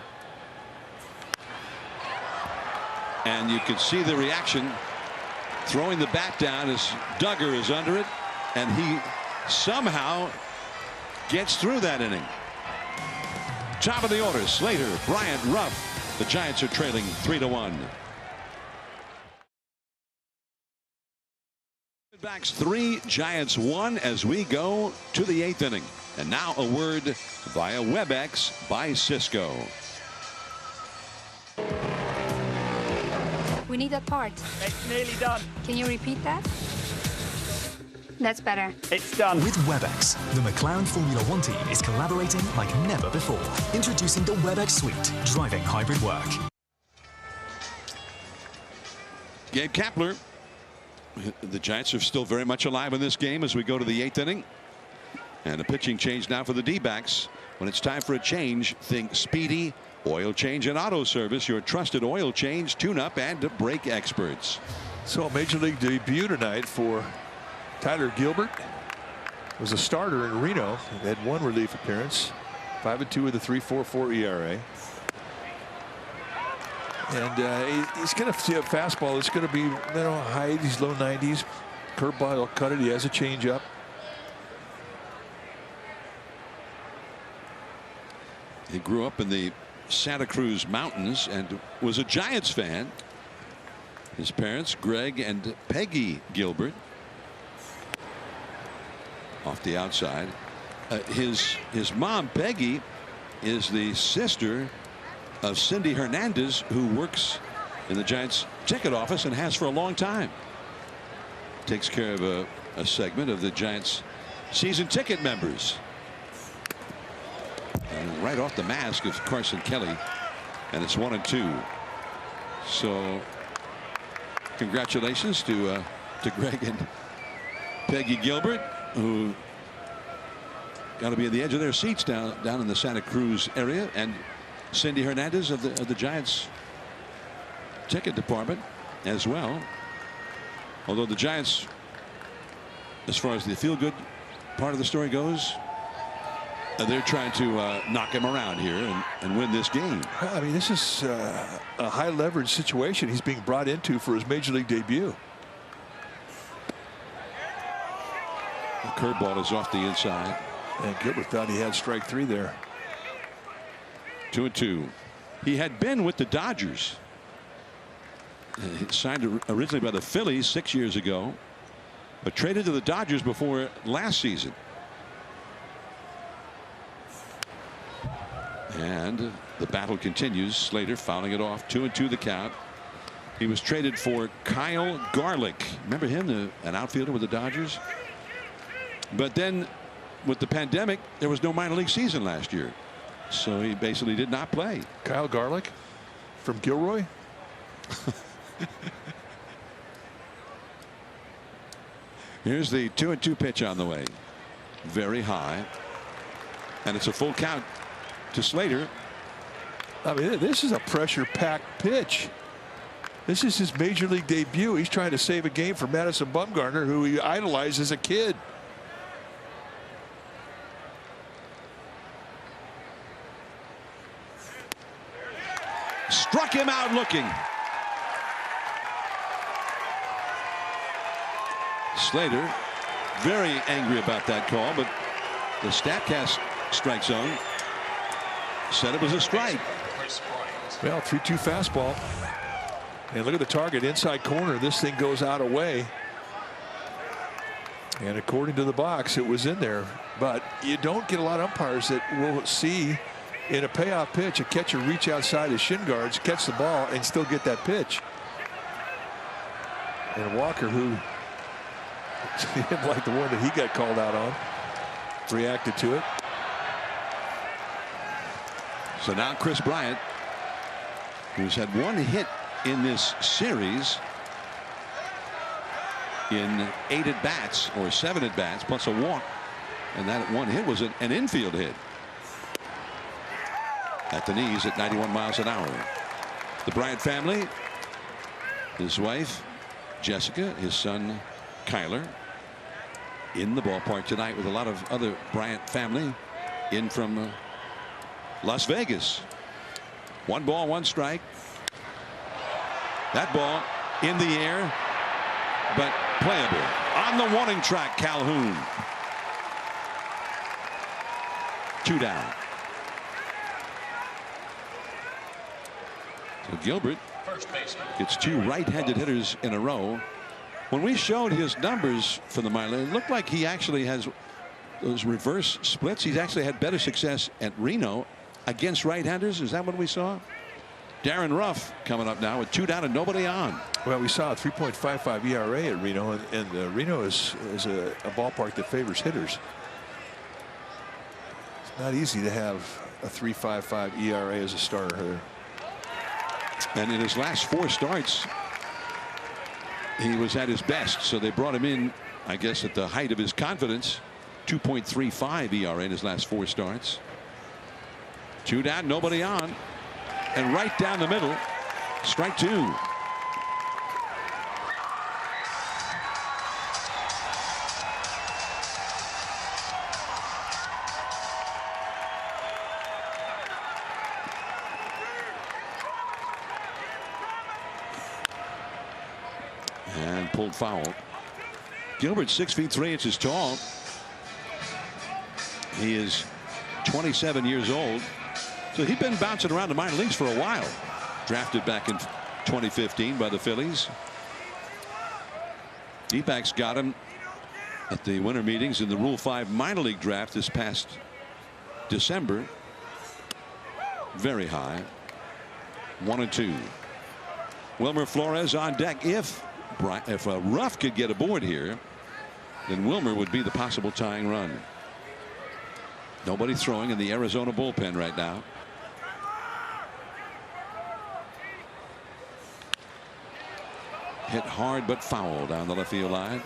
And you can see the reaction, throwing the bat down as Duggar is under it, and he somehow gets through that inning. Top of the order, Slater, Bryant, Ruff. The Giants are trailing 3-1. Diamondbacks 3, Giants 1 as we go to the 8th inning. And now a word via WebEx by Cisco. We need that part. It's nearly done. Can you repeat that? That's better. It's done. With WebEx, the McLaren Formula One team is collaborating like never before. Introducing the WebEx Suite, driving hybrid work. Gabe Kapler. The Giants are still very much alive in this game as we go to the 8th inning. And a pitching change now for the D-backs. When it's time for a change, think Speedy Oil Change and Auto Service, your trusted oil change, tune-up, and brake experts. So a major league debut tonight for Tyler Gilbert. Was a starter in Reno. He had 1 relief appearance. 5-2 with a 3.44 ERA. And he's going to see a fastball. It's going to be, high 80s, low 90s. Curveball, he'll cut it. He has a changeup. He grew up in the Santa Cruz Mountains and was a Giants fan. His parents, Greg and Peggy Gilbert. Off the outside. His mom, Peggy, is the sister of Cindy Hernandez, who works in the Giants ticket office and has for a long time. Takes care of a segment of the Giants season ticket members. And right off the mask of Carson Kelly, and it's 1-2. So congratulations to Greg and Peggy Gilbert, who got to be at the edge of their seats down in the Santa Cruz area, and Cindy Hernandez of the Giants ticket department as well. Although the Giants, as far as the feel-good part of the story goes, they're trying to knock him around here and win this game. I mean, this is a high leverage situation he's being brought into for his major league debut. The curveball is off the inside. And Gilbert thought he had strike 3 there. 2-2. He had been with the Dodgers. He signed originally by the Phillies 6 years ago, but traded to the Dodgers before last season. And the battle continues. Slater fouling it off. 2-2 the count. He was traded for Kyle Garlick. Remember him, an outfielder with the Dodgers? But then with the pandemic, there was no minor league season last year. So he basically did not play. Kyle Garlick from Gilroy. Here's the 2-2 pitch on the way. Very high. And it's a full count to Slater. I mean, this is a pressure-packed pitch. This is his major league debut. He's trying to save a game for Madison Bumgarner, who he idolized as a kid. Struck him out looking. Slater very angry about that call, but the StatCast strike zone said it was a strike. Well, 3-2 fastball. And look at the target, inside corner. This thing goes out of way. And according to the box, it was in there. But you don't get a lot of umpires that will see in a payoff pitch a catcher reach outside his shin guards, catch the ball, and still get that pitch. And Walker, who didn't like the one that he got called out on, reacted to it. So now Chris Bryant, who's had one hit in this series in 8 at-bats or 7 at-bats plus a walk, and that one hit was an infield hit at the knees at 91 miles an hour. The Bryant family, his wife Jessica, his son Kyler, in the ballpark tonight with a lot of other Bryant family in from Las Vegas. 1 ball, 1 strike. That ball in the air, but playable. On the warning track, Calhoun. 2 down. So Gilbert gets 2 right-handed hitters in a row. When we showed his numbers for the minor league, it looked like he actually has those reverse splits. He's actually had better success at Reno against right-handers. Is that what we saw? Darren Ruff coming up now with 2 down and nobody on. Well, we saw a 3.55 ERA at Reno, and Reno is a ballpark that favors hitters. It's not easy to have a 3.55 ERA as a starter hitter. And in his last 4 starts, he was at his best. So they brought him in, I guess, at the height of his confidence. 2.35 ERA in his last 4 starts. 2 down, nobody on. And right down the middle, strike 2. And pulled foul. Gilbert 6 feet 3 inches tall. He is 27 years old. So he'd been bouncing around the minor leagues for a while. Drafted back in 2015 by the Phillies. D-backs got him at the winter meetings in the Rule 5 minor league draft this past December. Very high. 1-2. Wilmer Flores on deck. If Ruff could get aboard here, then Wilmer would be the possible tying run. Nobody throwing in the Arizona bullpen right now. Hit hard but foul down the left field line.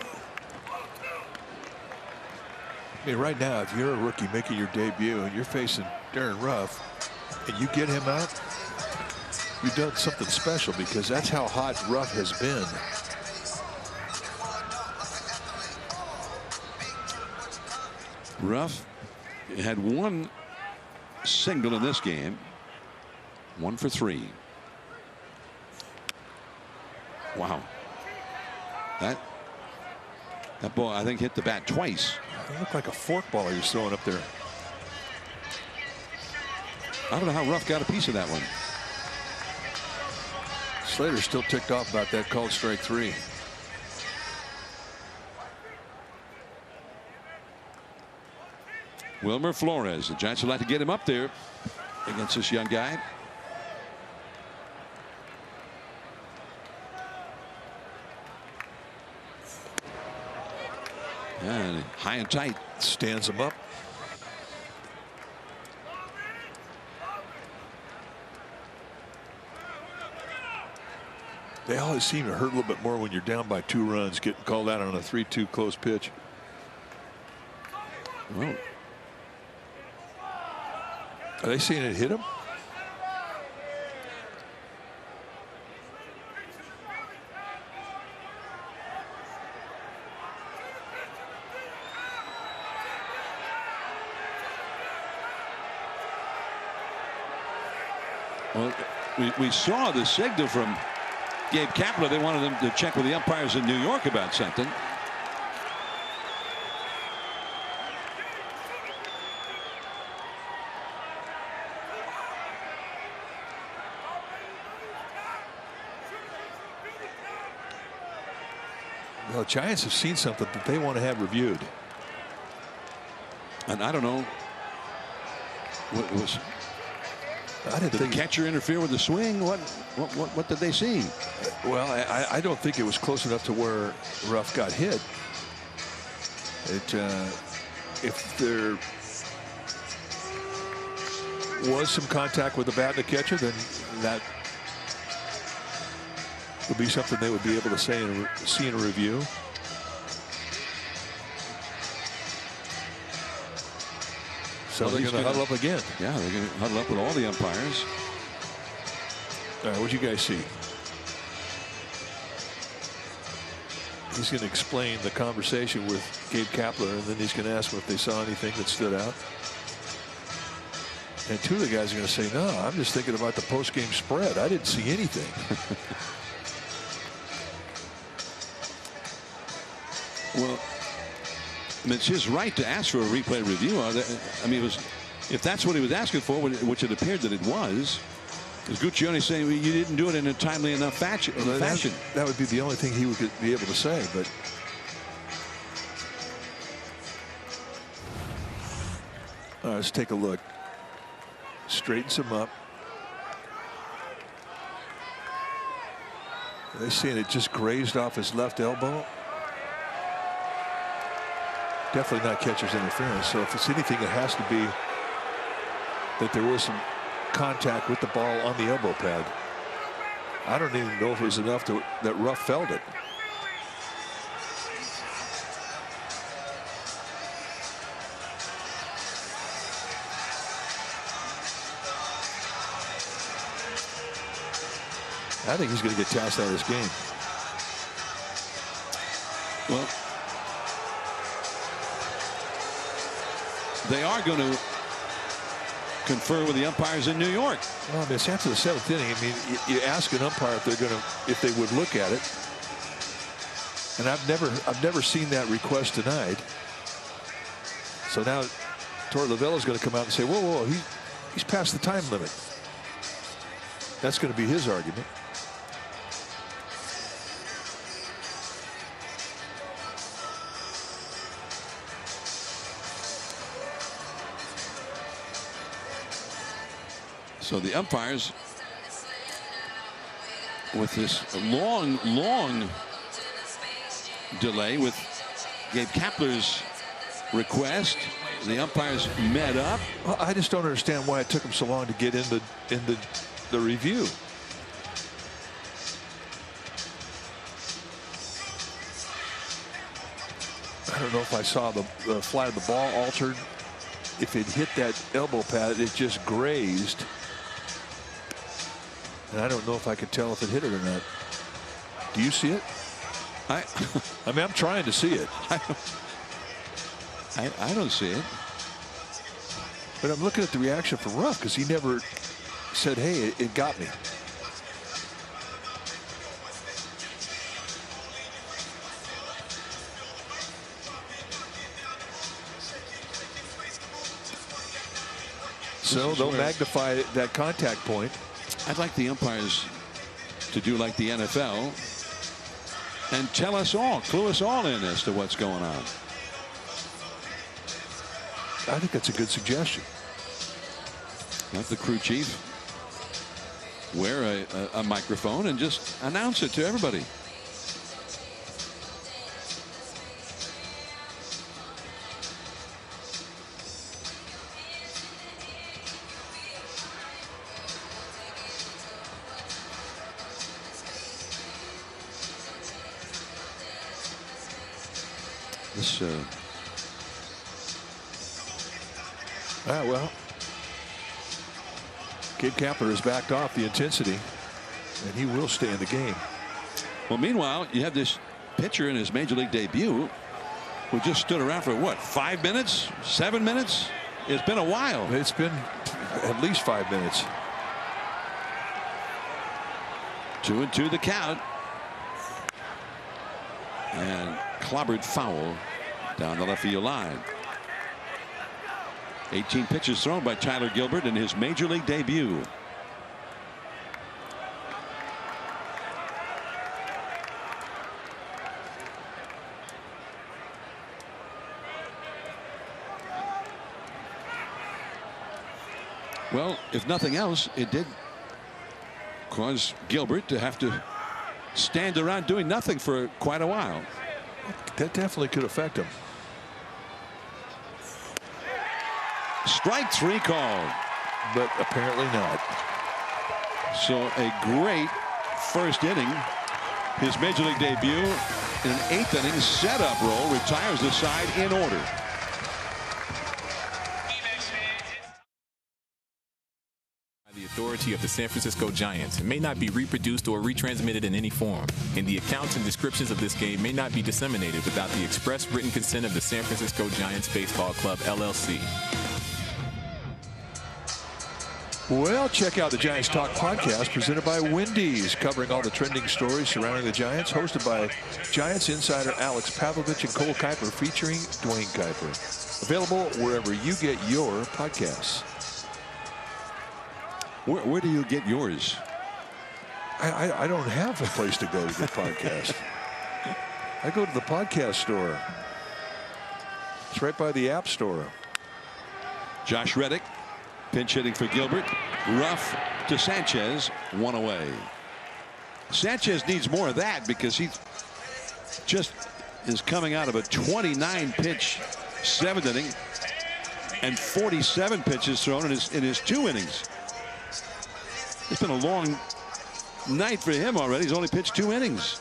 I mean, right now, if you're a rookie making your debut and you're facing Darren Ruff and you get him out, you've done something special, because that's how hot Ruff has been. Ruff had 1 single in this game. 1 for 3. Wow. That ball, I think, hit the bat twice. It looked like a forkball he was throwing up there. I don't know how Ruff got a piece of that one. Slater's still ticked off about that called strike 3. Wilmer Flores. The Giants would like to get him up there against this young guy. And high and tight. Stands him up. They always seem to hurt a little bit more when you're down by 2 runs, getting called out on a 3-2 close pitch. Well, are they seeing it hit him? Well, we saw the signal from Gabe Kapler. They wanted them to check with the umpires in New York about something. Well, Giants have seen something that they want to have reviewed. And I don't know what was. Did the catcher interfere with the swing? What did they see? Well, I don't think it was close enough to where Ruff got hit. If there was some contact with the bat and the catcher, then that would be something they would be able to see in a review. So they're going to huddle up again. Yeah, they're going to huddle up with all the umpires. All right, what'd you guys see? He's going to explain the conversation with Gabe Kapler, and then he's going to ask them if they saw anything that stood out. And 2 of the guys are going to say, no, I'm just thinking about the post-game spread. I didn't see anything. Well, I mean, it's his right to ask for a replay review. I mean, if that's what he was asking for, which it appeared that it was Guccione saying, well, you didn't do it in a timely enough fashion. That would be the only thing he would be able to say. But let's take a look. Straightens him up. Are they saying it just grazed off his left elbow? Definitely not catcher's interference. So if it's anything, it has to be that there was some contact with the ball on the elbow pad. I don't even know if it was enough that Ruff felt it. I think he's going to get tossed out of this game. Well, they are going to confer with the umpires in New York. Well, it's after the 7th inning. I mean, you ask an umpire if they would look at it, and I've never seen that request denied. So now, Torey Lovullo is going to come out and say, "Whoa, he's past the time limit." That's going to be his argument. So the umpires, with this long delay with Gabe Kapler's request, the umpires met up. Well, I just don't understand why it took him so long to get in the review. I don't know if I saw the fly of the ball altered. If it hit that elbow pad, it just grazed. And I don't know if I could tell if it hit it or not. Do you see it? I mean, I'm trying to see it. I don't see it. But I'm looking at the reaction from Ruff because he never said, hey, it got me. So they'll magnify that contact point. I'd like the umpires to do like the NFL and tell us all, clue us all in as to what's going on. I think that's a good suggestion. Let the crew chief wear a microphone and just announce it to everybody. This well, Gabe Kapler has backed off the intensity, and he will stay in the game. well, meanwhile, you have this pitcher in his major league debut who just stood around for what, 5 minutes, 7 minutes? It's been a while. It's been at least 5 minutes. 2-2 the count. And clobbered foul down the left field line. 18 pitches thrown by Tyler Gilbert in his major league debut. Well, if nothing else, it did cause Gilbert to have to stand around doing nothing for quite a while. That definitely could affect him. Strike 3 called, but apparently not. So a great first inning. His major league debut in an 8th inning setup role, retires the side in order. The authority of the San Francisco Giants may not be reproduced or retransmitted in any form, and the accounts and descriptions of this game may not be disseminated without the express written consent of the San Francisco Giants Baseball Club, LLC. Well, check out the Giants Talk podcast presented by Wendy's, covering all the trending stories surrounding the Giants, hosted by Giants insider Alex Pavlovich and Cole Kuiper, featuring Dwayne Kuiper. Available wherever you get your podcasts. Where do you get yours? I don't have a place to go to get podcasts. I go to the podcast store. It's right by the App Store. Josh Reddick pinch hitting for Gilbert. Rough to Sanchez, 1 away. Sanchez needs more of that because he just is coming out of a 29 pitch 7th inning and 47 pitches thrown in his 2 innings. It's been a long night for him already. He's only pitched 2 innings.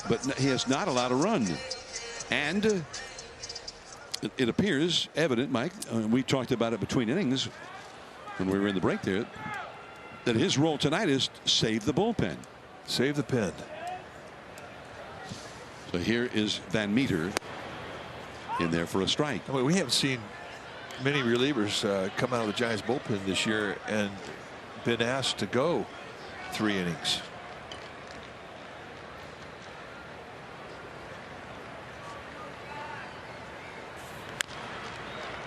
But he has not allowed a run. And it appears evident, Mike, we talked about it between innings when we were in the break there, that his role tonight is save the bullpen. Save the pen. So here is Van Meter in there for a strike. I mean, we haven't seen many relievers come out of the Giants bullpen this year and been asked to go 3 innings.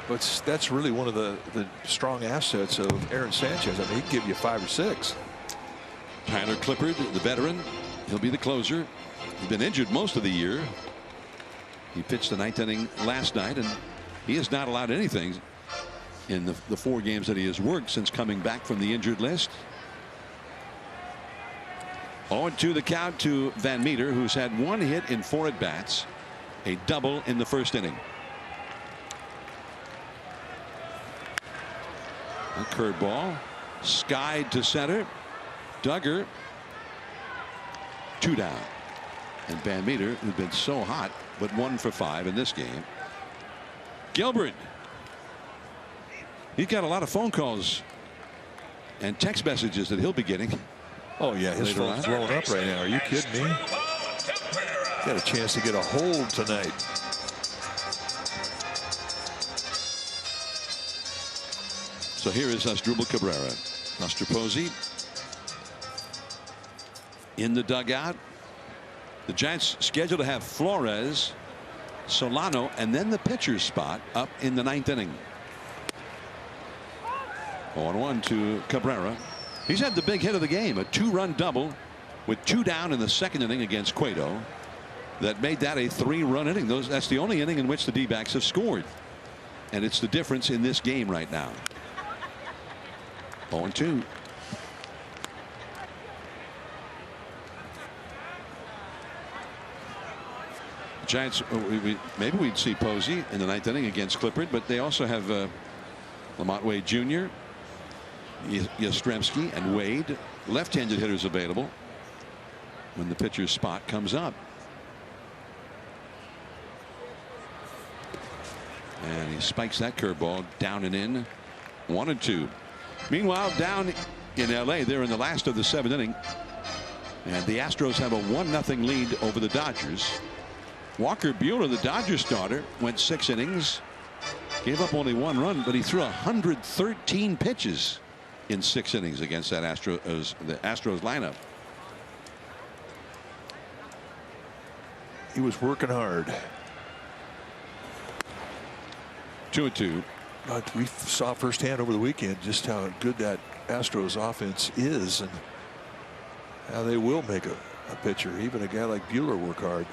But that's really one of the strong assets of Aaron Sanchez. I mean, he can give you 5 or 6. Tyler Clippard, the veteran, he'll be the closer. He's been injured most of the year. He pitched the 9th inning last night, and he has not allowed anything in the 4 games that he has worked since coming back from the injured list. 0-2 the count to Van Meter, who's had 1 hit in 4 at-bats, a double in the 1st inning. A curveball, skied to center. Duggar, 2 down. And Van Meter, who's been so hot, but 1 for 5 in this game. Gilbert. He's got a lot of phone calls and text messages that he'll be getting. Oh, yeah, his phone's blowing up right now. Are you kidding me? Got a chance to get a hold tonight. So here is Asdrubal Cabrera. Buster Posey in the dugout. The Giants scheduled to have Flores, Solano, and then the pitcher's spot up in the 9th inning. 0-1 to Cabrera. He's had the big hit of the game, a 2-run double with 2 down in the 2nd inning against Cueto. That made that a 3-run inning. That's the only inning in which the D-backs have scored. And it's the difference in this game right now. 0-2. Giants, maybe we'd see Posey in the 9th inning against Clippard, but they also have Lamont Wade Jr., Yastrzemski, and Wade, left-handed hitters available when the pitcher's spot comes up. And he spikes that curveball down and in. 1-2. Meanwhile, down in L.A., they're in the last of the 7th inning. And the Astros have a 1-0 lead over the Dodgers. Walker Buehler, the Dodgers starter, went 6 innings. Gave up only 1 run, but he threw 113 pitches in 6 innings against that Astros lineup. He was working hard. 2-2. But we saw firsthand over the weekend just how good that Astros offense is and how they will make a pitcher, even a guy like Buehler, work hard.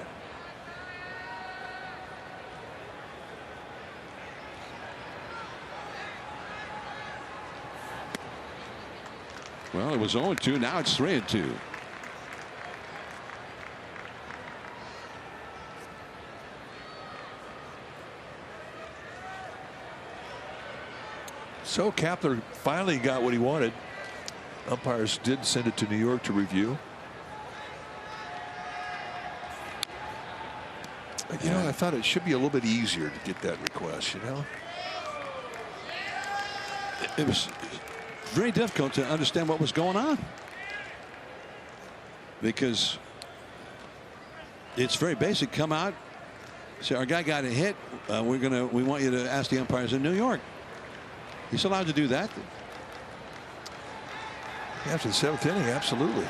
Well, it was 0-2. Now it's 3-2. So Kapler finally got what he wanted. Umpires did send it to New York to review. But, you know, I thought it should be a little bit easier to get that request, you know. It was very difficult to understand what was going on, because it's very basic. Come out, say our guy got a hit. We want you to ask the umpires in New York. He's allowed to do that. After the 7th inning, absolutely.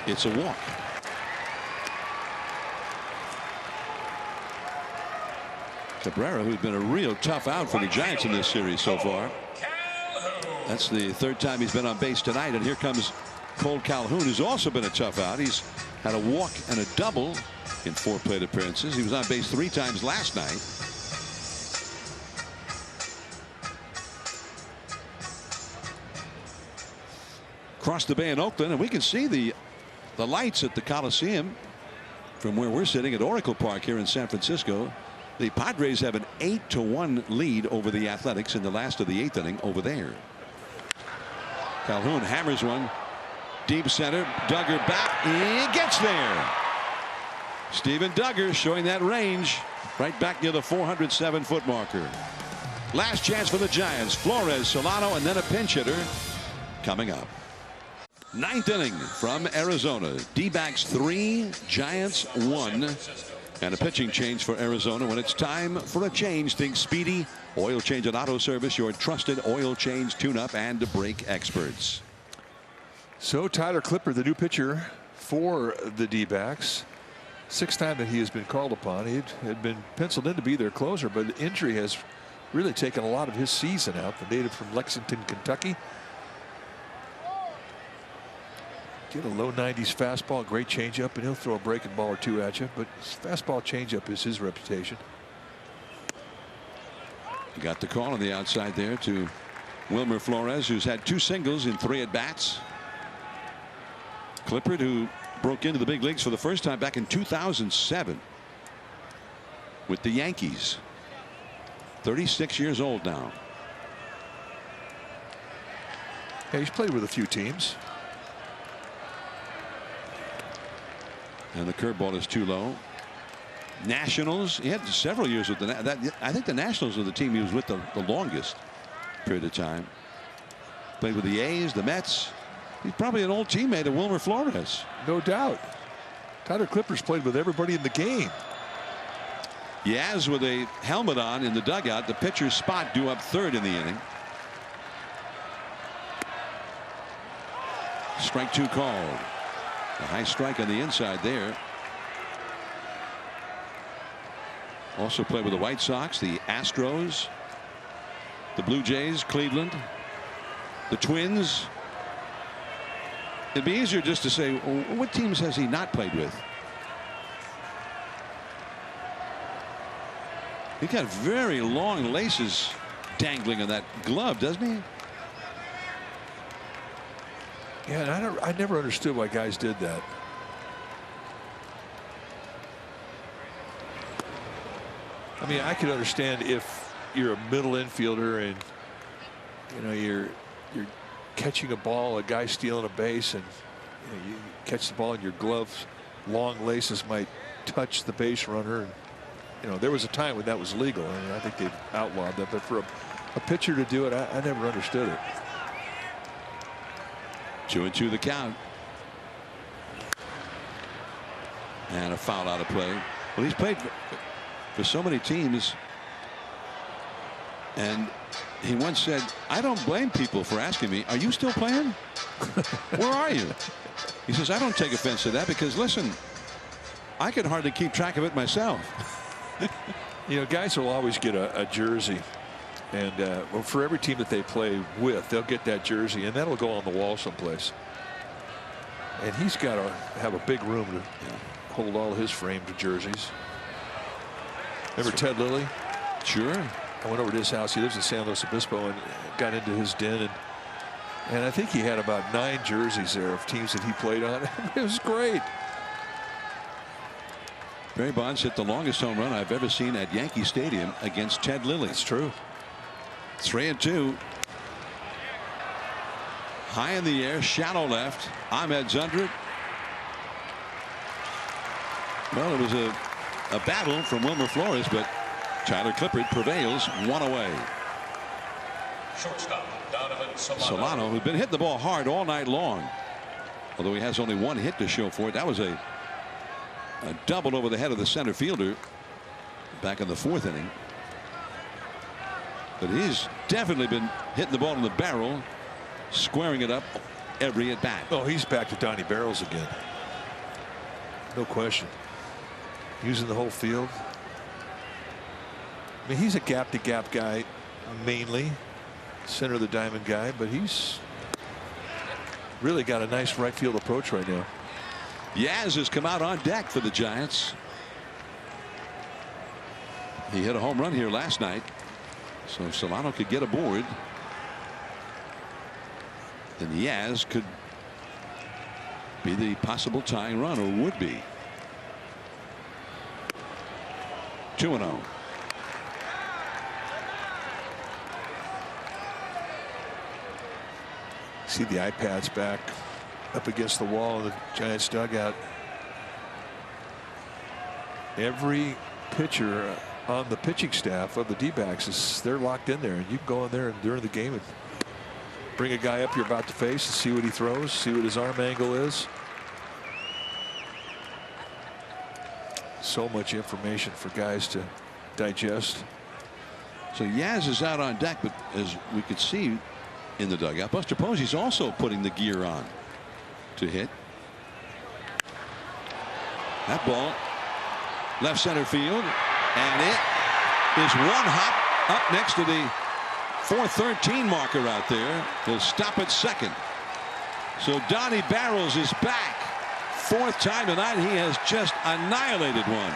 It's a walk. Cabrera, who's been a real tough out for the Giants in this series so far. That's the 3rd time he's been on base tonight. And here comes Cole Calhoun, who's also been a tough out. He's had a walk and a double in 4 plate appearances. He was on base 3 times last night. Across the bay in Oakland, and we can see the lights at the Coliseum from where we're sitting at Oracle Park here in San Francisco. The Padres have an 8-1 lead over the Athletics in the last of the 8th inning over there. Calhoun hammers one deep center. Duggar back. He gets there. Steven Duggar showing that range right back near the 407-foot marker. Last chance for the Giants. Flores, Solano, and then a pinch hitter coming up. 9th inning from Arizona. D-backs 3, Giants 1. And a pitching change for Arizona. When it's time for a change, think Speedy Oil Change and Auto Service, your trusted oil change, tune-up, and brake experts. So Tyler Clippard, the new pitcher for the D-backs. 6th time that he has been called upon. He had been penciled in to be their closer, but the injury has really taken a lot of his season out. The native from Lexington, Kentucky. Get a low 90s fastball, great changeup, and he'll throw a breaking ball or 2 at you. But his fastball changeup is his reputation. You got the call on the outside there to Wilmer Flores, who's had 2 singles in 3 at-bats. Clippard, who broke into the big leagues for the first time back in 2007 with the Yankees. 36 years old now. Yeah, he's played with a few teams. And the curveball is too low. Nationals. He had several years with I think the Nationals are the team he was with the longest period of time. Played with the A's, the Mets. He's probably an old teammate of Wilmer Flores. No doubt. Tyler Clippard's played with everybody in the game. Yaz with a helmet on in the dugout. The pitcher's spot due up 3rd in the inning. Strike 2 called. A high strike on the inside there. Also played with the White Sox, the Astros, the Blue Jays, Cleveland, the Twins. It'd be easier just to say, what teams has he not played with? He got very long laces dangling on that glove, doesn't he? Yeah, and I never understood why guys did that. I mean, I could understand if you're a middle infielder and you're catching a ball, a guy stealing a base, and you catch the ball in your gloves, long laces might touch the base runner, and You know, there was a time when that was legal, and I think they've outlawed that. But for a pitcher to do it, I never understood it. 2-2 the count. And a foul out of play. Well, he's played for so many teams. And he once said, I don't blame people for asking me, are you still playing? Where are you? He says, I don't take offense to that because, listen, I could hardly keep track of it myself. You know, guys will always get a jersey. And well, for every team that they play with, they'll get that jersey, and that'll go on the wall someplace. And he's got to have a big room to hold all his framed jerseys. Remember Ted Lilly? Sure. I went over to his house. He lives in San Luis Obispo, and got into his den, and I think he had about 9 jerseys there of teams that he played on. It was great. Barry Bonds hit the longest home run I've ever seen at Yankee Stadium against Ted Lilly. It's true. 3-2. High in the air, shallow left. Ahmed's under it. Well, it was a battle from Wilmer Flores, but Tyler Clippard prevails, 1 away. Shortstop, Donovan Solano, who's been hitting the ball hard all night long, although he has only 1 hit to show for it. That was a double over the head of the center fielder back in the 4th inning. But he's definitely been hitting the ball in the barrel, squaring it up every at bat. Oh, he's back to Donnie Barrels again. No question. Using the whole field. I mean, he's a gap-to-gap guy mainly, center of the diamond guy, but he's really got a nice right field approach right now. Yaz has come out on deck for the Giants. He hit a home run here last night, so if Solano could get aboard, then Yaz could be the possible tying run, or would be. 2-0. See the iPads back up against the wall of the Giants dugout. Every pitcher on the pitching staff of the D-backs they're locked in there, and you can go in there and during the game and bring a guy up you're about to face and see what he throws, see what his arm angle is. So much information for guys to digest. So Yaz is out on deck, but as we could see in the dugout, Buster Posey's also putting the gear on to hit. That ball left center field, and it is 1 hop up next to the 413 marker out there. He'll stop at second. So Donnie Barrels is back. 4th time tonight. He has just annihilated one.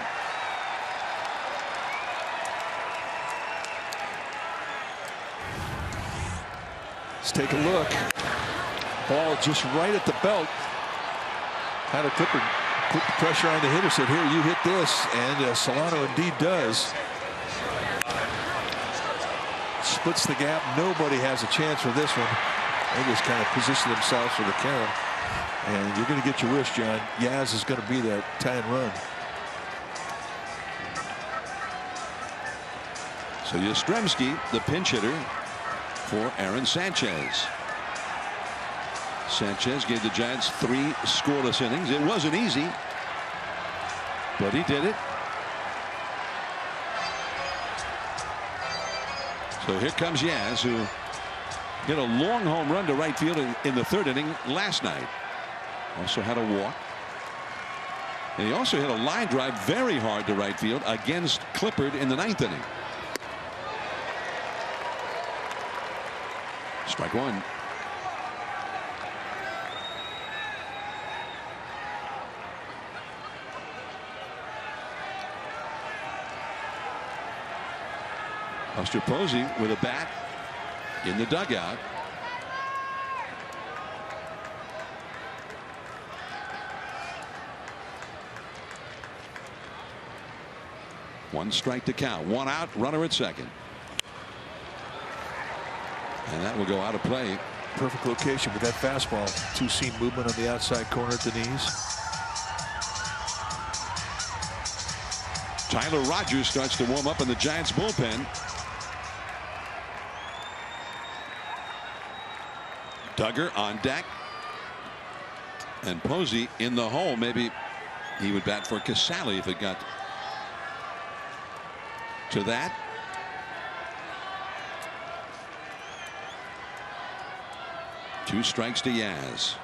Let's take a look. Ball just right at the belt. Tyler Clippard put the pressure on the hitter, said, here, you hit this, and Solano indeed does. Splits the gap. Nobody has a chance for this one. They just kind of position themselves for the count. And you're going to get your wish, John. Yaz is going to be that tying run. So Yastrzemski, the pinch hitter for Aaron Sanchez. Sanchez gave the Giants 3 scoreless innings. It wasn't easy, but he did it. So here comes Yaz, who hit a long home run to right field in the 3rd inning last night. Also had a walk. And he also hit a line drive very hard to right field against Clippard in the 9th inning. Strike 1. Buster Posey with a bat in the dugout. One strike to count. 1 out. Runner at second. And that will go out of play. Perfect location with that fastball. 2-seam movement on the outside corner at the knees. Tyler Rogers starts to warm up in the Giants bullpen. Duggar on deck. And Posey in the hole. Maybe he would bat for Casale if it got to that. Two strikes to Yaz.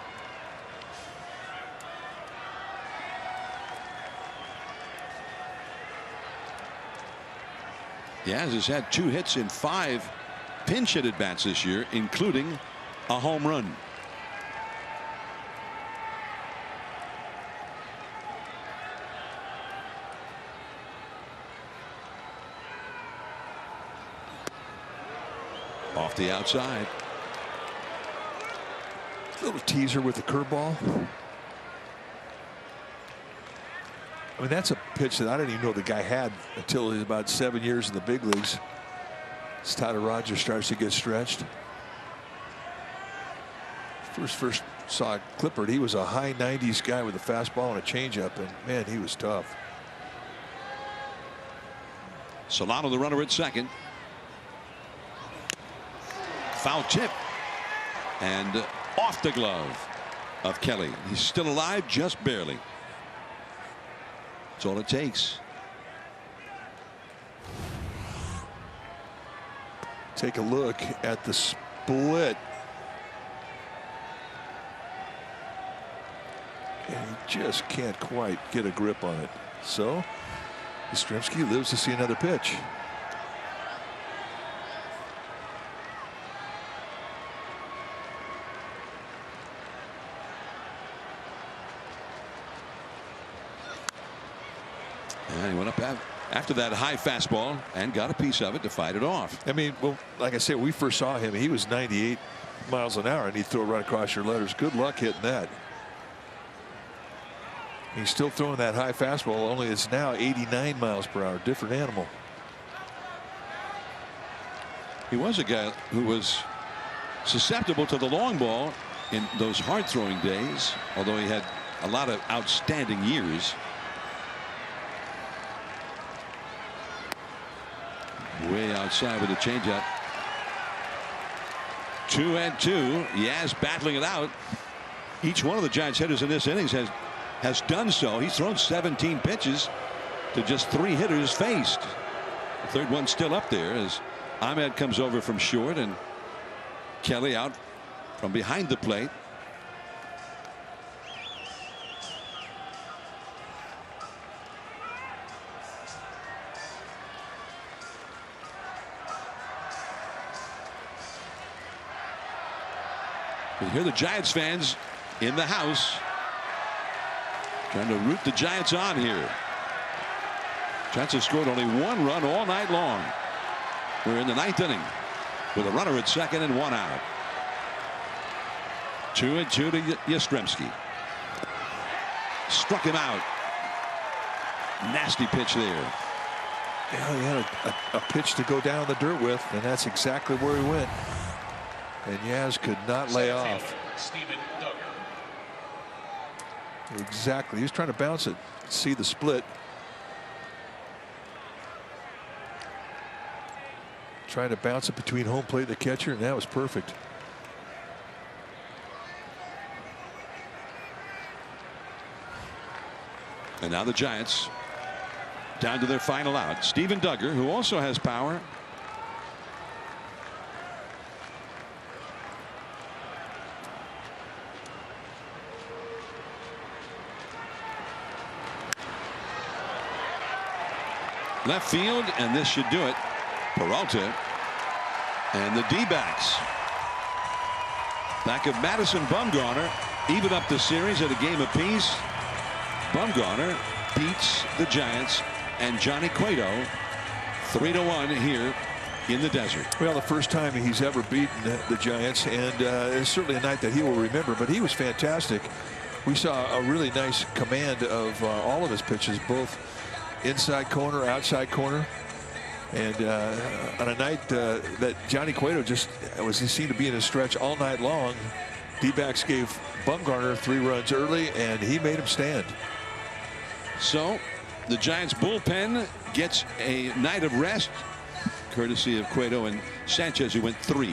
Yaz has had 2 hits in 5 pinch hit at bats this year, including a home run. Off the outside. Little teaser with the curveball. I mean, that's a pitch that I didn't even know the guy had until he was about 7 years in the big leagues. As Tyler Rogers starts to get stretched. First saw Clippard, he was a high 90s guy with a fastball and a changeup, and man, he was tough. Solano, the runner at second. Foul tip. And off the glove of Kelly. He's still alive, just barely. That's all it takes. Take a look at the split. And he just can't quite get a grip on it. So Yastrzemski lives to see another pitch. And he went up after that high fastball and got a piece of it to fight it off. I mean, well, like I said, we first saw him, he was 98 miles an hour and he'd throw it right across your letters. Good luck hitting that. He's still throwing that high fastball, only it's now 89 miles per hour. Different animal. He was a guy who was susceptible to the long ball in those hard throwing days, although he had a lot of outstanding years. Way outside with a changeup. 2-2. Yaz battling it out. Each one of the Giants hitters in this innings has done so. He's thrown 17 pitches to just 3 hitters faced. The third one still up there as Ahmed comes over from short and Kelly out from behind the plate. You hear the Giants fans in the house trying to root the Giants on here. Giants have scored only 1 run all night long. We're in the 9th inning with a runner at second and 1 out. 2-2 to Yastrzemski. Struck him out. Nasty pitch there. Yeah, he had a pitch to go down the dirt with, and that's exactly where he went. And Yaz could not lay off. Exactly. He was trying to bounce it. See the split. Trying to bounce it between home plate and the catcher, and that was perfect. And now the Giants down to their final out. Steven Duggar, who also has power. Left field, and this should do it. Peralta and the D-backs. Back of Madison Bumgarner even up the series at a game apiece. Bumgarner beats the Giants and Johnny Cueto 3-1 here in the desert. Well, the first time he's ever beaten the Giants, and it's certainly a night that he will remember, but he was fantastic. We saw a really nice command of all of his pitches, both inside corner, outside corner. And on a night that Johnny Cueto he seemed to be in a stretch all night long, D-backs gave Bumgarner 3 runs early, and he made him stand. So the Giants bullpen gets a night of rest, courtesy of Cueto and Sanchez, who went 3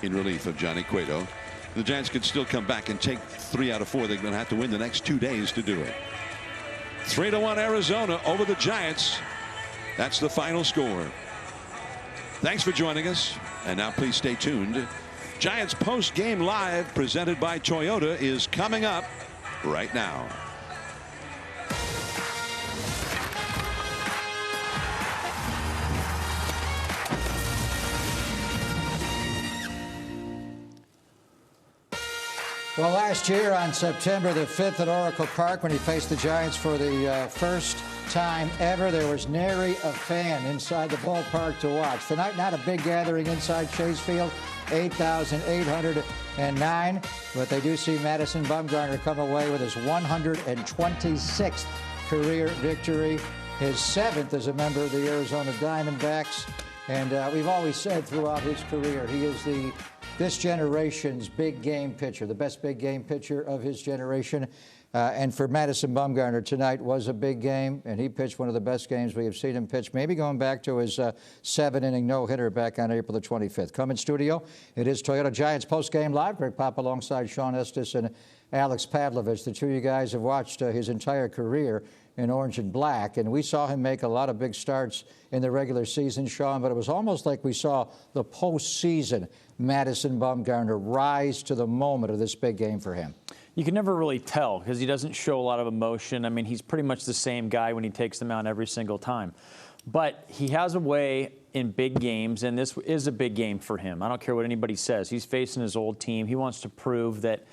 in relief of Johnny Cueto. The Giants could still come back and take 3 out of 4. They're going to have to win the next 2 days to do it. 3-1 Arizona over the Giants. That's the final score. Thanks for joining us. And now please stay tuned. Giants post-game live presented by Toyota is coming up right now. Well, last year on September the 5th at Oracle Park, when he faced the Giants for the first time ever, there was nary a fan inside the ballpark to watch. Tonight, not a big gathering inside Chase Field, 8,809. But they do see Madison Bumgarner come away with his 126th career victory, his 7th as a member of the Arizona Diamondbacks. And we've always said throughout his career, he is this generation's big game pitcher, the best big game pitcher of his generation. And for Madison Bumgarner, tonight was a big game, and he pitched one of the best games we have seen him pitch, maybe going back to his 7-inning no-hitter back on April the 25th. Come in studio, it is Toyota Giants post-game live. Greg Pop alongside Sean Estes and Alex Pavlovich. The two of you guys have watched his entire career in orange and black, and we saw him make a lot of big starts in the regular season, Sean, but it was almost like we saw the postseason Madison Bumgarner rise to the moment of this big game for him. You can never really tell because he doesn't show a lot of emotion. I mean, he's pretty much the same guy when he takes them out every single time. But he has a way in big games, and this is a big game for him. I don't care what anybody says. He's facing his old team. He wants to prove that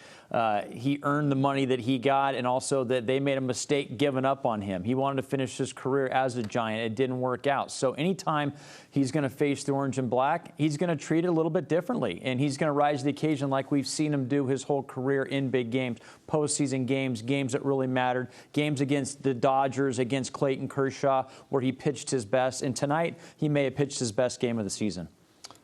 he earned the money that he got, and also that they made a mistake giving up on him. He wanted to finish his career as a Giant. It didn't work out. So anytime he's going to face the orange and black, he's going to treat it a little bit differently, and he's going to rise to the occasion like we've seen him do his whole career in big games, postseason games, games that really mattered, games against the Dodgers, against Clayton Kershaw, where he pitched his best. And tonight, he may have pitched his best game of the season.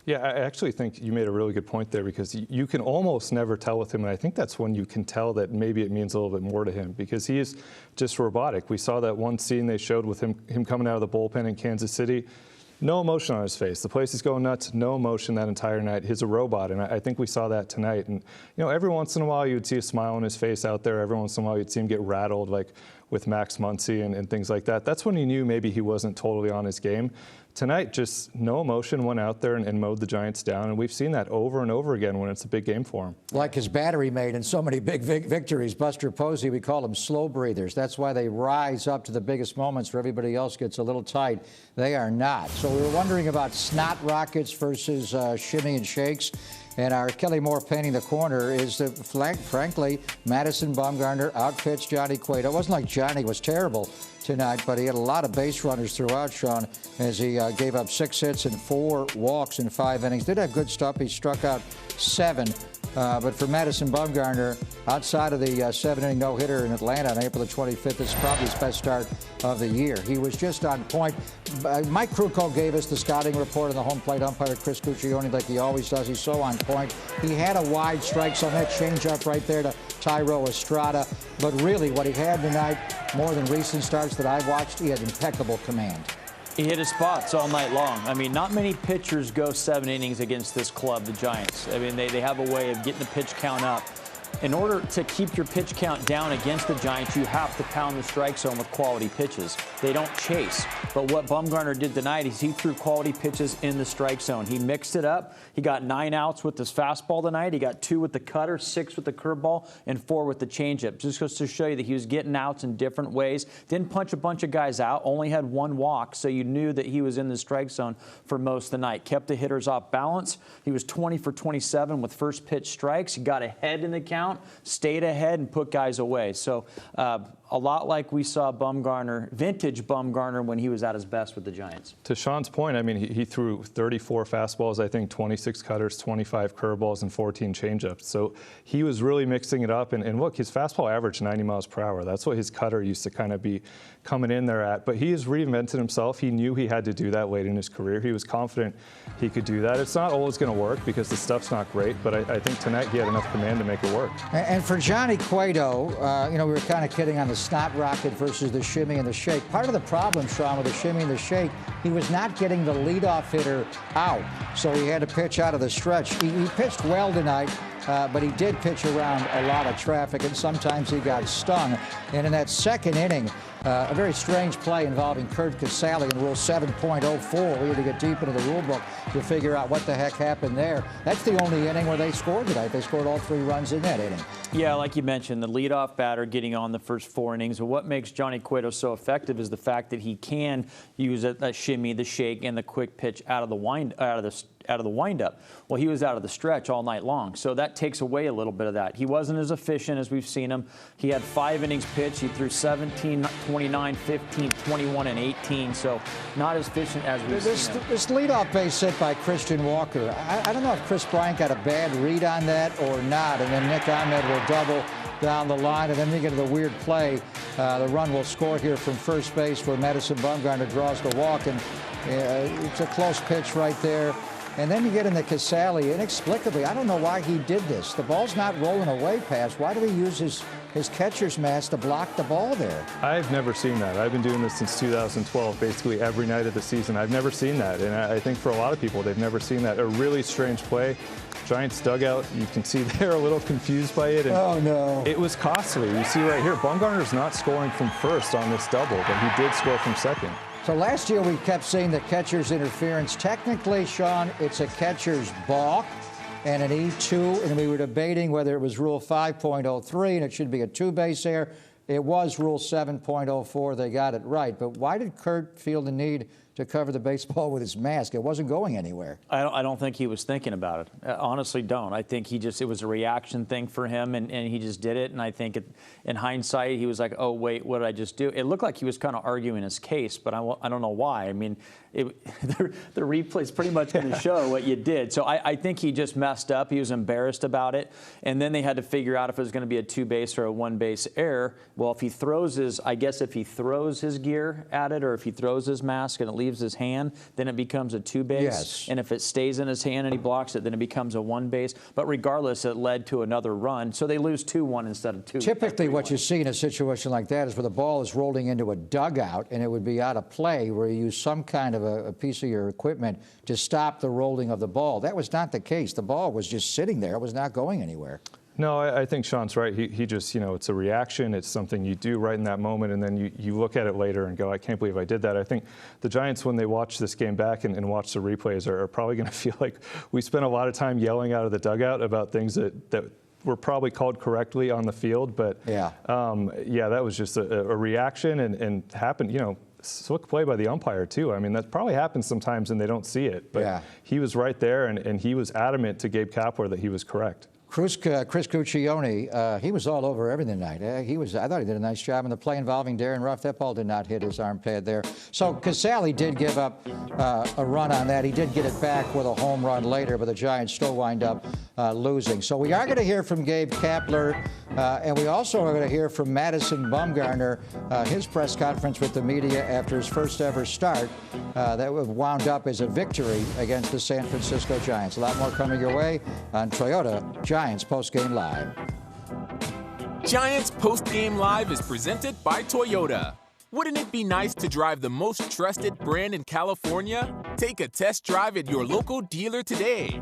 Yeah, I actually think you made a really good point there, because you can almost never tell with him, and I think that's when you can tell that maybe it means a little bit more to him, because he is just robotic. We saw that one scene they showed with him coming out of the bullpen in Kansas City. No emotion on his face. The place is going nuts. No emotion that entire night. He's a robot, and I think we saw that tonight. And every once in a while you'd see a smile on his face out there. Every once in a while you'd see him get rattled, like with Max Muncy and things like that. That's when you knew maybe he wasn't totally on his game. Tonight, just no emotion, went out there and mowed the Giants down, and we've seen that over and over again when it's a big game for him. Like his battery made in so many big victories. Buster Posey, we call them slow breathers. That's why they rise up to the biggest moments where everybody else gets a little tight. They are not. So we were wondering about snot rockets versus shimmy and shakes. And our Kelly Moore painting the corner is that, frankly, Madison Bumgarner outpitched Johnny Cueto. It wasn't like Johnny was terrible tonight, but he had a lot of base runners throughout, Sean, as he gave up 6 hits and 4 walks in 5 innings. Did have good stuff. He struck out 7. But for Madison Bumgarner, outside of the 7-inning no-hitter in Atlanta on April the 25th, it's probably his best start of the year. He was just on point. Mike Krukow gave us the scouting report on the home plate umpire, Chris Cuccione, like he always does. He's so on point. He had a wide strike zone, that changeup right there to Tyro Estrada. But really, what he had tonight, more than recent starts that I've watched, he had impeccable command. He hit his spots all night long. I mean, not many pitchers go 7 innings against this club, the Giants. I mean, they have a way of getting the pitch count up. In order to keep your pitch count down against the Giants, you have to pound the strike zone with quality pitches. They don't chase. But what Bumgarner did tonight is he threw quality pitches in the strike zone. He mixed it up. He got 9 outs with his fastball tonight. He got 2 with the cutter, 6 with the curveball, and 4 with the changeup. Just goes to show you that he was getting outs in different ways. Didn't punch a bunch of guys out. Only had 1 walk, so you knew that he was in the strike zone for most of the night. Kept the hitters off balance. He was 20 for 27 with first pitch strikes. He got ahead in the count. Stayed ahead and put guys away. So a lot like we saw Bumgarner, vintage Bumgarner, when he was at his best with the Giants. To Sean's point, I mean, he threw 34 fastballs, I think 26 cutters, 25 curveballs, and 14 changeups. So he was really mixing it up. And look, his fastball averaged 90 miles per hour. That's what his cutter used to kind of be coming in there at. But he has reinvented himself. He knew he had to do that late in his career. He was confident he could do that. It's not always going to work because the stuff's not great, but I think tonight he had enough command to make it work. Sure. And for Johnny Cueto, we were kind of kidding on the snot rocket versus the shimmy and the shake. Part of the problem, Sean, with the shimmy and the shake, he was not getting the leadoff hitter out, so he had to pitch out of the stretch. He pitched well tonight, but he did pitch around a lot of traffic, and sometimes he got stung. And in that second inning, a very strange play involving Curt Casale in Rule 7.04. We had to get deep into the rule book to figure out what the heck happened there. That's the only inning where they scored tonight. They scored all 3 runs in that inning. Yeah, like you mentioned, the leadoff batter getting on the first 4 innings. But what makes Johnny Cueto so effective is the fact that he can use that shimmy, the shake, and the quick pitch out of the windup. Well, he was out of the stretch all night long, so that takes away a little bit of that. He wasn't as efficient as we've seen him. He had 5 innings pitched. He threw 17, 29, 15, 21, and 18, so not as efficient as we've seen him. This leadoff base hit by Christian Walker, I don't know if Chris Bryant got a bad read on that or not, and then Nick Ahmed will double down the line, and then you get to the weird play. The run will score here from first base where Madison Bumgarner draws the walk, and it's a close pitch right there. And then you get into Casale, inexplicably. I don't know why he did this. The ball's not rolling away past. Why do he use his catcher's mask to block the ball there? I've never seen that. I've been doing this since 2012, basically every night of the season. I've never seen that, and I think for a lot of people, they've never seen that. A really strange play. Giants dugout, you can see they're a little confused by it. And oh, no. It was costly. You see right here, Bumgarner's not scoring from first on this double, but he did score from second. So last year we kept seeing the catcher's interference. Technically, Sean, it's a catcher's balk and an E2, and we were debating whether it was Rule 5.03 and it should be a 2-base error. It was Rule 7.04. They got it right. But why did Curt feel the need to cover the baseball with his mask? It wasn't going anywhere. I don't think he was thinking about it. I honestly don't. I think it was a reaction thing for him, and he just did it. And I think in hindsight, he was like, oh, wait, what did I just do? It looked like he was kind of arguing his case, but I don't know why. I mean, the replay is pretty much going to show what you did. So I think he just messed up. He was embarrassed about it. And then they had to figure out if it was going to be a 2-base or a 1-base error. Well, if he throws his gear at it, or if he throws his mask and it leaves his hand, then it becomes a 2-base. Yes. And if it stays in his hand and he blocks it, then it becomes a 1-base. But regardless, it led to another run. So they lose 2-1 instead of 2. Typically, what you see in a situation like that is where the ball is rolling into a dugout and it would be out of play, where you use some kind of a piece of your equipment to stop the rolling of the ball. That was not the case. The ball was just sitting there. It was not going anywhere. No, I think Sean's right. He just, it's a reaction. It's something you do right in that moment, and then you look at it later and go, I can't believe I did that. I think the Giants, when they watch this game back and watch the replays, are probably going to feel like we spent a lot of time yelling out of the dugout about things that were probably called correctly on the field. But, yeah, that was just a reaction and happened, slick play by the umpire, too. I mean, that probably happens sometimes and they don't see it. But he was right there, and he was adamant to Gabe Kapler that he was correct. Chris Cuccione, he was all over everything tonight. I thought he did a nice job in the play involving Darren Ruff. That ball did not hit his arm pad there. So Casale did give up a run on that. He did get it back with a home run later, but the Giants still wind up losing. So we are going to hear from Gabe Kapler, and we also are going to hear from Madison Bumgarner, his press conference with the media after his first ever start. That wound up as a victory against the San Francisco Giants. A lot more coming your way on Toyota Giants Postgame Live. Giants Postgame Live is presented by Toyota. Wouldn't it be nice to drive the most trusted brand in California? Take a test drive at your local dealer today.